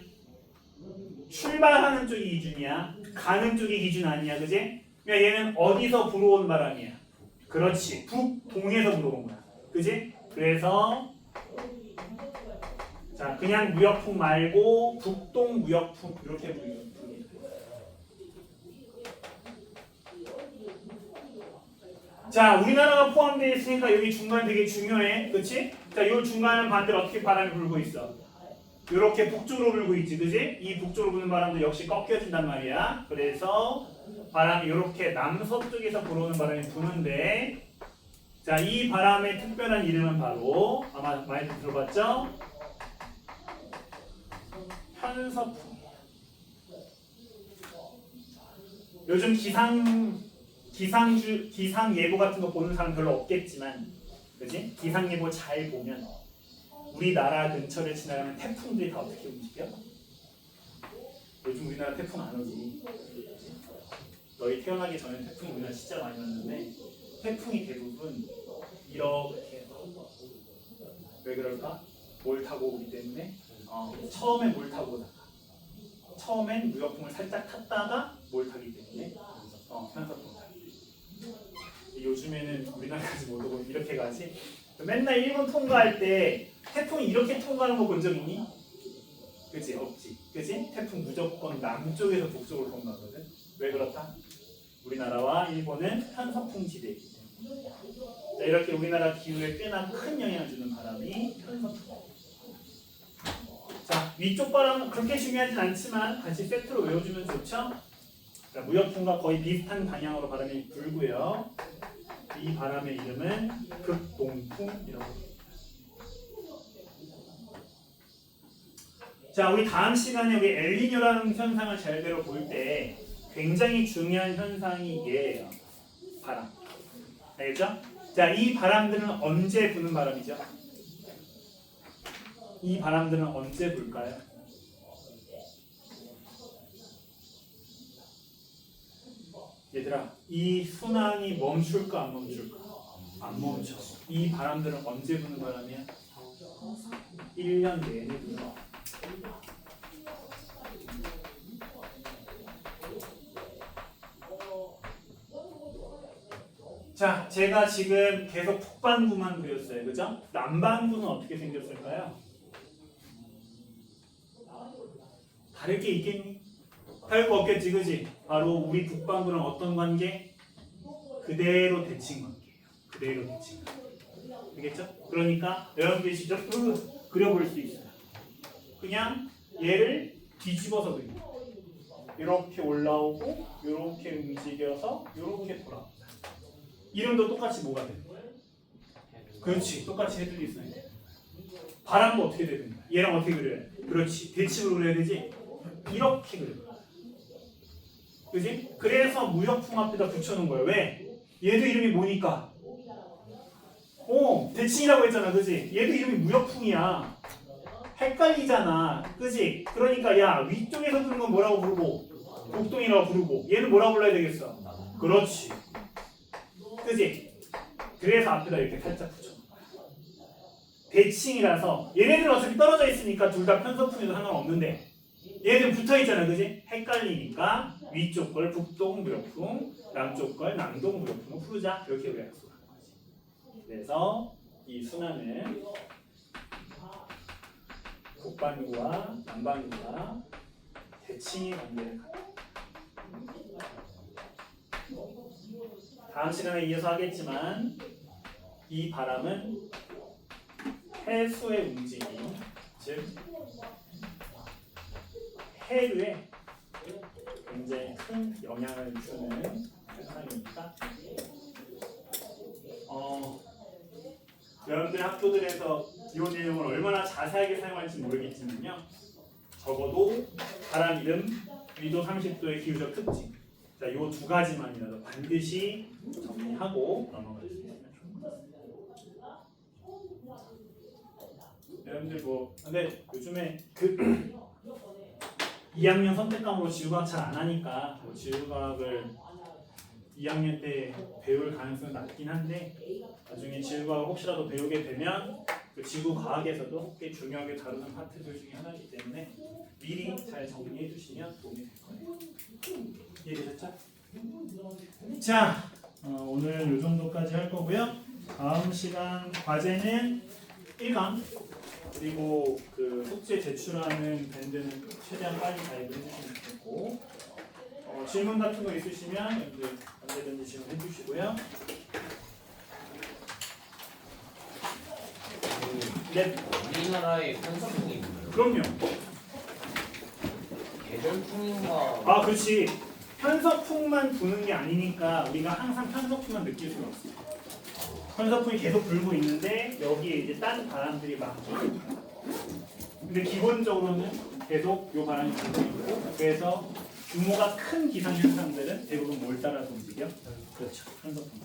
출발하는 쪽이 기준이야. 가는 쪽이 기준 아니야, 그지? 그러니까 얘는 어디서 불어온 바람이야? 그렇지, 북동에서 불어온 거야, 그지? 그래서 자, 그냥 무역풍 말고 북동 무역풍 이렇게 부릅니다. 자, 우리나라가 포함되어 있으니까 여기 중간 되게 중요해, 그렇지? 자, 이 중간은 반대로 어떻게 바람이 불고 있어? 이렇게 북쪽으로 불고 있지, 그지? 이 북쪽으로 부는 바람도 역시 꺾여진단 말이야. 그래서 바람이 이렇게 남서쪽에서 불어오는 바람이 부는데, 자, 이 바람의 특별한 이름은 바로 아마 많이 들어봤죠? 편서풍. 요즘 기상 예보 같은 거 보는 사람 별로 없겠지만, 그지? 기상 예보 잘 보면 우리나라 근처를 지나가는 태풍들이 다 어떻게 움직여? 요즘 우리나라 태풍 안 오지. 너희 태어나기 전에 태풍이 우리나라 진짜 많이 왔는데 태풍이 대부분 이렇게 왜 그럴까? 뭘 타고 오기 때문에 처음에 뭘 타고 오다가 처음엔 무역풍을 살짝 탔다가 뭘 타기 때문에 편서풍 타기. 요즘에는 우리나라까지 못 오고 이렇게 가지. 맨날 일본 통과할 때 태풍이 이렇게 통과하는 거 본 적 있니? 그치? 없지. 그치? 태풍 무조건 남쪽에서 북쪽으로 통과하거든. 왜 그렇다? 우리나라와 일본은 편서풍 지대이기 때문에. 자, 이렇게 우리나라 기후에 꽤나 큰 영향을 주는 바람이 편서풍. 자, 위쪽 바람은 그렇게 중요하진 않지만 같이 세트로 외워주면 좋죠? 자, 무역풍과 거의 비슷한 방향으로 바람이 불고요. 이 바람의 이름은 극동풍이라고 합니다. 자, 우리 다음 시간에 우리 엘니뇨라는 현상을 제대로 볼 때 굉장히 중요한 현상이 얘예요. 바람. 알겠죠? 자, 이 바람들은 언제 부는 바람이죠? 이 바람들은 언제 불까요? 얘들아, 이 순항이 멈출까 안 멈출까? 안 멈춰. 이 바람들은 언제 부는 바람이야? 1년 내내 불어. 자, 제가 지금 계속 북반구만 그렸어요. 그죠? 남반구는 어떻게 생겼을까요? 다를 게 있겠니? 다를 거 없겠지, 그지? 바로 우리 북반구는 어떤 관계? 그대로 대칭 관계예요. 그대로 대칭 관계. 알겠죠? 그러니까 여러분들이 직접 그려볼 수 있어요. 그냥 얘를 뒤집어서 그립니다. 이렇게 올라오고 이렇게 움직여서 이렇게 돌아옵니다. 이름도 똑같이 뭐가 돼? 그렇지, 똑같이 해둘이 있어야 돼. 바람도 어떻게 돼야 된다. 얘랑 어떻게 그려야 돼? 그렇지, 대칭으로 그려야 되지. 이렇게 그려. 그지? 그래서 무역풍 앞에다 붙여놓은 거예요. 왜? 얘도 이름이 뭐니까? 대칭이라고 했잖아, 그지? 얘도 이름이 무역풍이야. 헷갈리잖아, 그지? 그러니까 야, 위쪽에서 부르는 건 뭐라고 부르고 복동이라고 부르고 얘는 뭐라고 불러야 되겠어? 그렇지, 그지? 그래서 앞에다 이렇게 살짝 붙여놓은 거야. 대칭이라서 얘네들은 어차피 떨어져 있으니까 둘 다 편서풍에도 상관없는데 얘네들 붙어있잖아, 그지? 헷갈리니까 위쪽 걸 북동 무역풍, 남쪽 걸 남동 무역풍으로 부르자, 이렇게 우리가 약속하는 거지. 그래서 이 순환은 북반구와 남반구가 대칭의 관계를 갖고 다음 시간에 이어서 하겠지만 이 바람은 해수의 움직임, 즉 해류에 굉장히 큰 영향을 주는 현상이니까 여러분들 학교들에서 이 내용을 얼마나 자세하게 사용할지 모르겠지만요, 적어도 바람 이름, 위도 30도의 기후적 특징, 자, 이 두 가지만이라도 반드시 정리하고 넘어갈 수 있으면 좋을 것 같습니다. 여러분들 근데 요즘에 2학년 선택과목으로 지구과학 잘 안 하니까 지구과학을 2학년 때 배울 가능성이 낮긴 한데 나중에 지구과학을 혹시라도 배우게 되면 그 지구과학에서도 꽤 중요하게 다루는 파트들 중에 하나이기 때문에 미리 잘 정리해 주시면 도움이 될 거예요. 이해되셨죠? 자, 오늘 이 정도까지 할 거고요. 다음 시간 과제는 1강 그리고 그 숙제 제출하는 밴드는 최대한 빨리 가입을 해주시면 좋겠고 질문 같은 거 있으시면 언제든지 질문해 주시고요. 네, 우리나라의 편서풍이 뭐예요? 그럼요. 계절풍인가? 아, 그렇지. 편서풍만 부는 게 아니니까 우리가 항상 편서풍만 느낄 수가 없어요. 편서풍이 계속 불고 있는데 여기에 이제 딴 바람들이 막. 근데 기본적으로는 계속 이 바람이 불고 있고, 그래서 규모가 큰 기상 현상들은 대부분 뭘 따라서 움직여? 그렇죠. 편서풍.